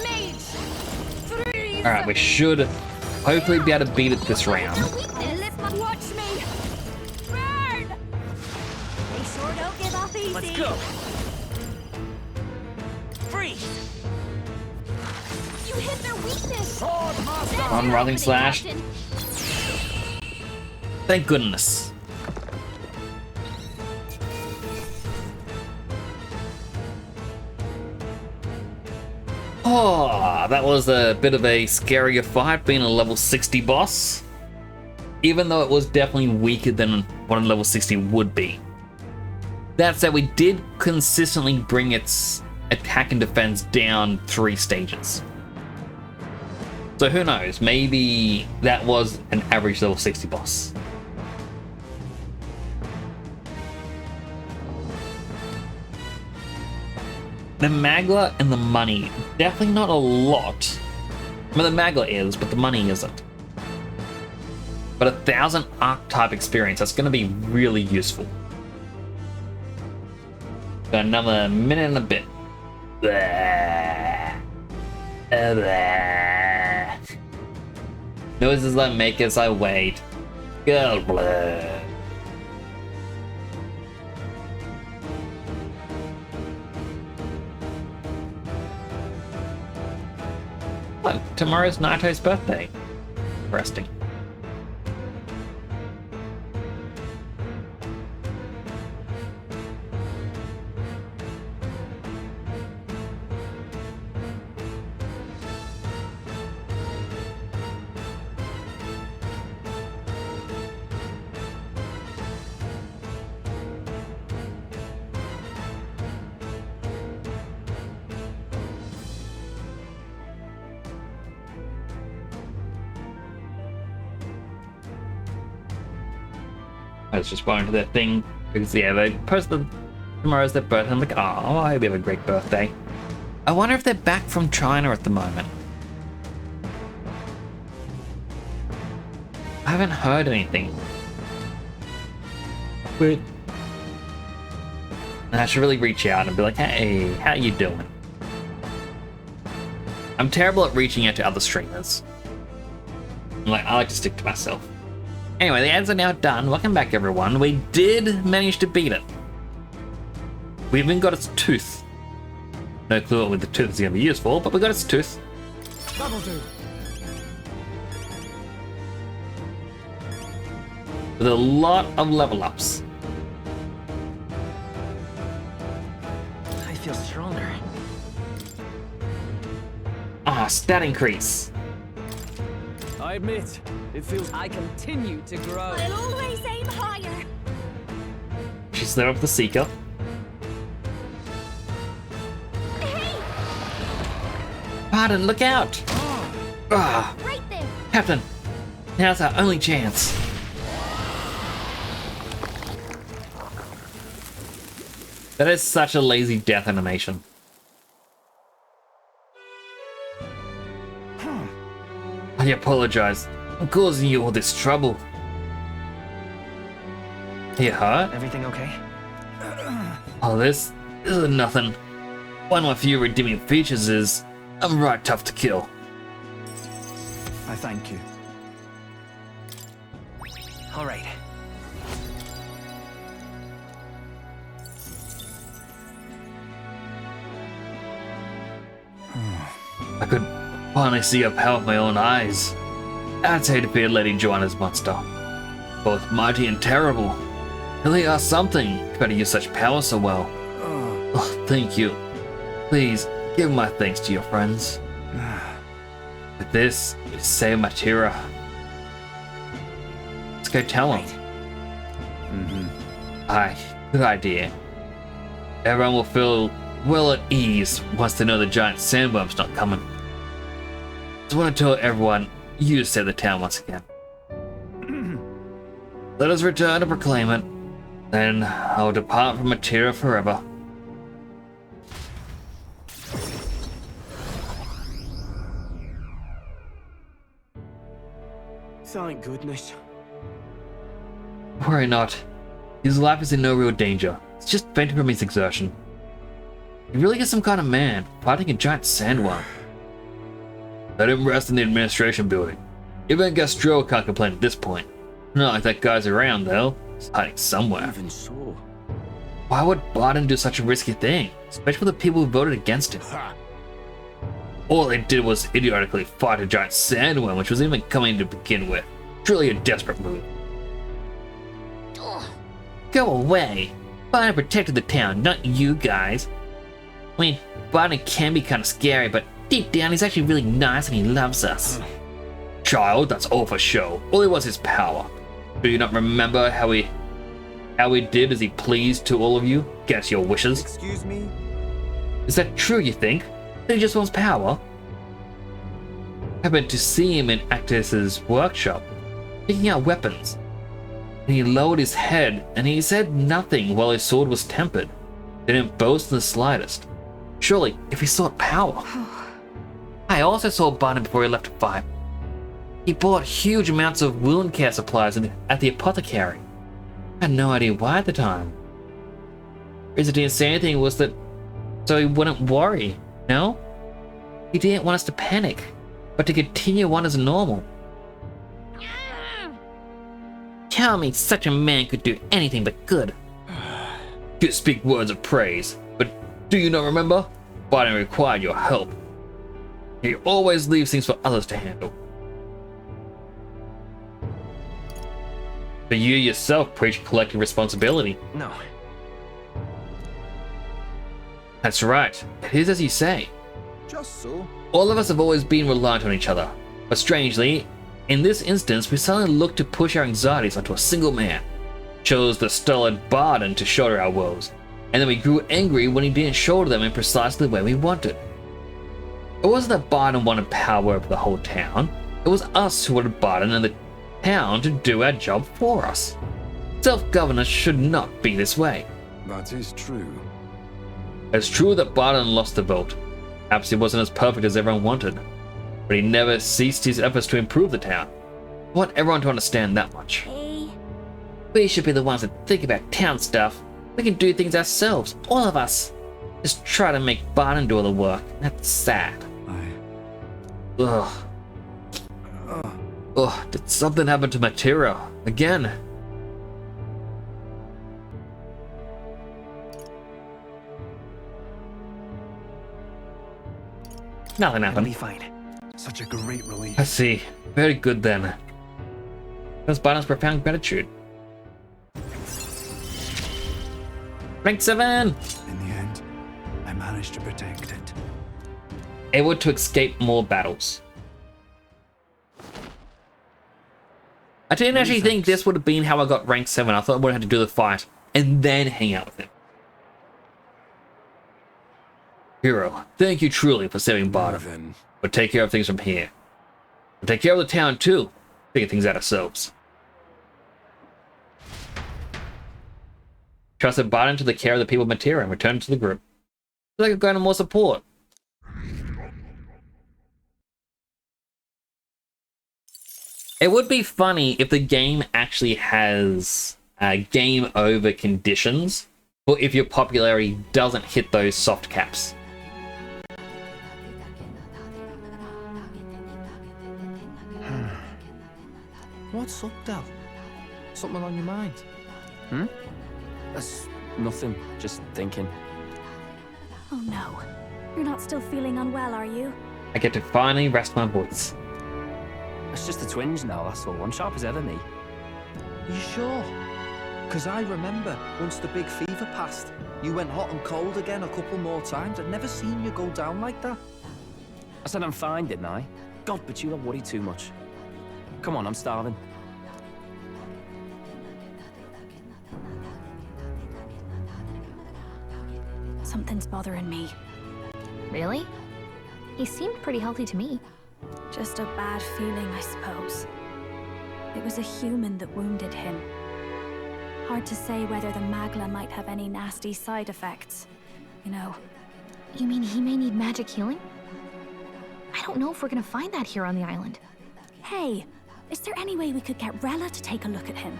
Mage! Freeze! Alright, we should hopefully be able to beat it this round. Watch me! Burn! They sure don't give up easy. Let's go! Freeze! You hit their weakness. Sword master. On Rising Slash. Captain. Thank goodness. Oh, that was a bit of a scarier fight, being a level 60 boss. Even though it was definitely weaker than what a level 60 would be. That said, we did consistently bring its attack and defense down 3 stages. So who knows, maybe that was an average level 60 boss. The Magla and the money, definitely not a lot. I mean, the Magla is, but the money isn't. But 1,000 archetype experience, that's going to be really useful. Got another minute and a bit. Blah. Blah. Noises I make as I wait. Girl, blah. Look, tomorrow's Naito's birthday. Interesting. I was just going to that thing because yeah, they posted tomorrow's their birthday. I'm like, oh, I hope you have a great birthday. I wonder if they're back from China at the moment. I haven't heard anything. But I should really reach out and be like, hey, how you doing? I'm terrible at reaching out to other streamers. I like to stick to myself. Anyway, the ads are now done. Welcome back, everyone. We did manage to beat it. We even got its tooth. No clue what the tooth is going to be used for, but we got its tooth. That'll do. With a lot of level ups. I feel stronger. Ah, stat increase. I admit, it feels I continue to grow. I'll always aim higher. She's there with the Seeker. Pardon, look out! Ah, Right there. Captain, now's our only chance. That is such a lazy death animation. I apologize. I'm causing you all this trouble. Are you hurt? Everything okay? Oh, this is nothing. One of my few redeeming features is I'm right tough to kill. I thank you. All right. I could finally see her power with my own eyes. I'd say to be Lady Joanna's monster. Both mighty and terrible. Really are something if I use such power so well. Oh, thank you. Please, give my thanks to your friends. With this, you save Matira. Let's go tell them. Aye, good idea. Everyone will feel well at ease once they know the giant sandworm's not coming. Just want to tell everyone you saved the town once again. Let us return to proclaim it. Then I'll depart from Matira forever. Thank goodness. Worry not. His life is in no real danger. It's just fainting from his exertion. He really is some kind of man, fighting a giant sandworm. Let him rest in the administration building. Even Gastro can't complain at this point. Not like that guy's around, though. He's hiding somewhere. Even so. Why would Barton do such a risky thing? Especially for the people who voted against him. All they did was idiotically fight a giant sandworm, which was even coming to begin with. Truly a desperate move. Go away. Barton protected the town, not you guys. I mean, Barton can be kind of scary, but deep down he's actually really nice and he loves us. Child, that's all for show. All he was his power. Do you not remember how he did as he pleased to all of you? Guess your wishes. Excuse me? Is that true, you think? That he just wants power? Happened to see him in Actus's workshop, picking out weapons. And he lowered his head and he said nothing while his sword was tempered. Didn't boast in the slightest. Surely, if he sought power. I also saw Barton before he left to fight. He bought huge amounts of wound care supplies at the apothecary. I had no idea why at the time. The reason he didn't say anything was that so he wouldn't worry, no? He didn't want us to panic, but to continue on as normal. Tell me such a man could do anything but good. You speak words of praise, but do you not remember? Barton required your help. He always leaves things for others to handle. But you yourself preach collective responsibility. No. That's right. It is as you say. Just so. All of us have always been reliant on each other. But strangely, in this instance, we suddenly looked to push our anxieties onto a single man. Chose the stolid Barton to shoulder our woes. And then we grew angry when he didn't shoulder them in precisely the way we wanted. It wasn't that Barton wanted power over the whole town. It was us who wanted Barton and the town to do our job for us. Self-governance should not be this way. That is true. It's true that Barton lost the vote. Perhaps he wasn't as perfect as everyone wanted, but he never ceased his efforts to improve the town. I want everyone to understand that much. Hey. We should be the ones that think about town stuff. We can do things ourselves, all of us. Just try to make Barton do all the work. That's sad. Ugh. Ugh, did something happen to Matira? Again? Nothing It'll happened. be fine. Such a great relief. I see. Very good then. That's Barton's profound gratitude. Rank 7! In the end, I managed to protect it. Able to escape more battles. I didn't actually think this would have been how I got rank 7. I thought I would have had to do the fight and then hang out with him. Hero, thank you truly for saving Barton. Then, But take care of things from here. But take care of the town too. Figure things out ourselves. Trusted Barton to the care of the people of Matira and returned to the group. Looks like I've gotten more support. It would be funny if the game actually has game over conditions, or if your popularity doesn't hit those soft caps. What's up, Del? Something on your mind? That's nothing. Just thinking. Oh no. You're not still feeling unwell, are you? I get to finally rest my voice. It's just a twinge now, that's all. I'm sharp as ever, me. You sure? Because I remember once the big fever passed, you went hot and cold again a couple more times. I'd never seen you go down like that. I said I'm fine, didn't I? God, but you don't worry too much. Come on, I'm starving. Something's bothering me. Really? He seemed pretty healthy to me. Just a bad feeling, I suppose. It was a human that wounded him. Hard to say whether the Magla might have any nasty side effects. You know. You mean he may need magic healing? I don't know if we're gonna find that here on the island. Hey, is there any way we could get Rella to take a look at him?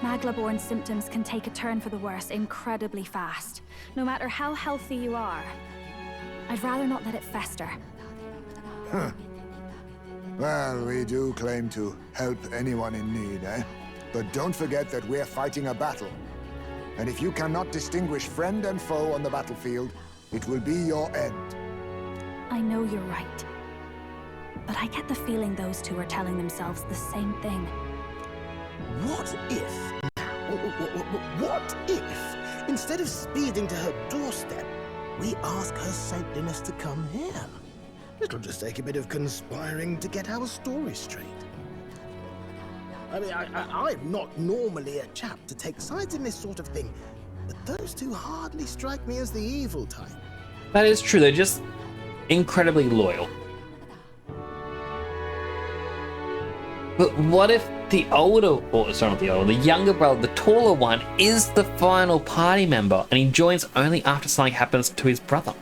Magla-born symptoms can take a turn for the worse incredibly fast, no matter how healthy you are. I'd rather not let it fester. Huh. Well, we do claim to help anyone in need, eh? But don't forget that we're fighting a battle. And if you cannot distinguish friend and foe on the battlefield, it will be your end. I know you're right. But I get the feeling those two are telling themselves the same thing. What if? What if, instead of speeding to her doorstep, we ask her saintliness to come here? It'll just take a bit of conspiring to get our story straight. I mean, I'm not normally a chap to take sides in this sort of thing, but those two hardly strike me as the evil type. That is true, they're just incredibly loyal. But what if the older, or sorry, not the older, the younger brother, the taller one, is the final party member and he joins only after something happens to his brother?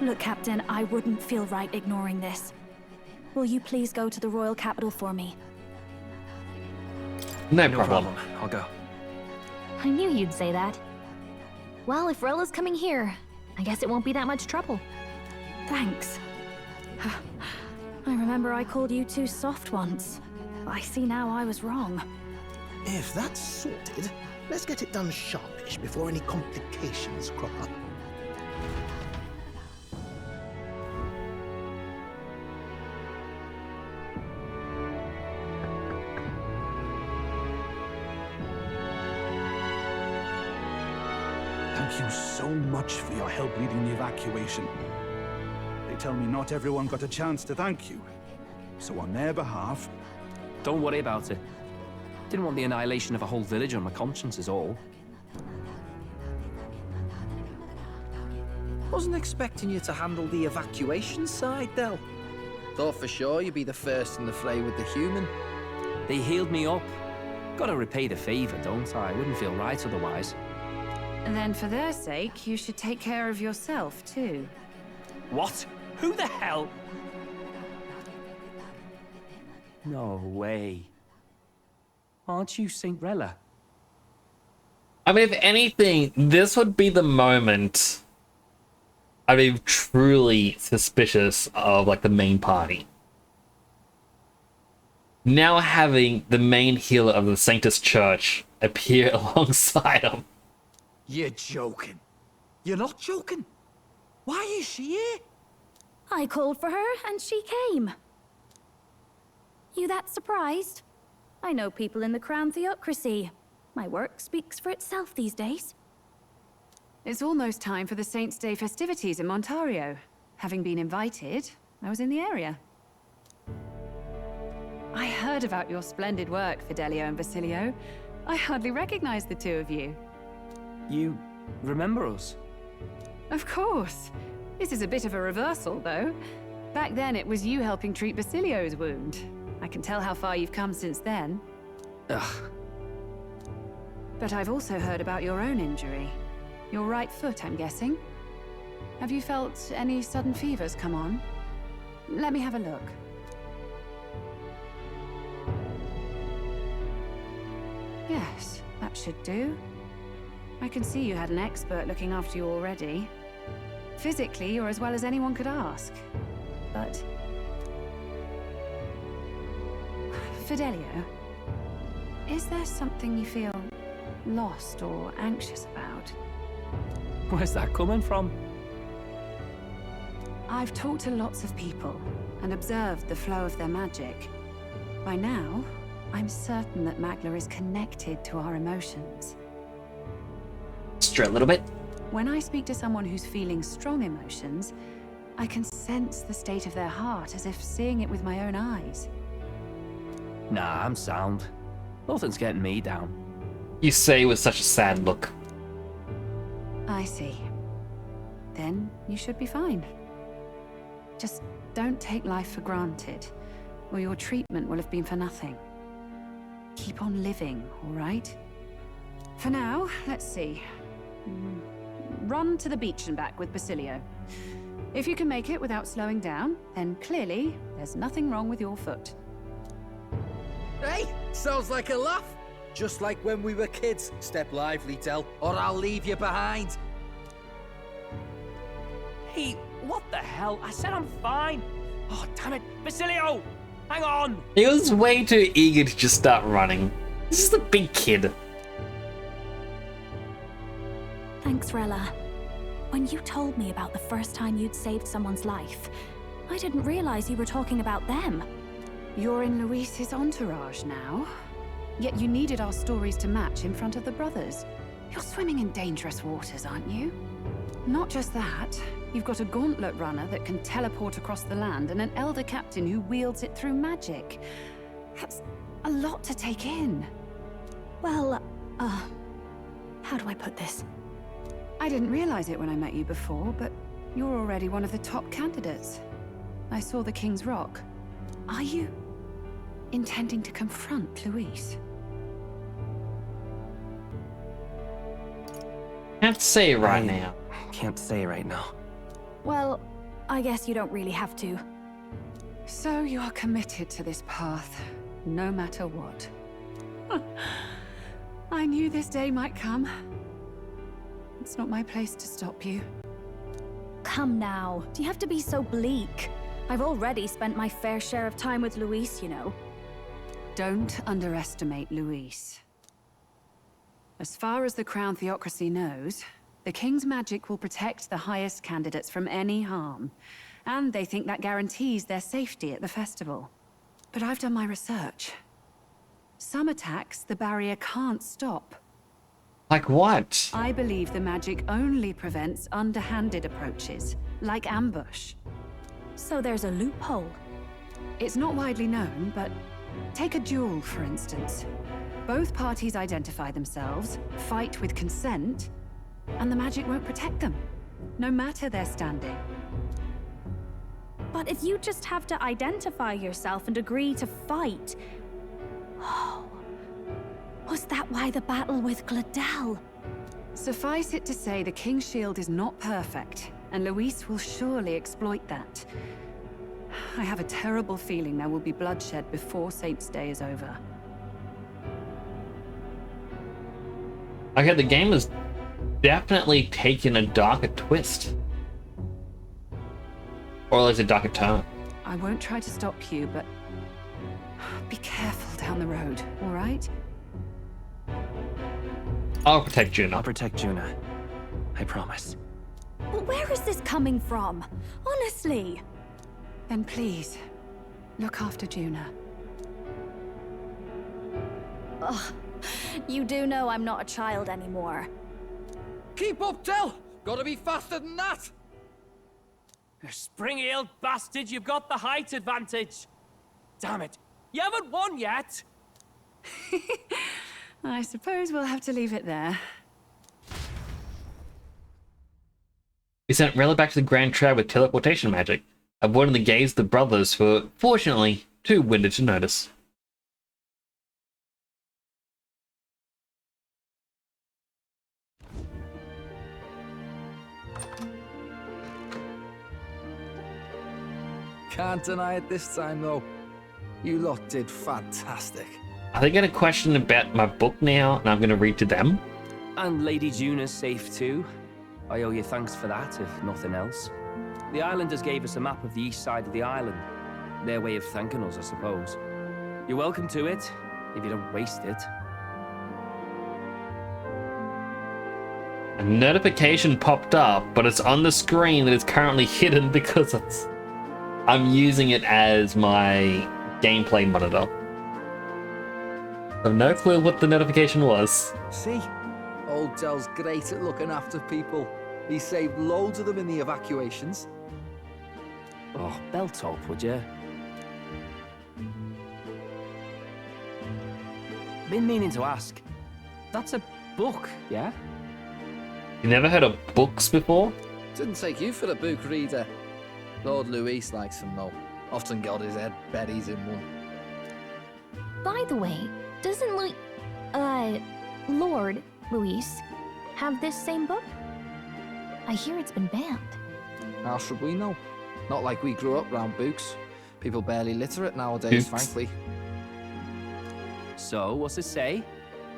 Look, Captain, I wouldn't feel right ignoring this. Will you please go to the royal capital for me? No problem. I'll go. I knew you'd say that. Well, if Rella's coming here, I guess it won't be that much trouble. Thanks. I remember I called you too soft once. I see now I was wrong. If that's sorted, let's get it done sharpish before any complications crop up. Thank you so much for your help leading the evacuation. They tell me not everyone got a chance to thank you. So on their behalf... Don't worry about it. Didn't want the annihilation of a whole village on my conscience is all. Wasn't expecting you to handle the evacuation side, Del. Thought for sure you'd be the first in the fray with the human. They healed me up. Gotta repay the favor, don't I? Wouldn't feel right otherwise. And then for their sake, you should take care of yourself, too. What? Who the hell? No way. Aren't you Saint Rella? I mean, if anything, this would be the moment I'd be truly suspicious of, like, the main party. Now having the main healer of the Sanctus Church appear alongside him. You're joking. You're not joking. Why is she here? I called for her and she came. You that surprised? I know people in the Crown Theocracy. My work speaks for itself these days. It's almost time for the Saints' Day festivities in Montario. Having been invited, I was in the area. I heard about your splendid work, Fidelio and Basilio. I hardly recognize the two of you. You remember us? Of course. This is a bit of a reversal, though. Back then, it was you helping treat Basilio's wound. I can tell how far you've come since then. Ugh. But I've also heard about your own injury. Your right foot, I'm guessing. Have you felt any sudden fevers come on? Let me have a look. Yes, that should do. I can see you had an expert looking after you already. Physically, you're as well as anyone could ask. But Fidelio, is there something you feel lost or anxious about? Where's that coming from? I've talked to lots of people and observed the flow of their magic. By now, I'm certain that Magla is connected to our emotions. Straight a little bit. When I speak to someone who's feeling strong emotions, I can sense the state of their heart as if seeing it with my own eyes. Nah, I'm sound. Nothing's getting me down. You say with such a sad look. I see. Then you should be fine. Just don't take life for granted, or your treatment will have been for nothing. Keep on living, all right? For now, let's see. Run to the beach and back with Basilio. If you can make it without slowing down, then clearly there's nothing wrong with your foot. Hey, sounds like a laugh. Just like when we were kids. Step lively, Del, or I'll leave you behind. Hey, what the hell? I said I'm fine. Oh, damn it. Basilio! Hang on! He was way too eager to just start running. This is the big kid. Thanks, Rella. When you told me about the first time you'd saved someone's life, I didn't realize you were talking about them. You're in Luis's entourage now. Yet you needed our stories to match in front of the brothers. You're swimming in dangerous waters, aren't you? Not just that, you've got a gauntlet runner that can teleport across the land and an elder captain who wields it through magic. That's a lot to take in. Well, how do I put this? I didn't realize it when I met you before, but you're already one of the top candidates. I saw the King's Rock. Are you intending to confront Luis? Can't say right now. Can't say right now. Well, I guess you don't really have to. So you're committed to this path, no matter what. I knew this day might come. It's not my place to stop you. Come now, do you have to be so bleak? I've already spent my fair share of time with Luis, you know. Don't underestimate Luis. As far as the Crown Theocracy knows, the King's magic will protect the highest candidates from any harm, and they think that guarantees their safety at the festival. But I've done my research. Some attacks the barrier can't stop. Like what? I believe the magic only prevents underhanded approaches, like ambush. So there's a loophole. It's not widely known, but take a duel, for instance. Both parties identify themselves, fight with consent, and the magic won't protect them, no matter their standing. But if you just have to identify yourself and agree to fight... Oh... Was that why the battle with Gladel? Suffice it to say, the King's Shield is not perfect, and Luis will surely exploit that. I have a terrible feeling there will be bloodshed before Saint's Day is over. Okay, the game has definitely taken a darker twist. Or at least a darker turn. I won't try to stop you, but be careful down the road, all right? I'll protect Juna. I'll protect Juna. I promise. But where is this coming from? Honestly. Then please, look after Juna. Ugh. You do know I'm not a child anymore. Keep up, Del! Gotta be faster than that! You spring-heeled bastard, you've got the height advantage. Damn it. You haven't won yet. I suppose we'll have to leave it there. We sent Rella back to the Grand Trab with teleportation magic, avoiding the gaze of the brothers who were, fortunately, too winded to notice. Can't deny it this time, though. You lot did fantastic. Are they going to question about my book now, and I'm going to read to them? And Lady Juna's safe too. I owe you thanks for that, if nothing else. The islanders gave us a map of the east side of the island. Their way of thanking us, I suppose. You're welcome to it, if you don't waste it. A notification popped up, but it's on the screen that it's currently hidden because I'm using it as my gameplay monitor. I have no clue what the notification was. See? Old Dell's great at looking after people. He saved loads of them in the evacuations. Oh, belt up, would you? Been meaning to ask. That's a book, yeah? You never heard of books before? Didn't take you for a book reader. Lord Luis likes them though. Often got his head buried in one. By the way, doesn't Lord Luis have this same book? I hear it's been banned. How should we know? Not like we grew up round books. People barely literate nowadays, Books. frankly. So, what's it say?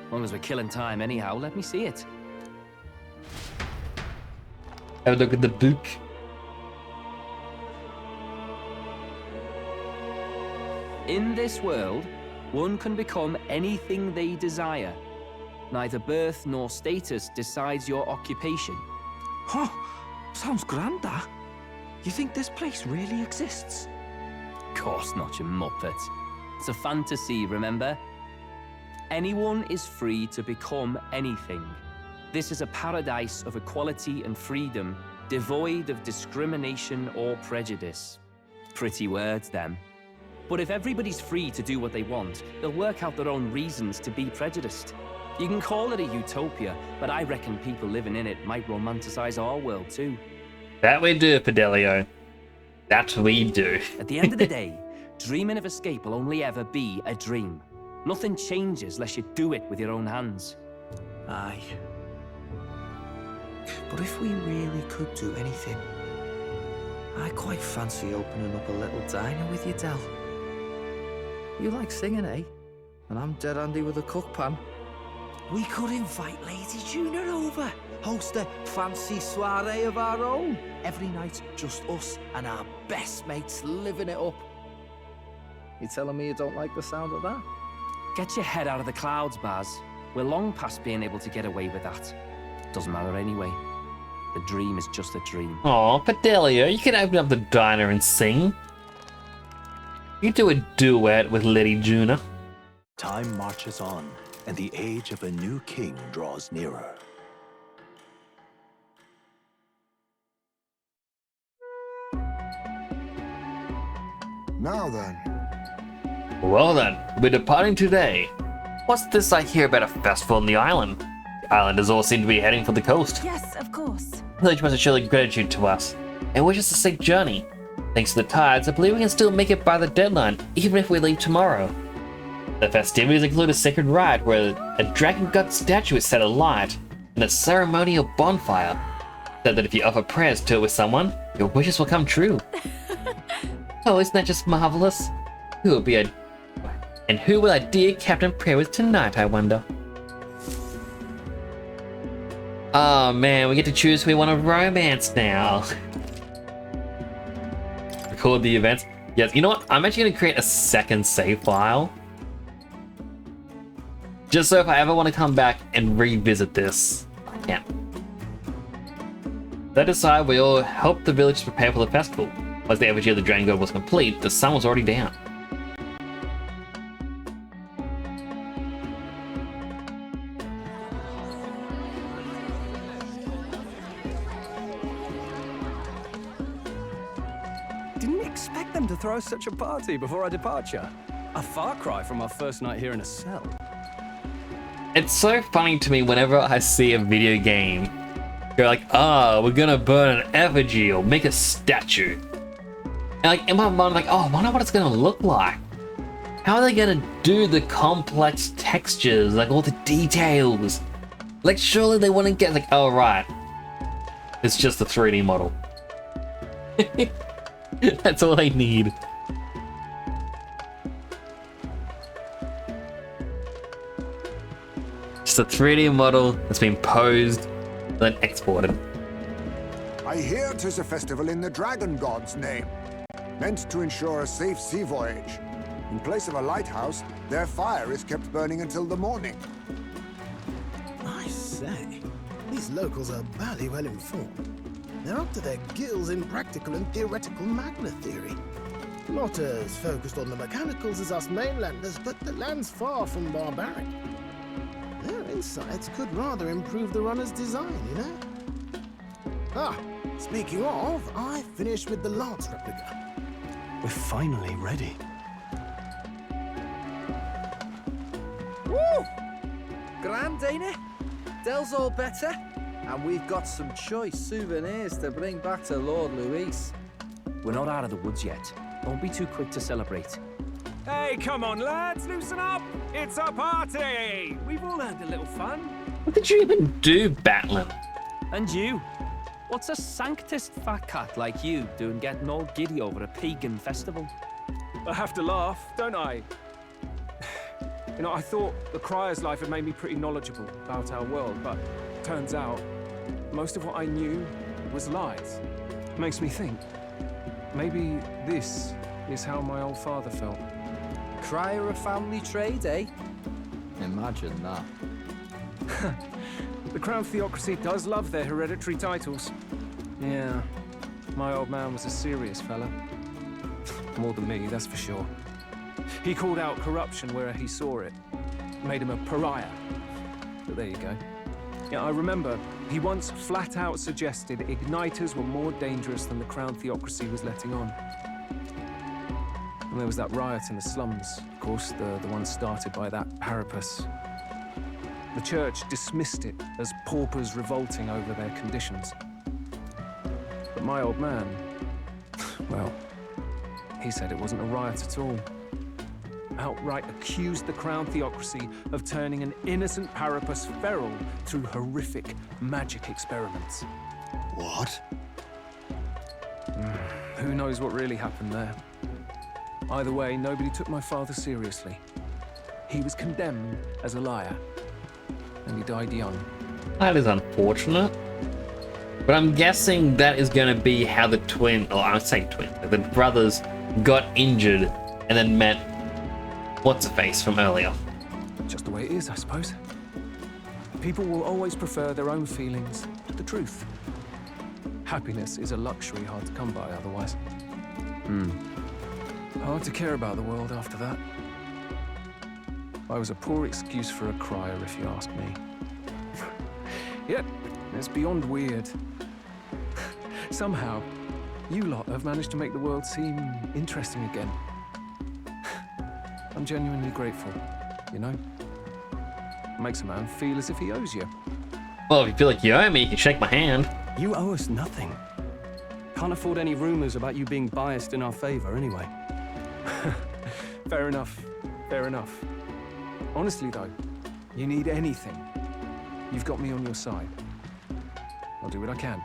As long as we're killing time anyhow, let me see it. Have a look at the book. In this world, one can become anything they desire. Neither birth nor status decides your occupation. Huh? Sounds grand, that. You think this place really exists? Of course not, you muppet. It's a fantasy, remember? Anyone is free to become anything. This is a paradise of equality and freedom, devoid of discrimination or prejudice. Pretty words, them. But if everybody's free to do what they want, they'll work out their own reasons to be prejudiced. You can call it a utopia, but I reckon people living in it might romanticize our world too. That we do, Fidelio. That we do. At the end of the day, dreaming of escape will only ever be a dream. Nothing changes unless you do it with your own hands. Aye. But if we really could do anything, I quite fancy opening up a little diner with you, Del. You like singing, eh? And I'm dead handy with a cook pan. We could invite Lady Juna over, host a fancy soiree of our own. Every night, just us and our best mates living it up. You telling me you don't like the sound of that? Get your head out of the clouds, Baz. We're long past being able to get away with that. Doesn't matter anyway. The dream is just a dream. Aw, Fidelio, you can open up the diner and sing. You do a duet with Lady Juna. Time marches on, and the age of a new king draws nearer. Now then, Well then, we're departing today. What's this I hear about a festival on the island? The islanders all seem to be heading for the coast. Yes, of course. The village must have shown gratitude to us and wish us a safe journey. Thanks to the tides, I believe we can still make it by the deadline, even if we leave tomorrow. The festivities include a sacred rite where a dragon god statue is set alight and a ceremonial bonfire, so that if you offer prayers to it with someone, your wishes will come true. Oh, isn't that just marvelous? Who will our dear captain pray with tonight, I wonder? Oh man, we get to choose who we want to romance now. Record the events. Yes, you know what? I'm actually going to create a second save file. Just so if I ever want to come back and revisit this, I can. They decide we all help the village prepare for the festival. Once the effigy of the dragon god was complete, the sun was already down. Didn't expect them to throw such a party before our departure. A far cry from our first night here in a cell. It's so funny to me whenever I see a video game. You're like, we're gonna burn an effigy or make a statue. And like in my mind, like, I wonder what it's gonna look like. How are they gonna do the complex textures, like all the details? Like surely they wouldn't get like, oh right, it's just a 3D model. That's all they need. Just a 3D model that's been posed and then exported. I hear 'tis a festival in the dragon god's name, meant to ensure a safe sea voyage. In place of a lighthouse, their fire is kept burning until the morning. I say, these locals are bally well informed. They're up to their gills in practical and theoretical magna theory. Not as focused on the mechanicals as us mainlanders, but the land's far from barbaric. Their insights could rather improve the runner's design, you know? Ah, speaking of, I finished with the lance replica. We're finally ready. Woo! Grand, ain't it? Dell's all better, and we've got some choice souvenirs to bring back to Lord Luis. We're not out of the woods yet. Don't be too quick to celebrate. Hey, come on, lads, loosen up! It's a party! We've all had a little fun. What did you even do, Batlin? And you? What's a sanctist fat cat like you doing getting all giddy over a pagan festival? I have to laugh, don't I? You know, I thought the Crier's life had made me pretty knowledgeable about our world, but turns out most of what I knew was lies. Makes me think, maybe this is how my old father felt. Crier a family trade, eh? Imagine that. The Crown Theocracy does love their hereditary titles. Yeah, my old man was a serious fella. More than me, that's for sure. He called out corruption where he saw it. Made him a pariah. But there you go. Yeah, I remember he once flat out suggested igniters were more dangerous than the Crown Theocracy was letting on. And there was that riot in the slums, of course, the one started by that Parapus. The church dismissed it as paupers revolting over their conditions. But my old man, well, he said it wasn't a riot at all. Outright accused the Crown Theocracy of turning an innocent Parapus feral through horrific magic experiments. What? Who knows what really happened there? Either way, nobody took my father seriously. He was condemned as a liar, and he died young. That is unfortunate. But I'm guessing that is going to be how the the brothers got injured and then met what's-her-face from earlier. Just the way it is, I suppose. People will always prefer their own feelings to the truth. Happiness is a luxury hard to come by otherwise. Hard to care about the world after that. I was a poor excuse for a crier, if you ask me. Yet, it's beyond weird. Somehow, you lot have managed to make the world seem interesting again. I'm genuinely grateful, you know? Makes a man feel as if he owes you. Well, if you feel like you owe me, you can shake my hand. You owe us nothing. Can't afford any rumors about you being biased in our favor, anyway. Fair enough. Fair enough. Honestly, though, you need anything, you've got me on your side. I'll do what I can.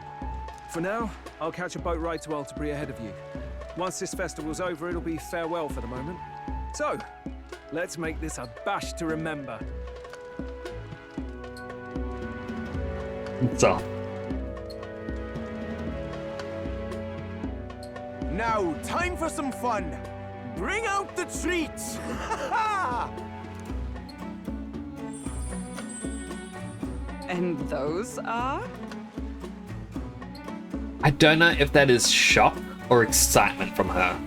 For now, I'll catch a boat ride to Altabri ahead of you. Once this festival's over, it'll be farewell for the moment. So, let's make this a bash to remember. So. Now, time for some fun. Bring out the treats! And those are? I don't know if that is shock or excitement from her.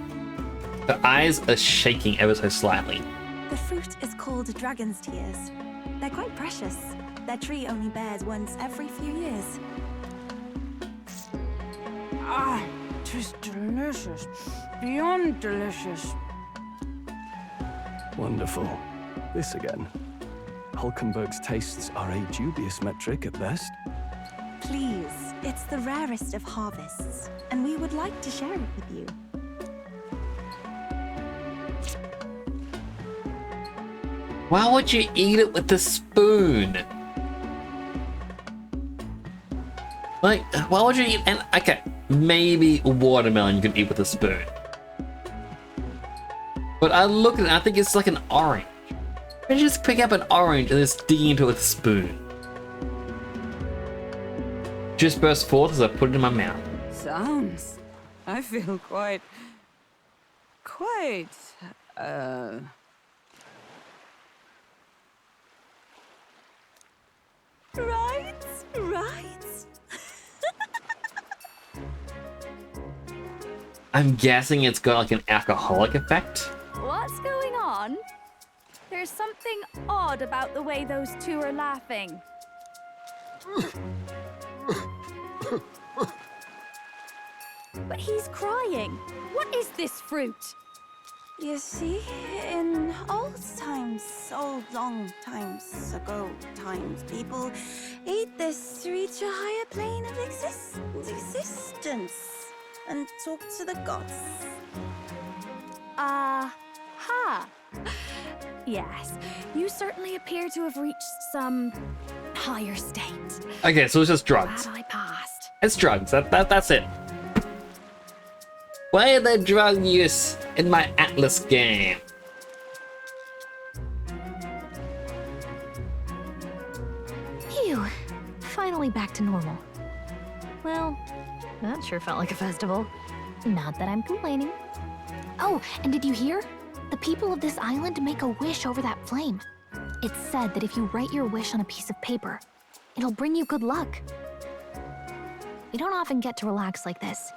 Her eyes are shaking ever so slightly. The fruit is called dragon's tears. They're quite precious. Their tree only bears once every few years. Ah, 'tis delicious. Beyond delicious. Wonderful. This again. Hulkenberg's tastes are a dubious metric at best. Please, it's the rarest of harvests, and we would like to share it with you. Why would you eat it with a spoon? Like, why would you eat? And okay, maybe watermelon you can eat with a spoon. But I look at it, I think it's like an orange. I just pick up an orange and just dig into it with a spoon. Just burst forth as I put it in my mouth. Sounds. I feel quite Right, right. I'm guessing it's got like an alcoholic effect. What's going on? There's something odd about the way those two are laughing. But he's crying. What is this fruit? You see, in old times, so long times ago people ate this to reach a higher plane of existence and talk to the gods. Ha! Yes, you certainly appear to have reached some higher state. Okay, so it's just drugs. Glad I passed. It's drugs. That's it. Why are there drug use in my Atlas game? Phew. Finally back to normal. Well, that sure felt like a festival. Not that I'm complaining. Oh, and did you hear? The people of this island make a wish over that flame. It's said that if you write your wish on a piece of paper, it'll bring you good luck. We don't often get to relax like this.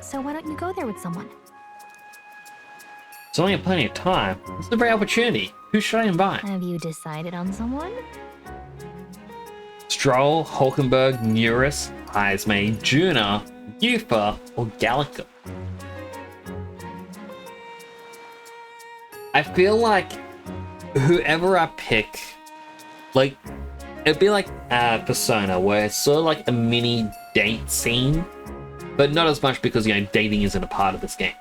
So why don't you go there with someone? There's only plenty of time. This is a great opportunity. Who should I invite? Have you decided on someone? Stroll, Hulkenberg, Neuris, Ismay, Juna, Yufa, or Gallica? I feel like whoever I pick, like, it'd be like Persona, where it's sort of like a mini date scene, but not as much because, you know, dating isn't a part of this game.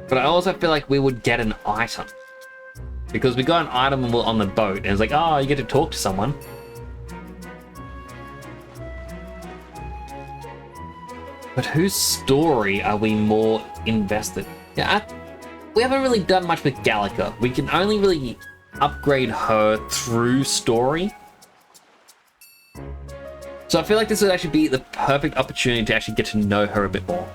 But I also feel like we would get an item. Because we got an item and we're on the boat, and it's like, oh, you get to talk to someone. But whose story are we more invested? Yeah, we haven't really done much with Gallica. We can only really upgrade her through story. So I feel like this would actually be the perfect opportunity to actually get to know her a bit more.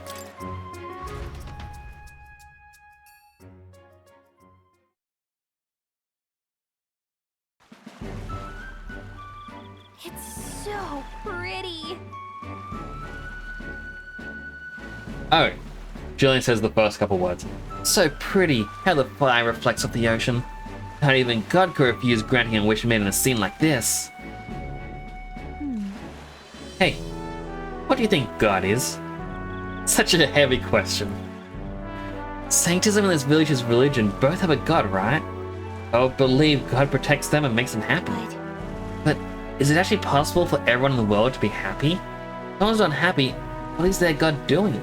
It's so pretty. Oh, Julian says the first couple words. So pretty, how the fire reflects off the ocean. Not even God could refuse granting a wish made in a scene like this. Hey, what do you think God is? Such a heavy question. Sanctism and this village's religion both have a God, right? I would believe God protects them and makes them happy. But is it actually possible for everyone in the world to be happy? If someone's unhappy, what is their God doing?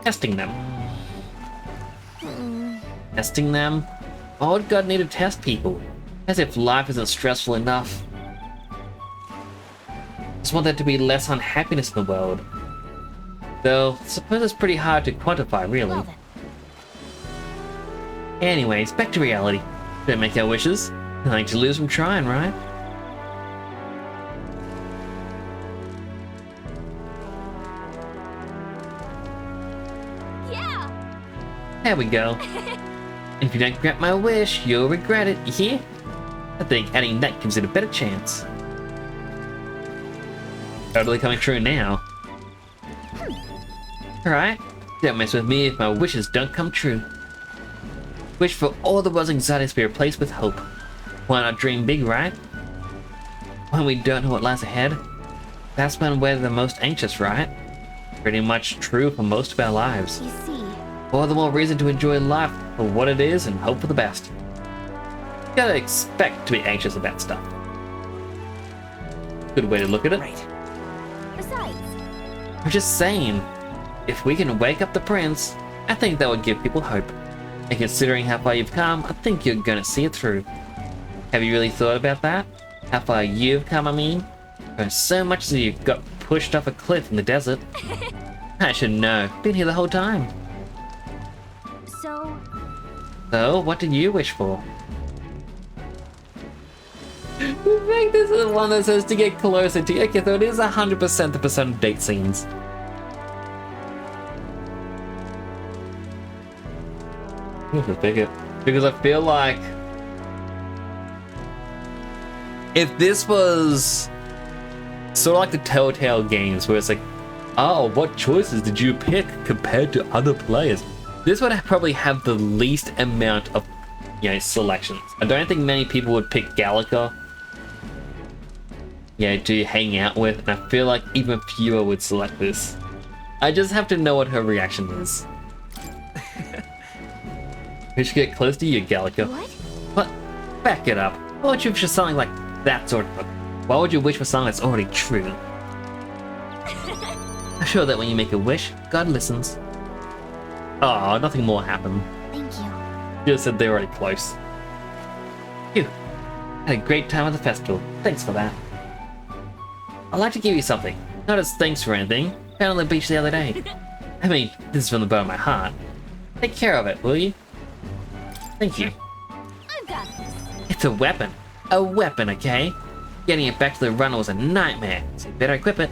Testing them. Testing them? Why would God need to test people? As if life isn't stressful enough. Just want there to be less unhappiness in the world. Though, I suppose it's pretty hard to quantify, really. Anyways, back to reality. Don't make our wishes. Nothing to lose from trying, right? Yeah! There we go. If you don't grant my wish, you'll regret it, you hear? I think adding that gives it a better chance. Totally coming true now. Alright, don't mess with me if my wishes don't come true. Wish for all the world's anxieties to be replaced with hope. Why not dream big, right? When we don't know what lies ahead, that's when we're the most anxious, right? Pretty much true for most of our lives. You see. All the more reason to enjoy life for what it is and hope for the best. You gotta expect to be anxious about stuff. Good way to look at it. Right. Besides, I'm just saying, if we can wake up the prince, I think that would give people hope. And considering how far you've come, I think you're gonna see it through. Have you really thought about that? How far you've come, I mean? Or so much that you got pushed off a cliff in the desert. I should know. Been here the whole time. so So, what did you wish for? Thank like this is one that says to get closer to. Okay, so it is 100% the percent of date scenes. Let's pick it. Because I feel like if this was sort of like the Telltale games where it's like, oh, what choices did you pick compared to other players? This would probably have the least amount of, you know, selections. I don't think many people would pick Gallica, you know, to hang out with, and I feel like even fewer would select this. I just have to know what her reaction is. We should get close to you, Gallica. What? Back it up. Why would you wish for something like that sort of... Why would you wish for something that's already true? I'm sure that when you make a wish, God listens. Oh, nothing more happened. Thank you. You just said they're already close. Phew. Had a great time at the festival. Thanks for that. I'd like to give you something. Not as thanks for anything. Found on the beach the other day. I mean, this is from the bottom of my heart. Take care of it, will you? Thank you. I've got this. It's a weapon. A weapon, okay? Getting it back to the runner was a nightmare, so you better equip it.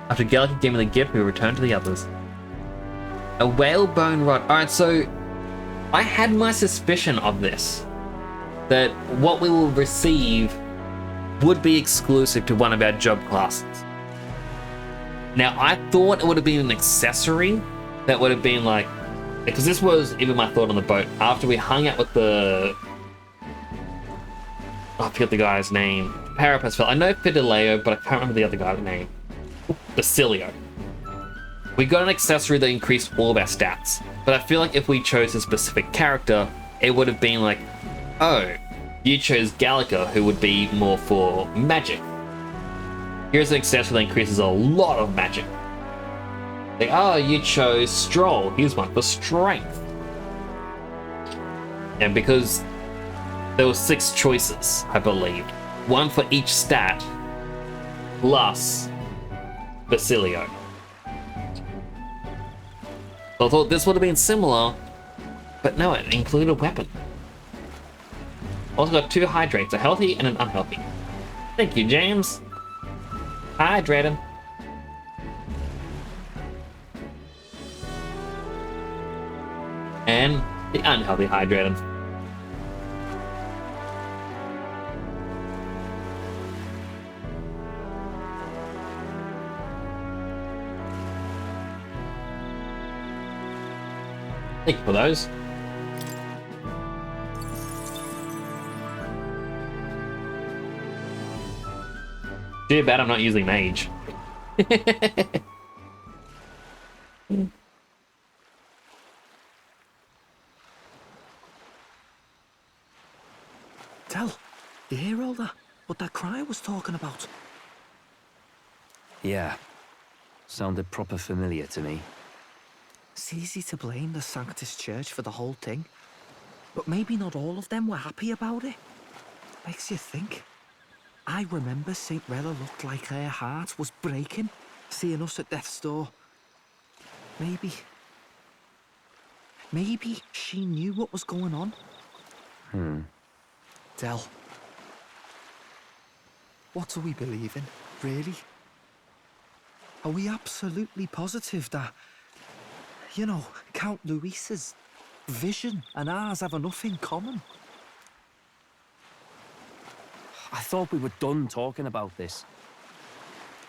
After Gallica gave me the gift, we returned to the others. A whalebone rod. Alright, so I had my suspicion of this. That what we will receive would be exclusive to one of our job classes. Now, I thought it would have been an accessory that would have been like, because this was even my thought on the boat after we hung out with the, I forget the guy's name, Parapus fell. I know Fidelio, but I can't remember the other guy's name. Basilio. We got an accessory that increased all of our stats, but I feel like if we chose a specific character, it would have been like, oh, you chose Gallica, who would be more for magic. Here's an accessory that increases a lot of magic. Like, oh, you chose Stroll. Here's one for strength. And because there were 6 choices, I believe, one for each stat, plus Basilio. So I thought this would have been similar, but no, it included a weapon. Also got 2 hydrates, a healthy and an unhealthy. Thank you, James. Hydrating. And the unhealthy hydrating. Thank you for those. Too bad I'm not using mage. Tell, you hear all that? What that cry was talking about? Yeah. Sounded proper familiar to me. It's easy to blame the Sanctus Church for the whole thing. But maybe not all of them were happy about it. Makes you think. I remember St. Rella looked like her heart was breaking, seeing us at death's door. Maybe she knew what was going on. Del, what do we believe in, really? Are we absolutely positive that, you know, Count Luis's vision and ours have enough in common? I thought we were done talking about this.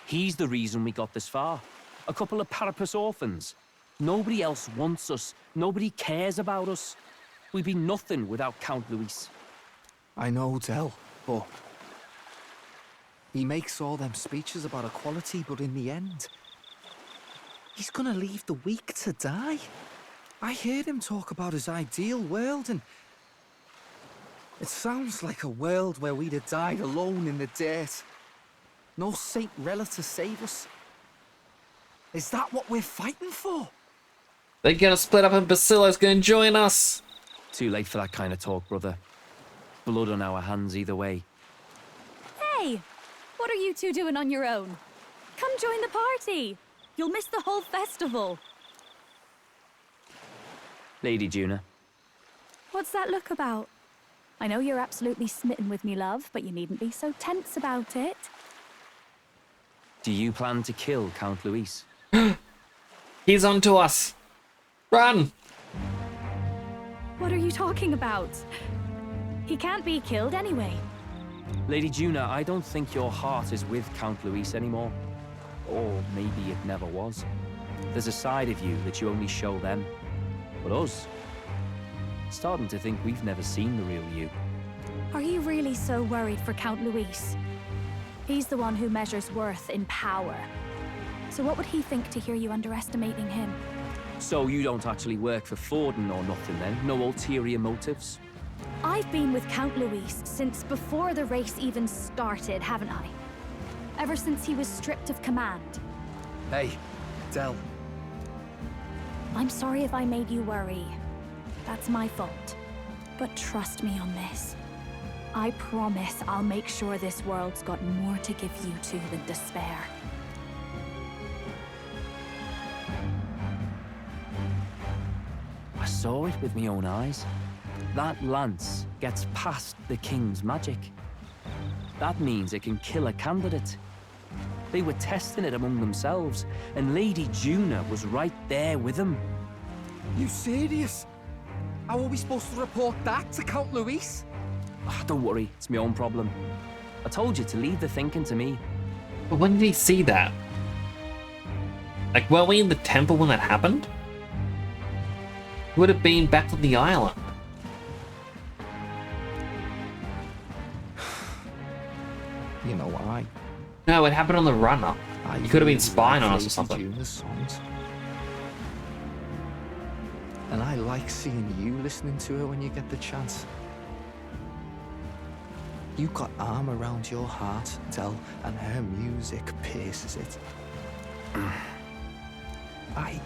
He's the reason we got this far. A couple of Parapus orphans. Nobody else wants us. Nobody cares about us. We'd be nothing without Count Luis. I know, Del, but he makes all them speeches about equality, but in the end, he's gonna leave the weak to die. I heard him talk about his ideal world, and it sounds like a world where we'd have died alone in the dirt. No Saint Rella to save us. Is that what we're fighting for? They're gonna split up and Basilo's gonna join us. Too late for that kind of talk, brother. Blood on our hands either way. Hey! What are you two doing on your own? Come join the party! You'll miss the whole festival. Lady Juna. What's that look about? I know you're absolutely smitten with me, love, but you needn't be so tense about it. Do you plan to kill Count Luis? He's onto us. Run! What are you talking about? He can't be killed anyway. Lady Juna, I don't think your heart is with Count Luis anymore. Or maybe it never was. There's a side of you that you only show them. But us, starting to think we've never seen the real you. Are you really so worried for Count Luis? He's the one who measures worth in power. So what would he think to hear you underestimating him? So you don't actually work for Forden or nothing then? No ulterior motives? I've been with Count Luis since before the race even started, haven't I? Ever since he was stripped of command. Hey, Del. I'm sorry if I made you worry. That's my fault. But trust me on this. I promise I'll make sure this world's got more to give you two than despair. I saw it with my own eyes. That lance gets past the king's magic. That means it can kill a candidate. They were testing it among themselves, and Lady Juna was right there with them. You serious? How are we supposed to report that to Count Luis? Don't worry, it's my own problem. I told you to leave the thinking to me. But when did he see that? Like, were we in the temple when that happened? He would have been back on the island. You know why? No, it happened on the run-up. He could have been spying on us or something. Juna's songs. And I like seeing you listening to her when you get the chance. You've got arm around your heart, Del, and her music pierces it. I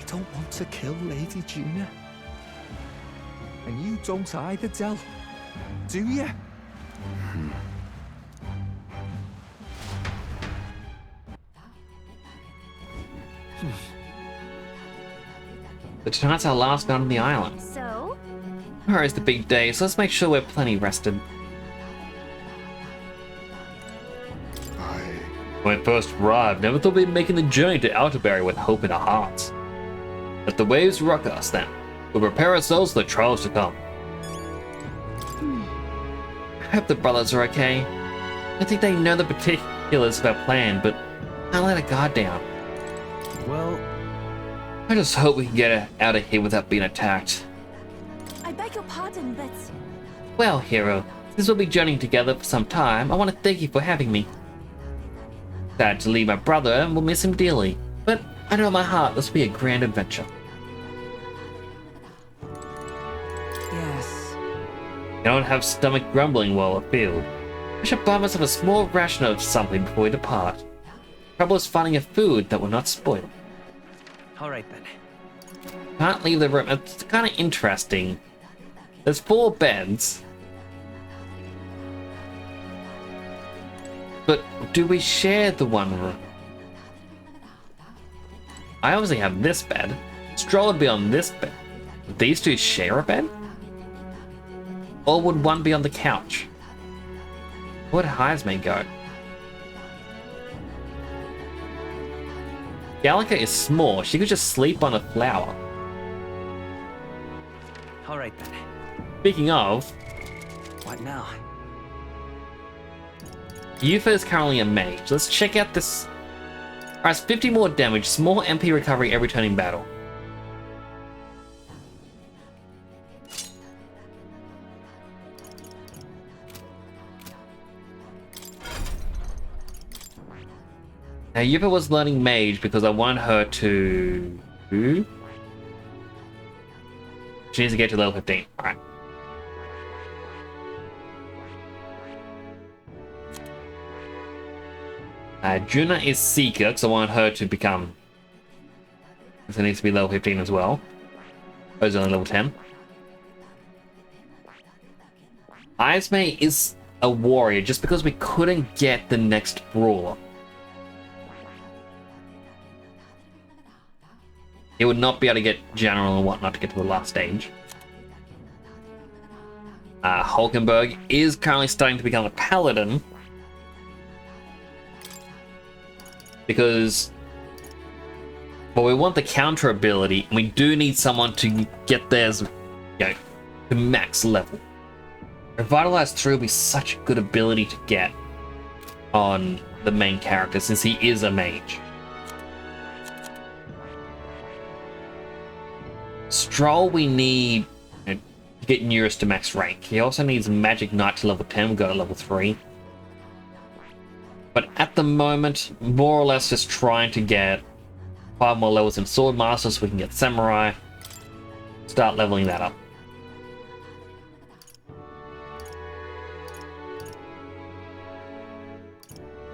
don't want to kill Lady Juna. And you don't either, Del. Do you? But tonight's our last night on the island. So? Tomorrow's the big day, so let's make sure we're plenty rested. When I first arrived, never thought we'd be making the journey to Outerbury with hope in our hearts. Let the waves rock us then. We'll prepare ourselves for the trials to come. I hope the brothers are okay. I think they know the particulars of our plan, but can't let our guard down. Well, I just hope we can get out of here without being attacked. I beg your pardon, but... Well, hero, since we'll be journeying together for some time, I want to thank you for having me. Sad to leave my brother, and we'll miss him dearly. But I know in my heart this will be a grand adventure. Yes. I don't have stomach grumbling while afield. I should buy myself a small ration of something before we depart. Trouble is finding a food that will not spoil. Alright then. Can't leave the room. It's kind of interesting. There's 4 beds. But do we share the one room? I obviously have this bed. Stroll would be on this bed. Would these two share a bed? Or would one be on the couch? Where would Heisman go? Gallica is small. She could just sleep on a flower. Alright then. Speaking of, What now? Yufa is currently a mage. Let's check out this. Alright, 50 more damage, small MP recovery every turn in battle. Now Yufa was learning mage because I wanted her to... She needs to get to level 15. Alright. Juna is Seeker, because I want her to become... Because it needs to be level 15 as well. Those are only level 10. Izme is a warrior, just because we couldn't get the next brawler. He would not be able to get general and whatnot to get to the last stage. Hulkenberg is currently starting to become a paladin. Because, well, we want the counter ability, and we do need someone to get theirs, you know, to max level. Revitalize 3 will be such a good ability to get on the main character, since he is a mage. Stroll we need, you know, to get Nearest to max rank. He also needs Magic Knight to level 10, we'll go to level 3. But at the moment, more or less just trying to get 5 more levels in Swordmaster so we can get Samurai. Start leveling that up.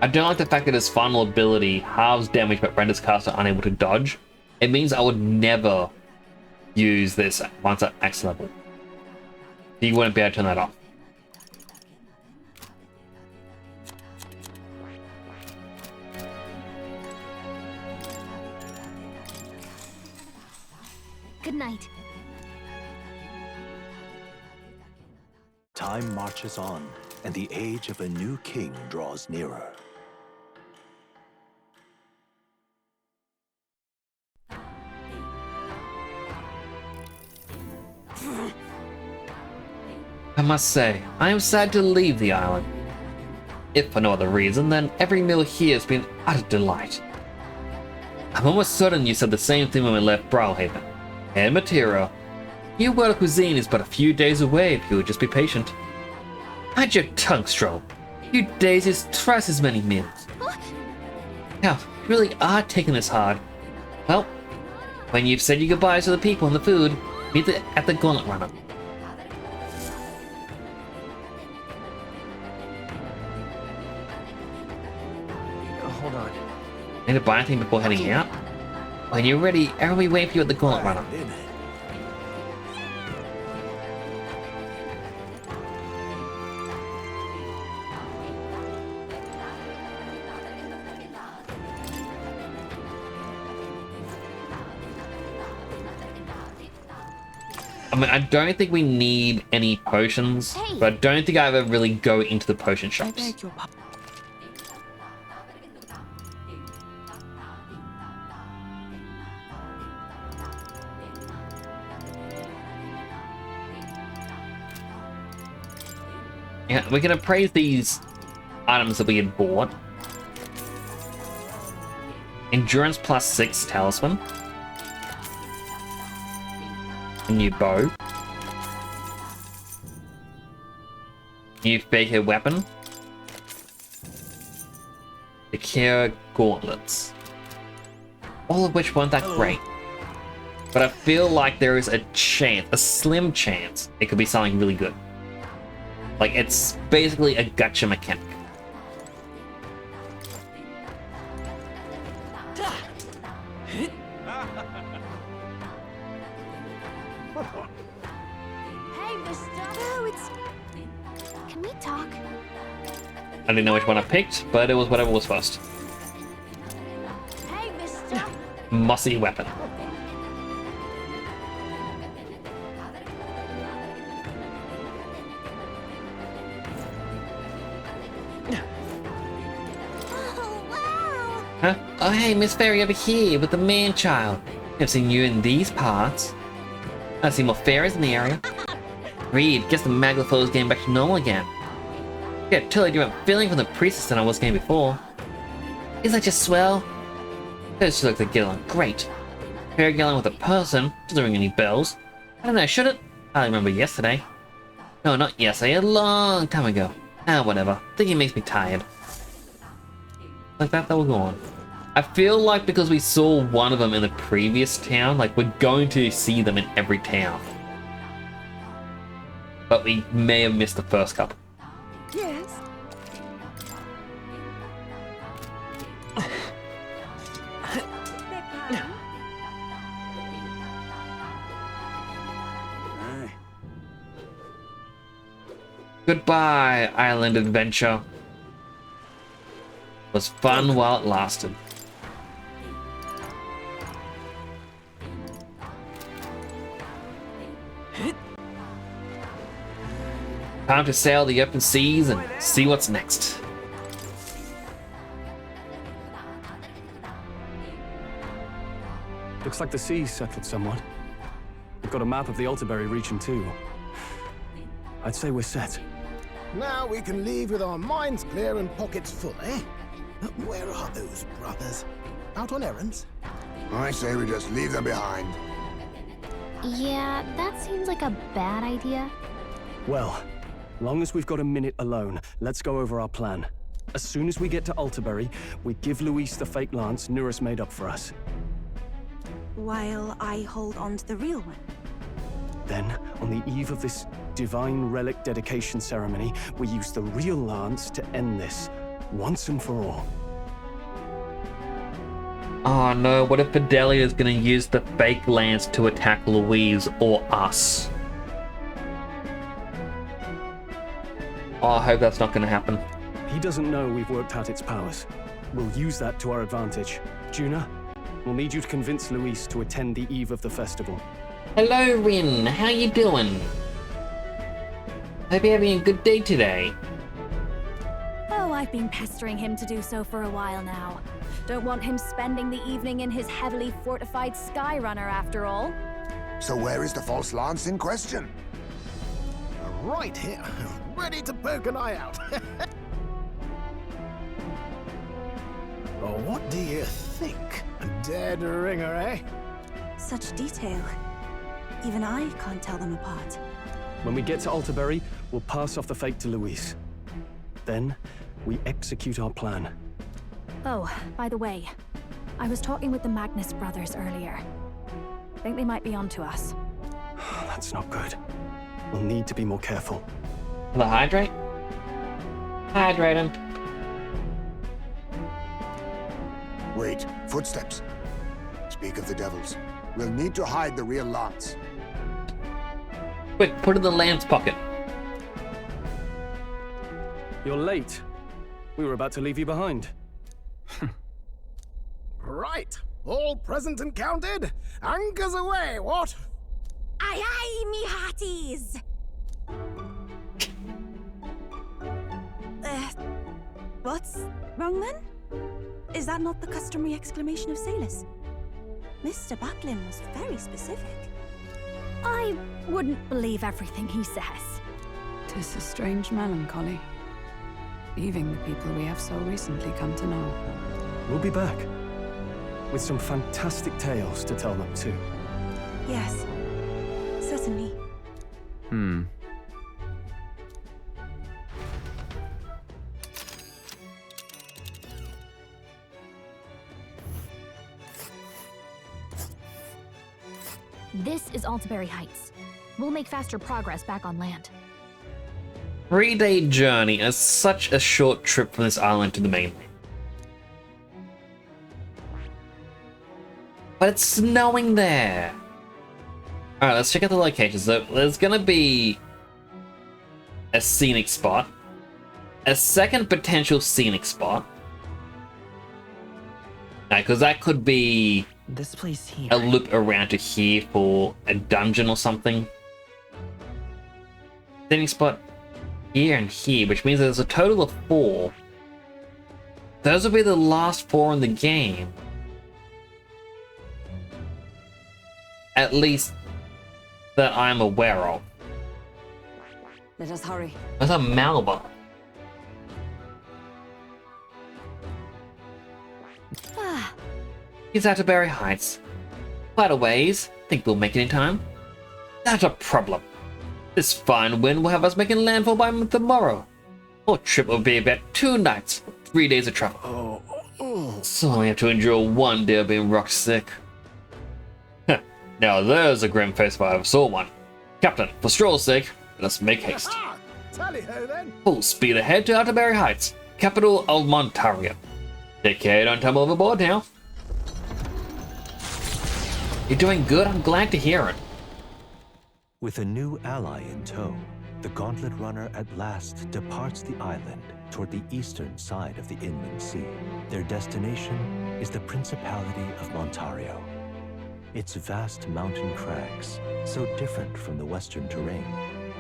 I don't like the fact that his final ability halves damage but renders caster unable to dodge. It means I would never use this once at max level. You wouldn't be able to turn that off. Good night. Time marches on, and the age of a new king draws nearer. I must say, I am sad to leave the island. If for no other reason, then every meal here has been utter delight. I'm almost certain you said the same thing when we left Brawlhaven. And Matera, your world of cuisine is but a few days away if you would just be patient. Hide your tongue, Stroll. Few days is twice as many meals. Now, you really are taking this hard. Well, when you've said your goodbyes to the people and the food, meet at the Gauntlet Runner. Hold on. Need to buy anything before heading out? When you're ready, I'll be waiting for you at the Gauntlet Runner. I mean, I don't think we need any potions, but I don't think I ever really go into the potion shops. Yeah, we can appraise these items that we had bought. Endurance plus 6 talisman. A new bow. New faker weapon. The Kira gauntlets. All of which weren't that great. But I feel like there is a chance, a slim chance, it could be something really good. Like, it's basically a gacha mechanic. Hey, mister. Oh, it's... Can we talk? I didn't know which one I picked, but it was whatever was first. Hey, mister. Mossy weapon. Huh? Oh hey, Miss Fairy over here with the man-child. I've seen you in these parts. I see more fairies in the area. Reed, guess the Magla flow is getting back to normal again. You got a totally different feeling from the priestess than I was getting before. Is that just swell? Those two look like get along great. Fairy yelling with a person doesn't ring any bells. I don't know, should it? I remember yesterday. No, not yesterday, a long time ago. Ah, whatever. Thinking makes me tired. Like that will go on. I feel like because we saw one of them in the previous town, like we're going to see them in every town. But we may have missed the first couple. Yes. Goodbye, island adventure. It was fun while it lasted. Time to sail the open seas and see what's next. Looks like the sea's settled somewhat. We've got a map of the Altaberry region too. I'd say we're set. Now we can leave with our minds clear and pockets full, eh? Where are those brothers? Out on errands? I say we just leave them behind. Yeah, that seems like a bad idea. Well, long as we've got a minute alone, let's go over our plan. As soon as we get to Altaberry, we give Luis the fake lance Nuris made up for us. While I hold on to the real one. Then, on the eve of this divine relic dedication ceremony, we use the real lance to end this, once and for all. Oh no, what if Fidelia is gonna use the fake lance to attack Louise or us? Oh, I hope that's not gonna happen. He doesn't know we've worked out its powers. We'll use that to our advantage. Juna, we'll need you to convince Luis to attend the eve of the festival. Hello, Rin. How you doing? Hope you're having a good day today. Oh, I've been pestering him to do so for a while now. Don't want him spending the evening in his heavily fortified Skyrunner after all. So where is the false lance in question? Right here, ready to poke an eye out. Oh, what do you think? A dead ringer, eh? Such detail. Even I can't tell them apart. When we get to Altaberry, we'll pass off the fake to Luis. Then, we execute our plan. Oh, by the way, I was talking with the Magnus brothers earlier. Think they might be onto us. That's not good. We'll need to be more careful. The hydrate? Hydrate him. Wait, footsteps. Speak of the devils. We'll need to hide the real lance. Quick, put it in the lance pocket. You're late. We were about to leave you behind. Right, all present and counted. Anchors away, what? Aye aye, me hearties! What's wrong then? Is that not the customary exclamation of sailors? Mr. Buckland was very specific. I wouldn't believe everything he says. 'Tis a strange melancholy, leaving the people we have so recently come to know. We'll be back, with some fantastic tales to tell them too. Yes, certainly. This is Altaberry Heights. We'll make faster progress back on land. 3-day journey is such a short trip from this island to the mainland. But it's snowing there. Alright, let's check out the locations. So there's gonna be a scenic spot, a second potential scenic spot. Now, because that could be this place here. A loop around to here for a dungeon or something. Scenic spot here and here, which means there's a total of 4. Those will be the last 4 in the game. At least that I'm aware of. Let us hurry. There's a Malba. Here's Atterbury Heights. Quite a ways. Think we'll make it in time? Not a problem. This fine wind will have us making landfall by tomorrow. Our trip will be about 2 nights, 3 days of travel. So I have to endure 1 day of being rock sick. Now there's a grim face if I ever saw one. Captain, for Stroll's sake, let us make haste. Tally-ho then. Full speed ahead to Atterbury Heights, capital of Montario. Take care, don't tumble overboard now. You're doing good, I'm glad to hear it. With a new ally in tow, the Gauntlet Runner at last departs the island toward the eastern side of the inland sea. Their destination is the Principality of Montario. Its vast mountain crags, so different from the western terrain,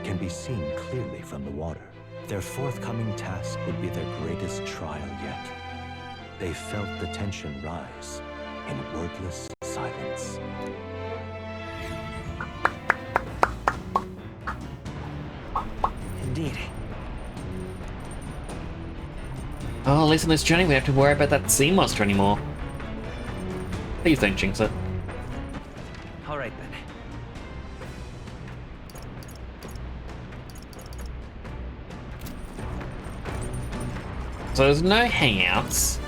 can be seen clearly from the water. Their forthcoming task would be their greatest trial yet. They felt the tension rise in wordless silence. Indeed. Oh, at least on this journey we don't have to worry about that sea monster anymore. Please don't jinx it. All right then. So there's no hangouts.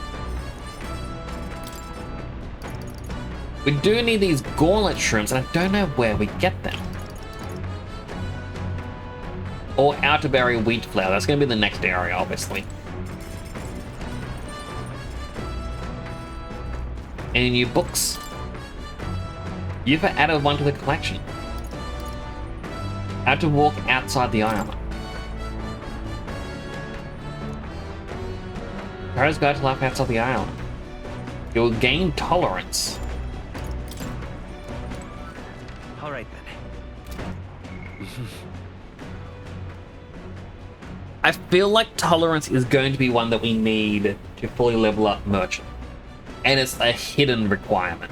We do need these gauntlet shrooms, and I don't know where we get them. Or outerberry wheat flour. That's going to be the next area, obviously. Any new books? You've added one to the collection. How to walk outside the island. Hero's Guide to Life Outside the Island. You'll gain tolerance. All right then. I feel like tolerance is going to be one that we need to fully level up Merchant. And it's a hidden requirement.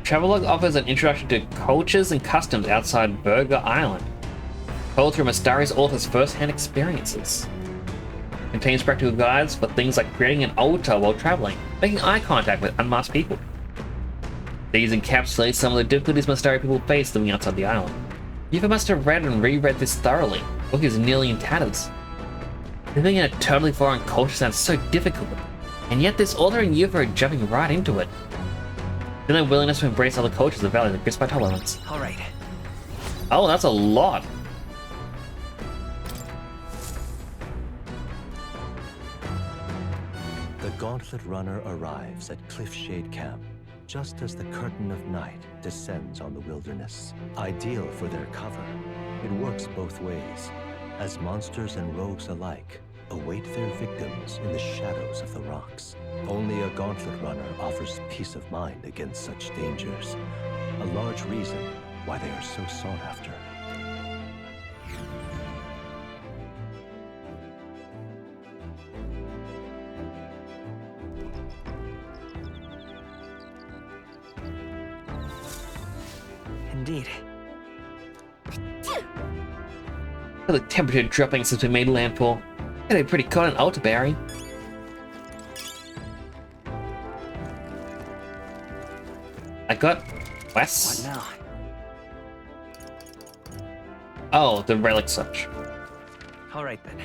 Travelog offers an introduction to cultures and customs outside Burger Island, told through mysterious author's first-hand experiences. Contains practical guides for things like creating an altar while traveling, making eye contact with unmasked people. These encapsulate some of the difficulties mysterious people face living outside the island. You must have read and reread this thoroughly. The book is nearly in tatters. Living in a totally foreign culture sounds so difficult, and yet this author and you are jumping right into it. Then their willingness to embrace other cultures are valued and by tolerance. All right. Oh, that's a lot. The Gauntlet Runner arrives at Cliffshade Camp, just as the curtain of night descends on the wilderness. Ideal for their cover, it works both ways, as monsters and rogues alike await their victims in the shadows of the rocks. Only a Gauntlet Runner offers peace of mind against such dangers, a large reason why they are so sought after. Indeed. The temperature dropping since we made landfall. Getting pretty cold in Altaberry. I got Wes. What now? Oh, the relic search. All right then.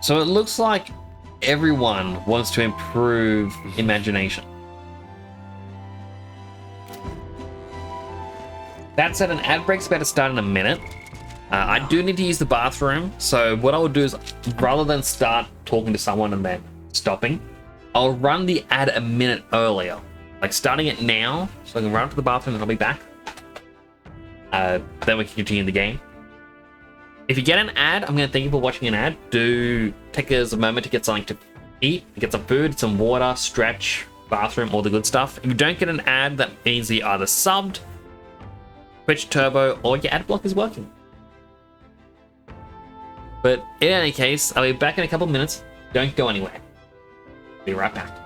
So it looks like everyone wants to improve imagination. That said, an ad break's about to start in a minute. I do need to use the bathroom, so what I will do is, rather than start talking to someone and then stopping, I'll run the ad a minute earlier. Like starting it now, so I can run up to the bathroom and I'll be back. Then we can continue the game. If you get an ad, I'm going to thank you for watching an ad. Do take us a moment to get something to eat, get some food, some water, stretch, bathroom, all the good stuff. If you don't get an ad, that means you either subbed, Twitch Turbo, or your ad block is working. But in any case, I'll be back in a couple of minutes. Don't go anywhere. Be right back.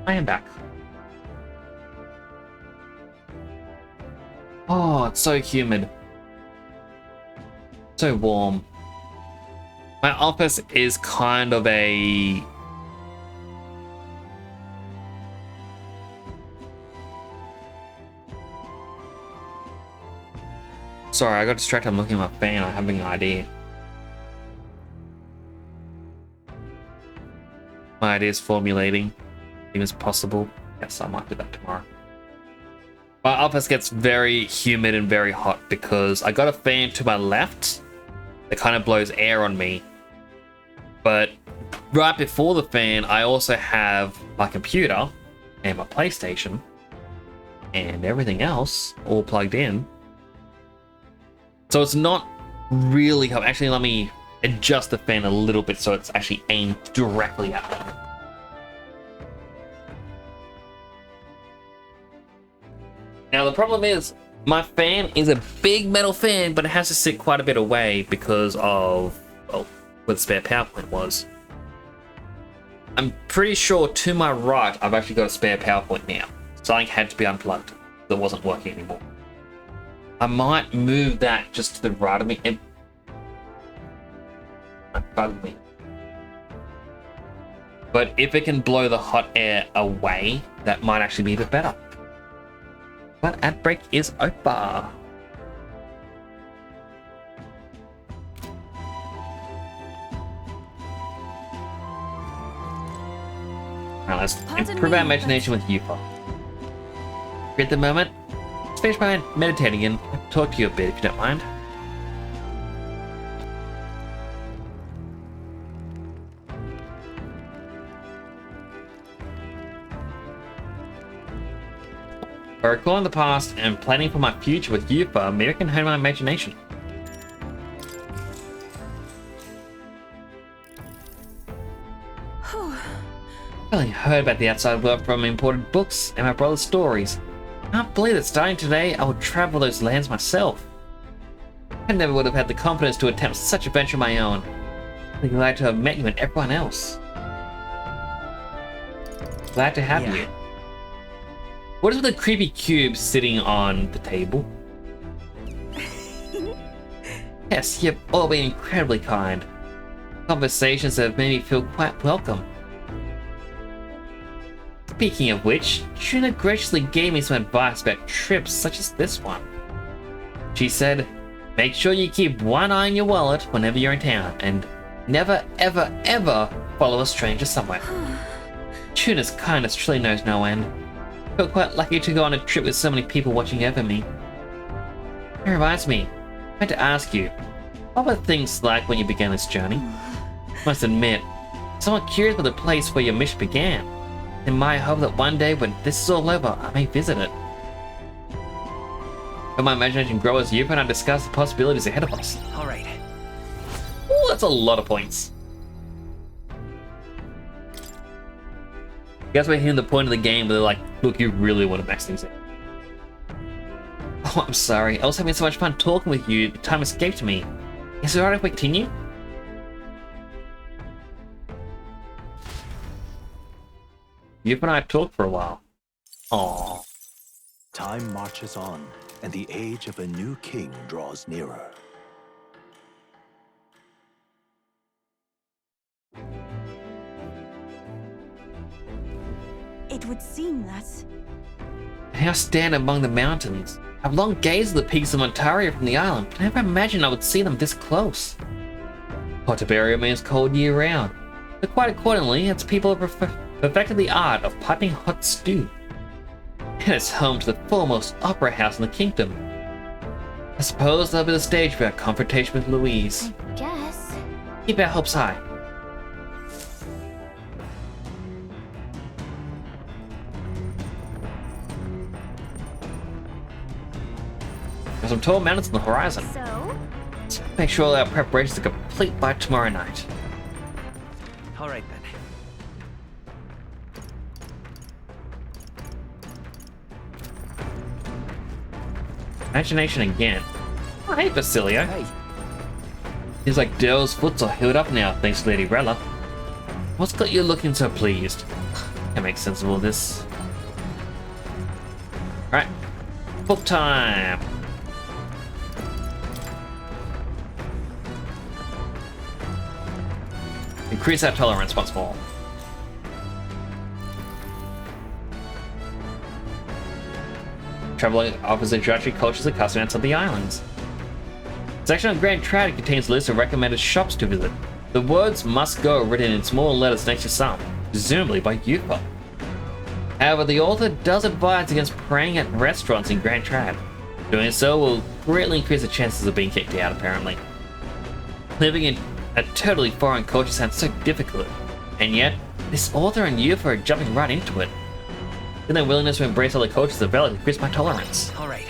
I am back. Oh, it's so humid. So warm. My office is kind of a... Sorry, I got distracted. I'm looking at my fan. I'm having an idea. My idea is formulating. I think it's possible. Yes, I might do that tomorrow. My office gets very humid and very hot because I got a fan to my left that kind of blows air on me. But right before the fan, I also have my computer and my PlayStation and everything else all plugged in. So it's not really hot. Actually, let me adjust the fan a little bit so it's actually aimed directly at me. Now the problem is, my fan is a big metal fan, but it has to sit quite a bit away because of, well, where the spare power point was. I'm pretty sure to my right, I've actually got a spare power point now. Something had to be unplugged that wasn't working anymore. I might move that just to the right of me. It might bug me. But if it can blow the hot air away, that might actually be a bit better. But ad break is over. Now let's improve our imagination with Yufa. At the moment, let's finish by meditating and talk to you a bit if you don't mind. By recalling the past and planning for my future with Yufa, maybe I can hone my imagination. I only heard about the outside world from imported books and my brother's stories. I can't believe that starting today, I will travel those lands myself. I never would have had the confidence to attempt such a venture of my own. I'm glad to have met you and everyone else. Glad to have you. What is with the creepy cube sitting on the table? Yes, you've all been incredibly kind. Conversations have made me feel quite welcome. Speaking of which, Trina graciously gave me some advice about trips such as this one. She said, make sure you keep one eye on your wallet whenever you're in town, and never ever ever follow a stranger somewhere. Trina's kindness truly knows no end. I feel quite lucky to go on a trip with so many people watching over me. It reminds me, I had to ask you, what were things like when you began this journey? I must admit, I'm somewhat curious about the place where your mission began. In my hope that one day when this is all over, I may visit it. Let my imagination grow as you and I discuss the possibilities ahead of us. Alright. Ooh, that's a lot of points. I guess we're hitting the point of the game where they're like, look, you really want to max things out. Oh, I'm sorry. I was having so much fun talking with you, the time escaped me. Is it alright if we continue? You and I talked for a while. Aww. Time marches on, and the age of a new king draws nearer. It would seem that... I now stand among the mountains. I've long gazed at the peaks of Ontario from the island, but I never imagined I would see them this close. Potterberry remains cold year-round, but quite accordingly, its people have perfected the art of piping hot stew. And it's home to the foremost opera house in the kingdom. I suppose that'll be the stage for our confrontation with Louise. I guess. Keep our hopes high. There's some tall mountains on the horizon. So? Let's make sure all our preparations are complete by tomorrow night. Alright then. Imagination again. Oh, hey, Basilio. Hey. Seems like Dell's foots are healed up now, thanks to Lady Rella. What's got you looking so pleased? Can make sense of all this. Alright. Book time! Increase our tolerance once more. Traveling offers introductory cultures and customs of the islands. The section of Grand Trad contains a list of recommended shops to visit. The words "must go" written in small letters next to some, presumably by Yuko. However, the author does advise against praying at restaurants in Grand Trad. Doing so will greatly increase the chances of being kicked out, apparently. Living in a totally foreign culture sounds so difficult, and yet, this author and Yuko are jumping right into it. Then their willingness to embrace other cultures is valid increase my tolerance. Alright.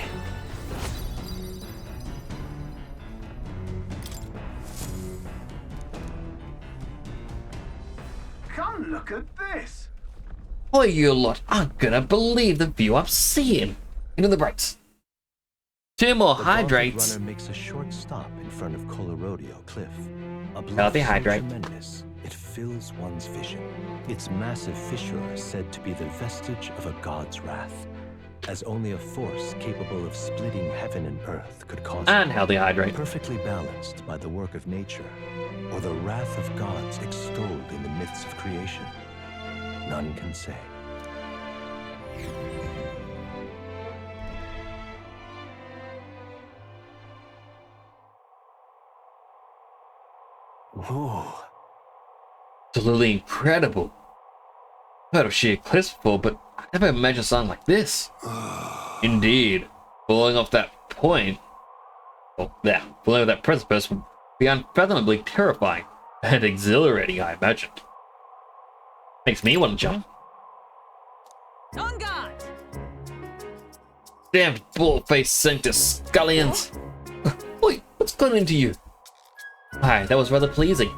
Come look at this. Oh, you lot aren't gonna believe the view I'm seeing. Into the brights. 2 more The hydrates. Gauntlet Runner makes a short stop in front of Colorodeo Cliff. A bluff Healthy so hydrate. tremendous, it fills one's vision. Its massive fissure is said to be the vestige of a god's wrath, as only a force capable of splitting heaven and earth could cause And it. healthy hydrate. Perfectly balanced by the work of nature, or the wrath of gods extolled in the myths of creation. None can say. Whoa. Absolutely incredible. Heard of sheer cliffs before, but I never imagined something like this. Indeed, falling off that point, falling off that precipice would be unfathomably terrifying and exhilarating, I imagined. Makes me want to jump. On guard! Damned bald-faced sanctus scullions! Wait, what's gone into you? Hi, that was rather pleasing.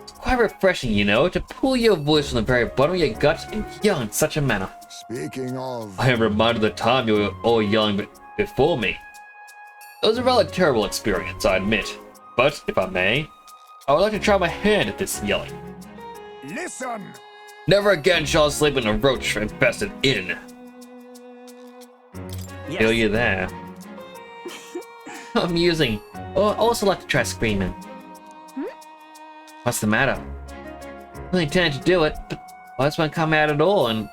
It's quite refreshing, you know, to pull your voice from the very bottom of your gut and yell in such a manner. Speaking of... I am reminded of the time you were all yelling before me. It was a rather terrible experience, I admit. But, if I may, I would like to try my hand at this yelling. Listen! Never again shall I sleep in a roach-infested inn. Yes. Feel you there. Amusing. Oh, I also like to try screaming. What's the matter? I really intended to do it, but why this won't come out at all, and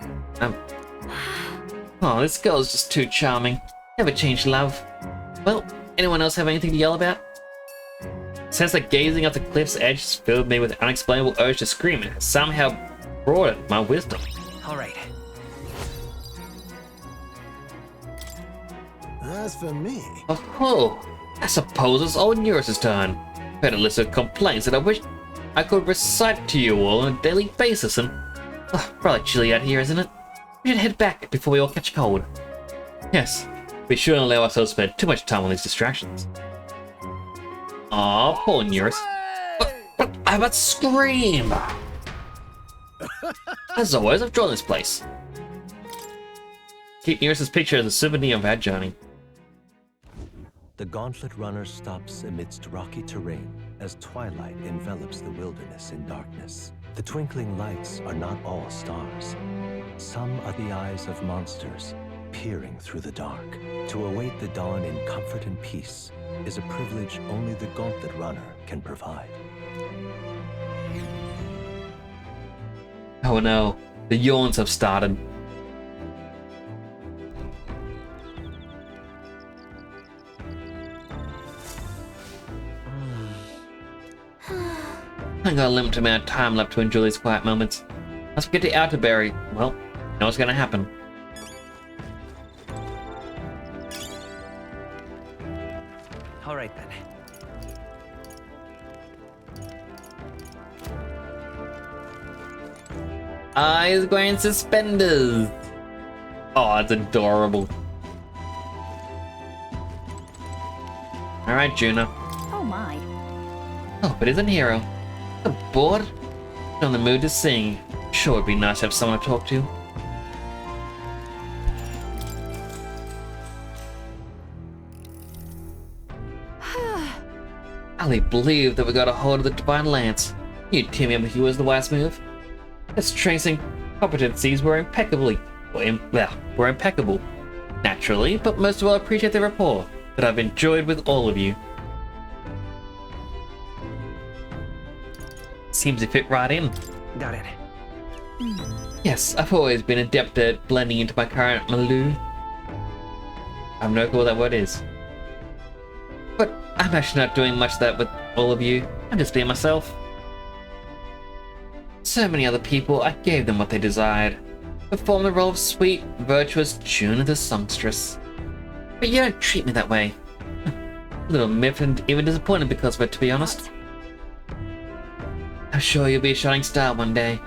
oh, this girl is just too charming. Never change love. Well, anyone else have anything to yell about? Since the gazing at the cliff's edge filled me with unexplainable urge to scream, it somehow brought my wisdom. Alright. As for me... Oh, I suppose it's old Eurus' turn. I've had a list of complaints that I wish I could recite to you all on a daily basis, and rather chilly out here, isn't it? We should head back before we all catch cold. Yes, we shouldn't allow ourselves to spend too much time on these distractions. Aw, poor Eurus. But I must scream! As always, I've drawn this place. Keep Eurus' picture as a souvenir of our journey. The Gauntlet Runner stops amidst rocky terrain as twilight envelops the wilderness in darkness. The twinkling lights are not all stars. Some are the eyes of monsters, peering through the dark. To await the dawn in comfort and peace is a privilege only the Gauntlet Runner can provide. Oh no, the yawns have started. I got a limited amount of time left to enjoy these quiet moments. Let's get to Outerberry. Well, you know what's gonna happen. Alright then. Eyes wearing suspenders. Oh, it's adorable. Alright, Juno. Oh my. Oh, but isn't Hero? I'm bored? Not in the mood to sing. Sure, it'd be nice to have someone to talk to. I hardly believe that we got a hold of the Divine Lance. You tell me he was the wise move. It's tracing competencies were were impeccable, naturally, but most of all I appreciate the rapport that I've enjoyed with all of you. Seems to fit right in. Got it. Yes, I've always been adept at blending into my current milieu. I have no clue what that word is. But I'm actually not doing much of that with all of you. I'm just being myself. So many other people, I gave them what they desired. Perform the role of sweet, virtuous June the songstress. But you don't treat me that way. A little miffed and even disappointed because of it, to be honest. I'm sure you'll be a shining star one day.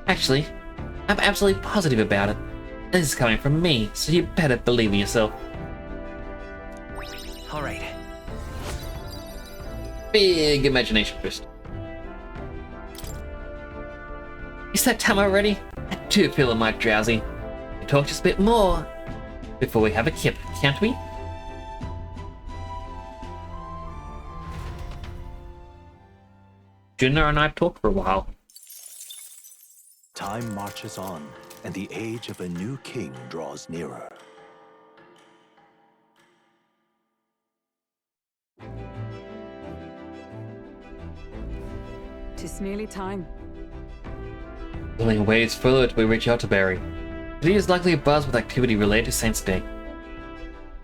Actually, I'm absolutely positive about it. This is coming from me, so you better believe in yourself. All right. Big imagination boost. Is that time already? I do feel a mite drowsy. We talk just a bit more before we have a kip, can't we? Juna and I talked for a while. Time marches on, and the age of a new king draws nearer. Tis nearly time. Pulling away is further till we reach out to Barry. He is likely abuzz with activity related to Saint's Day.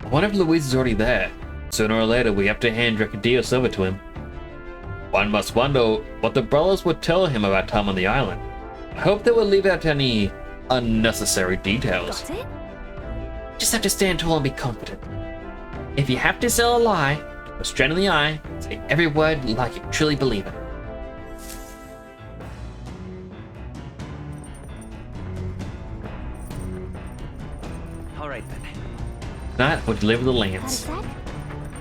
I wonder if Louise is already there. Sooner or later, we have to hand Dracadeus over to him. One must wonder what the brothers would tell him about time on the island. I hope they will leave out any unnecessary details. Got it? Just have to stand tall and be confident. If you have to sell a lie, look straight in the eye, say every word like you truly believe it. All right then. Tonight, we'll deliver the lance.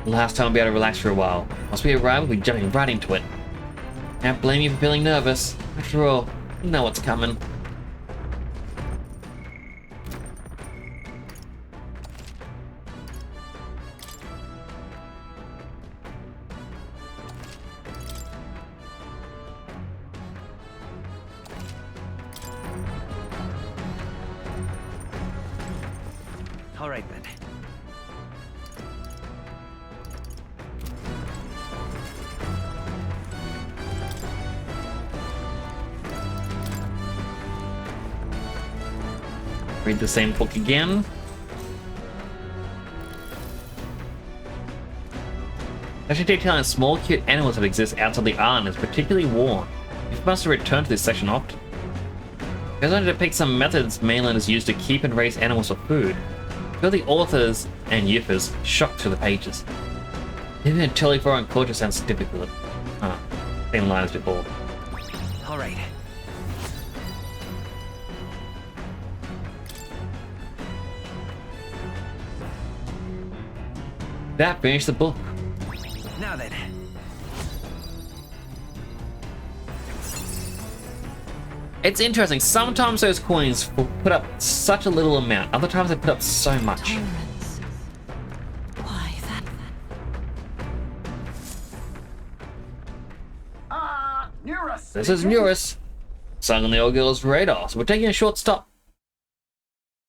Last time I'll be able to relax for a while. Once we arrive, we'll be jumping right into it. Can't blame you for feeling nervous. After all, you know what's coming. All right then. Read the same book again. Actually detailing small cute animals that exist outside the island is particularly worn. You must have returned to this section often. It goes on to depict some methods mainland has used to keep and raise animals for food. Feel the authors and youthers shocked through the pages. Even in totally foreign culture sounds difficult. Same line as before. All right. That finished the book. Now then. It's interesting, sometimes those coins will put up such a little amount, other times they put up so much. Why, that... Nearest! This is Eurus, sung on the old girl's radar, so we're taking a short stop.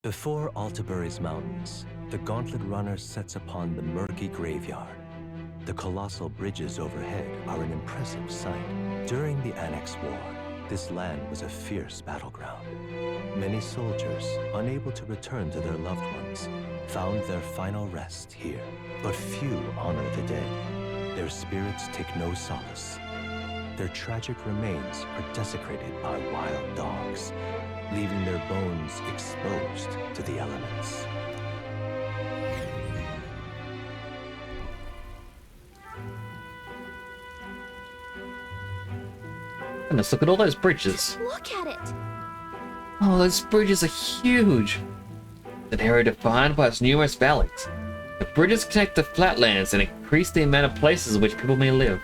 Before Altabury's mountains, the Gauntlet Runner sets upon the murky graveyard. The colossal bridges overhead are an impressive sight. During the Annex War, this land was a fierce battleground. Many soldiers, unable to return to their loved ones, found their final rest here. But few honor the dead. Their spirits take no solace. Their tragic remains are desecrated by wild dogs, leaving their bones exposed to the elements. Goodness, look at all those bridges. Look at it! Oh, those bridges are huge. An area defined by its numerous valleys. The bridges connect the flatlands and increase the amount of places in which people may live.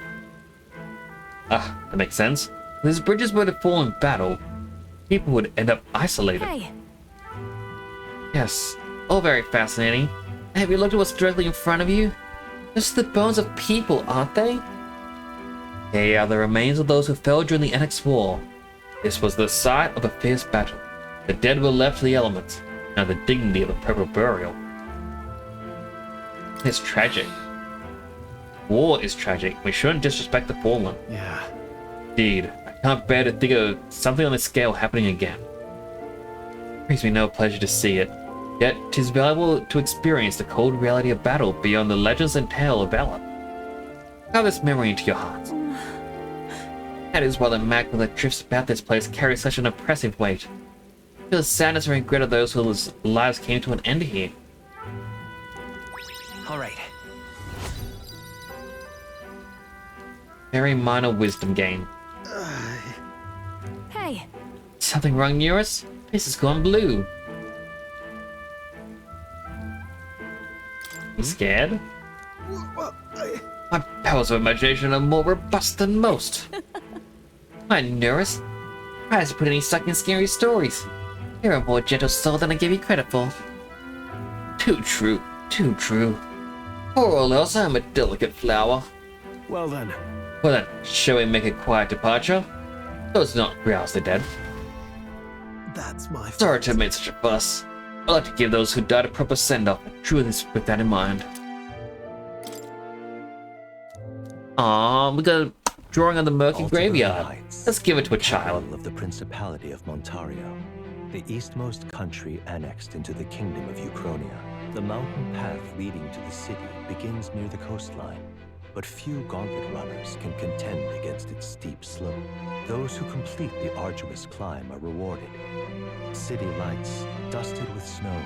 Ah, that makes sense. If these bridges were to fall in battle, people would end up isolated. Hey, Yes, all very fascinating. Have you looked at what's directly in front of you? Those are the bones of people, aren't they? They are the remains of those who fell during the Annex War. This was the site of a fierce battle. The dead were left to the elements, now the dignity of a proper burial. It's tragic. War is tragic. We shouldn't disrespect the fallen. Yeah. Indeed, I can't bear to think of something on this scale happening again. It brings me no pleasure to see it. Yet, 'tis valuable to experience the cold reality of battle beyond the legends and tale of valor. Carve this memory into your heart. That is why the magma that drifts about this place carries such an oppressive weight. I feel the sadness and regret of those whose lives came to an end here. All right. Very minor wisdom gain. Hey, Something wrong near us? This has gone blue. You scared? My powers of imagination are more robust than most. My Neurus, try to put any stuck in scary stories. You're a more gentle soul than I give you credit for. Too true, too true. For all else, I'm a delicate flower. Well then. Well then, shall we make a quiet departure? Let's not rouse the dead. That's my fault. Sorry to make such a fuss. I'd like to give those who died a proper send-off, and truly with that in mind. We got a drawing on the murky graveyard. Let's give it to a child. Of the Principality of Montario, the eastmost country annexed into the Kingdom of Uchronia. The mountain path leading to the city begins near the coastline, but few gauntlet runners can contend against its steep slope. Those who complete the arduous climb are rewarded. City lights, dusted with snow,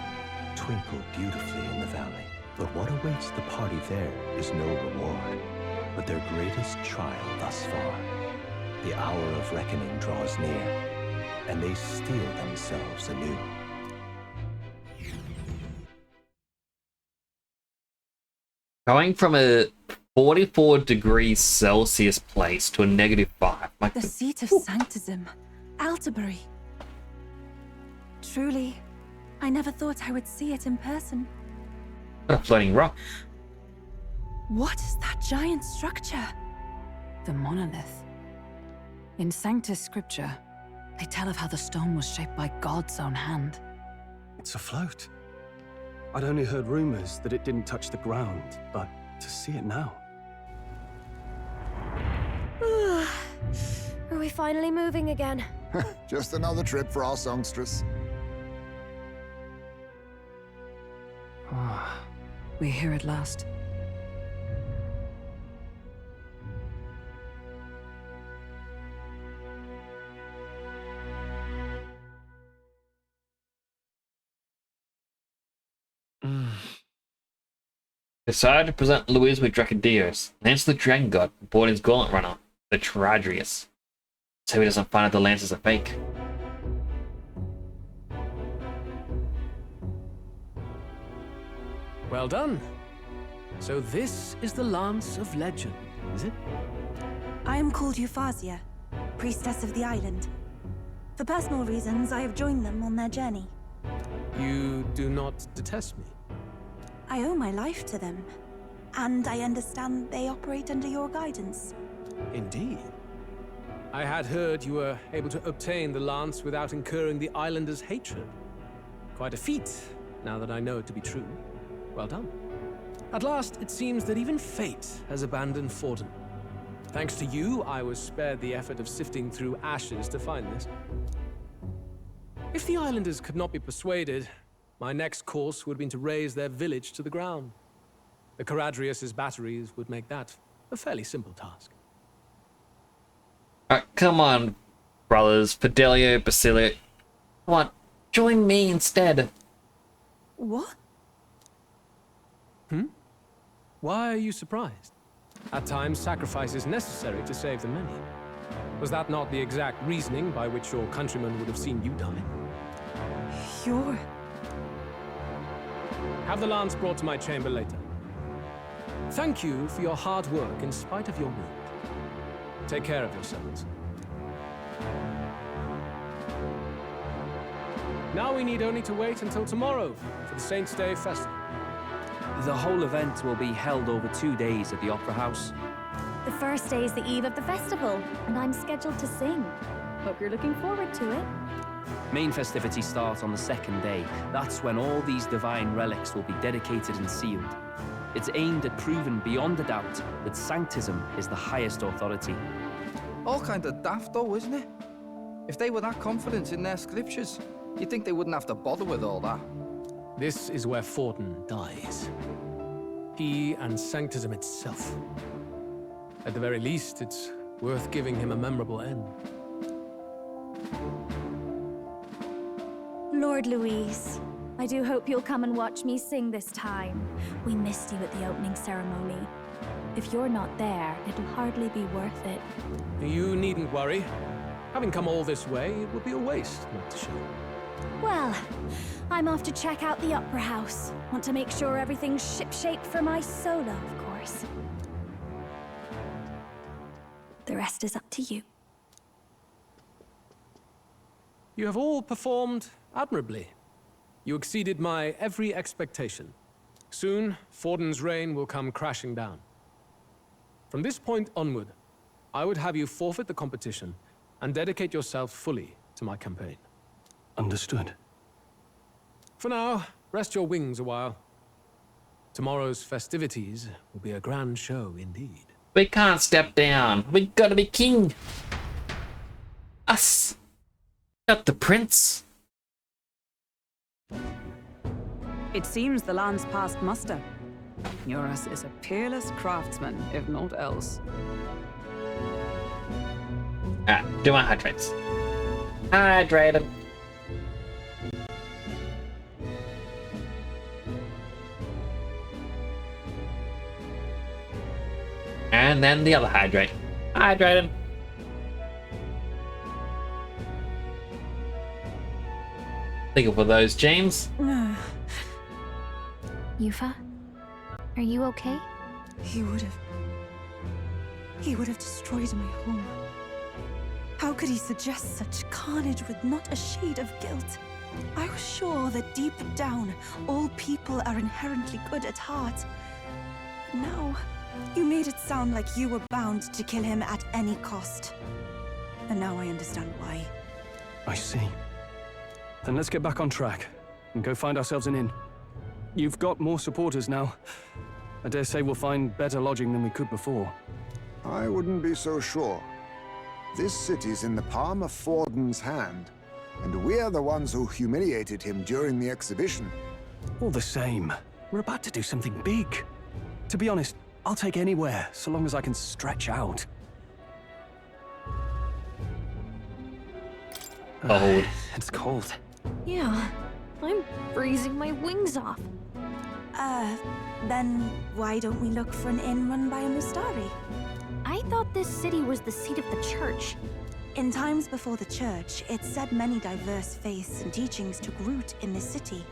twinkle beautifully in the valley. But what awaits the party there is no reward, but their greatest trial thus far. The hour of reckoning draws near, and they steel themselves anew. Going from a 44 degrees Celsius place to a -5. Like The seat of sanctism, Altabury. Truly, I never thought I would see it in person. a floating rock. What is that giant structure? The monolith. In Sanctus Scripture, they tell of how the stone was shaped by God's own hand. It's afloat. I'd only heard rumors that it didn't touch the ground, but to see it now. Are we finally moving again? Just another trip for our songstress. We're here at last. Decided to present Louise with Dracodios, Lance the Dragon God, aboard his gauntlet runner, the Tradrius. So he doesn't find out the lances are fake. Well done. So this is the Lance of Legend, is it? I am called Euphazia, priestess of the island. For personal reasons, I have joined them on their journey. You do not detest me. I owe my life to them, and I understand they operate under your guidance. Indeed. I had heard you were able to obtain the lance without incurring the islanders' hatred. Quite a feat, now that I know it to be true. Well done. At last, it seems that even fate has abandoned Forden. Thanks to you, I was spared the effort of sifting through ashes to find this. If the islanders could not be persuaded, my next course would have been to raze their village to the ground. The Caradrius' batteries would make that a fairly simple task. Alright, come on, brothers. Fidelio, Basilio. Come on, join me instead. What? Why are you surprised? At times, sacrifice is necessary to save the many. Was that not the exact reasoning by which your countrymen would have seen you die? You're... Have the lance brought to my chamber later. Thank you for your hard work in spite of your wound. Take care of yourselves. Now we need only to wait until tomorrow for the Saints' Day Festival. The whole event will be held over 2 days at the Opera House. The first day is the eve of the festival, and I'm scheduled to sing. Hope you're looking forward to it. Main festivities start on the second day. That's when all these divine relics will be dedicated and sealed. It's aimed at proving beyond a doubt that Sanctism is the highest authority. All kind of daft though, isn't it? If they were that confident in their scriptures, you'd think they wouldn't have to bother with all that. This is where Forden dies. He and Sanctism itself. At the very least, it's worth giving him a memorable end. Lord Louise, I do hope you'll come and watch me sing this time. We missed you at the opening ceremony. If you're not there, it'll hardly be worth it. You needn't worry. Having come all this way, it would be a waste not to show. Well, I'm off to check out the Opera House. Want to make sure everything's shipshape for my solo, of course. The rest is up to you. You have all performed admirably. You exceeded my every expectation. Soon, Forden's reign will come crashing down. From this point onward, I would have you forfeit the competition and dedicate yourself fully to my campaign. Understood. For now, rest your wings a while. Tomorrow's festivities will be a grand show indeed. We can't step down. We gotta be king. Us. Not the prince. It seems the land's past muster. Eurus is a peerless craftsman, if not else. Alright, do my hydrates. Hydrated. And then the other hydrate. Hydrated. Thank you for those, James. Yufa? Are you okay? He would have destroyed my home. How could he suggest such carnage with not a shade of guilt? I was sure that deep down, all people are inherently good at heart. Now, you made it sound like you were bound to kill him at any cost. And now I understand why. I see. Then let's get back on track and go find ourselves an inn. You've got more supporters now. I dare say we'll find better lodging than we could before. I wouldn't be so sure. This city's in the palm of Forden's hand, and we're the ones who humiliated him during the exhibition. All the same, we're about to do something big. To be honest, I'll take anywhere, so long as I can stretch out. Cold. It's cold. Yeah, I'm freezing my wings off. Then why don't we look for an inn run by a Mustari? I thought this city was the seat of the church. In times before the church, it said many diverse faiths and teachings took root in this city.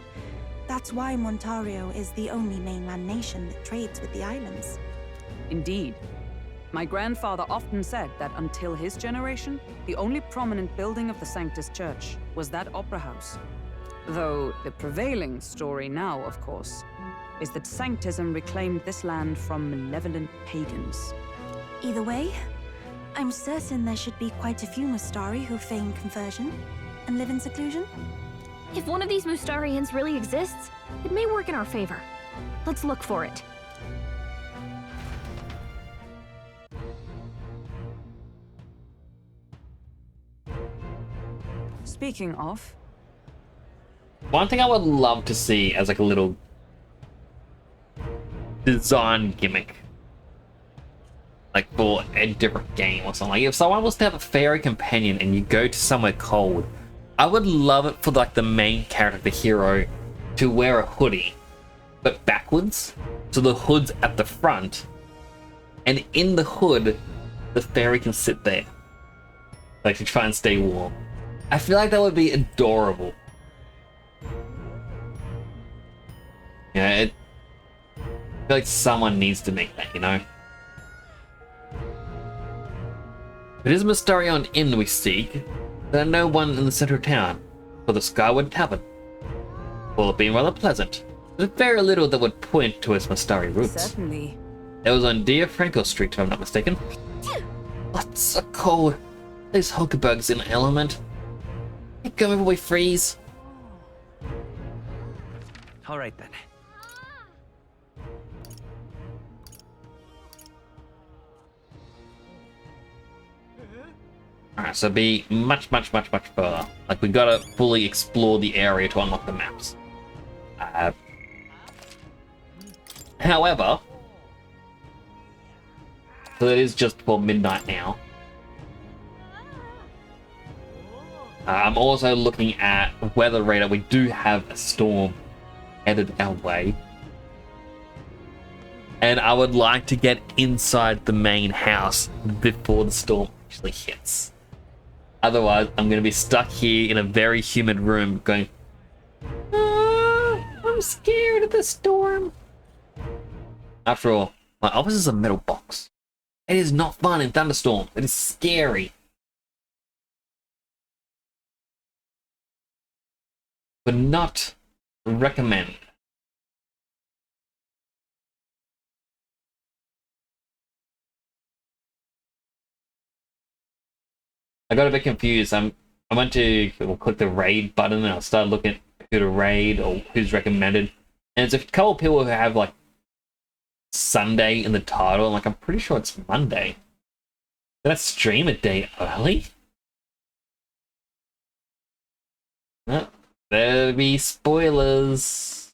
That's why Montario is the only mainland nation that trades with the islands. Indeed. My grandfather often said that until his generation, the only prominent building of the Sanctus Church was that opera house. Though the prevailing story now, of course, is that Sanctism reclaimed this land from malevolent pagans. Either way, I'm certain there should be quite a few Mustari who feign conversion and live in seclusion. If one of these Mustarians really exists, it may work in our favor. Let's look for it. Speaking of... One thing I would love to see as like a little design gimmick, like for a different game or something. Like if someone was to have a fairy companion and you go to somewhere cold, I would love it for like the main character, the hero, to wear a hoodie, but backwards. So the hood's at the front, and in the hood, the fairy can sit there, like to try and stay warm. I feel like that would be adorable. Yeah, I feel like someone needs to make that, you know? It is a Mystarion Inn we seek. There are no one in the center of town, for the Skyward Tavern. All being rather pleasant. There's very little that would point to its Mystari roots. Certainly. It was on Dear Franco Street, if I'm not mistaken. Oh, it's so cold. These Hulkenberg's in an element. I Go before we freeze. All right then. Alright, so be much further. Like, we gotta fully explore the area to unlock the maps. However, so it is just before midnight now. I'm also looking at weather radar. We do have a storm headed our way. And I would like to get inside the main house before the storm actually hits. Otherwise, I'm going to be stuck here in a very humid room going, I'm scared of the storm. After all, my office is a metal box. It is not fun in thunderstorms. It is scary. But not recommend. I got a bit confused. I went to click the raid button and I started looking at who to raid or who's recommended. And there's a couple of people who have like Sunday in the title. And like, I'm pretty sure it's Monday. Did I stream a day early? No, there'll be spoilers.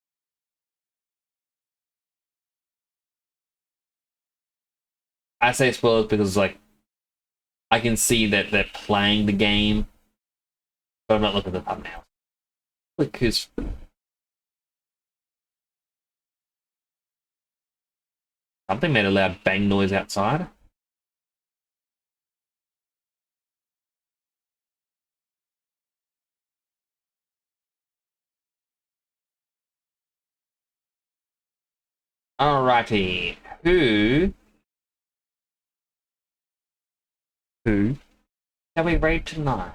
I say spoilers because like I can see that they're playing the game, but I'm not looking at the thumbnail. Look who's... Something made a loud bang noise outside. Alrighty, who shall we raid tonight?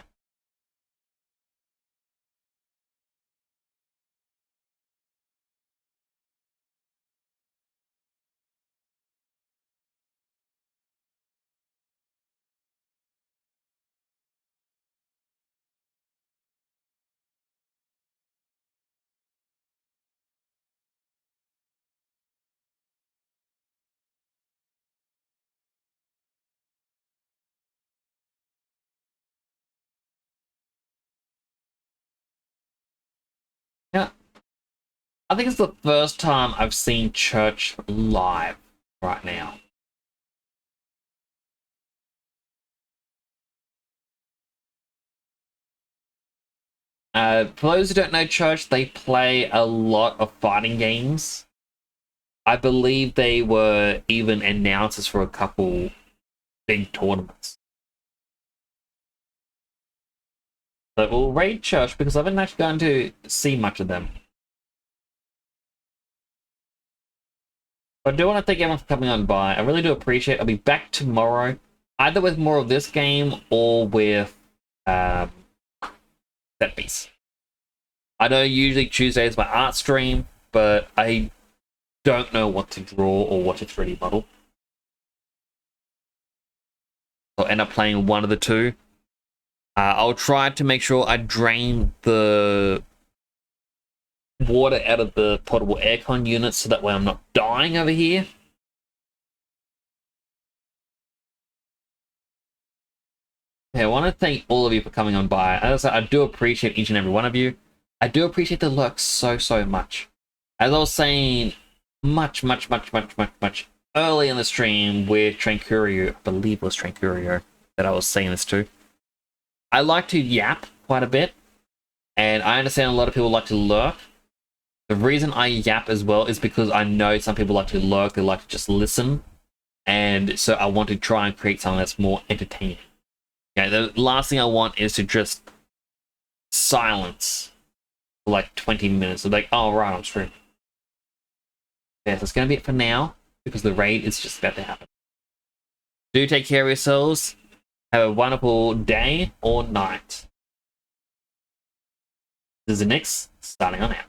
Yeah, I think it's the first time I've seen Church live right now. For those who don't know Church, they play a lot of fighting games. I believe they were even announcers for a couple big tournaments. But we'll raid Church because I haven't actually gone to see much of them. But I do want to thank everyone for coming on by. I really do appreciate it. I'll be back tomorrow, either with more of this game or with Set Piece. I know usually Tuesday is my art stream, but I don't know what to draw or what to 3D model. I'll end up playing one of the two. I'll try to make sure I drain the water out of the portable aircon unit so that way I'm not dying over here. Okay, I want to thank all of you for coming on by. As I said, I do appreciate each and every one of you. I do appreciate the lurks so much. As I was saying much early in the stream with Trancurio, I believe it was Trancurio that I was saying this to. I like to yap quite a bit, and I understand a lot of people like to lurk. The reason I yap as well is because I know some people like to lurk, they like to just listen, and so I want to try and create something that's more entertaining. Okay, the last thing I want is to just silence for like 20 minutes. So like, oh right, I'm streaming. Yeah, so that's going to be it for now, because the raid is just about to happen. Do take care of yourselves. Have a wonderful day or night. This is the Nix, starting on out.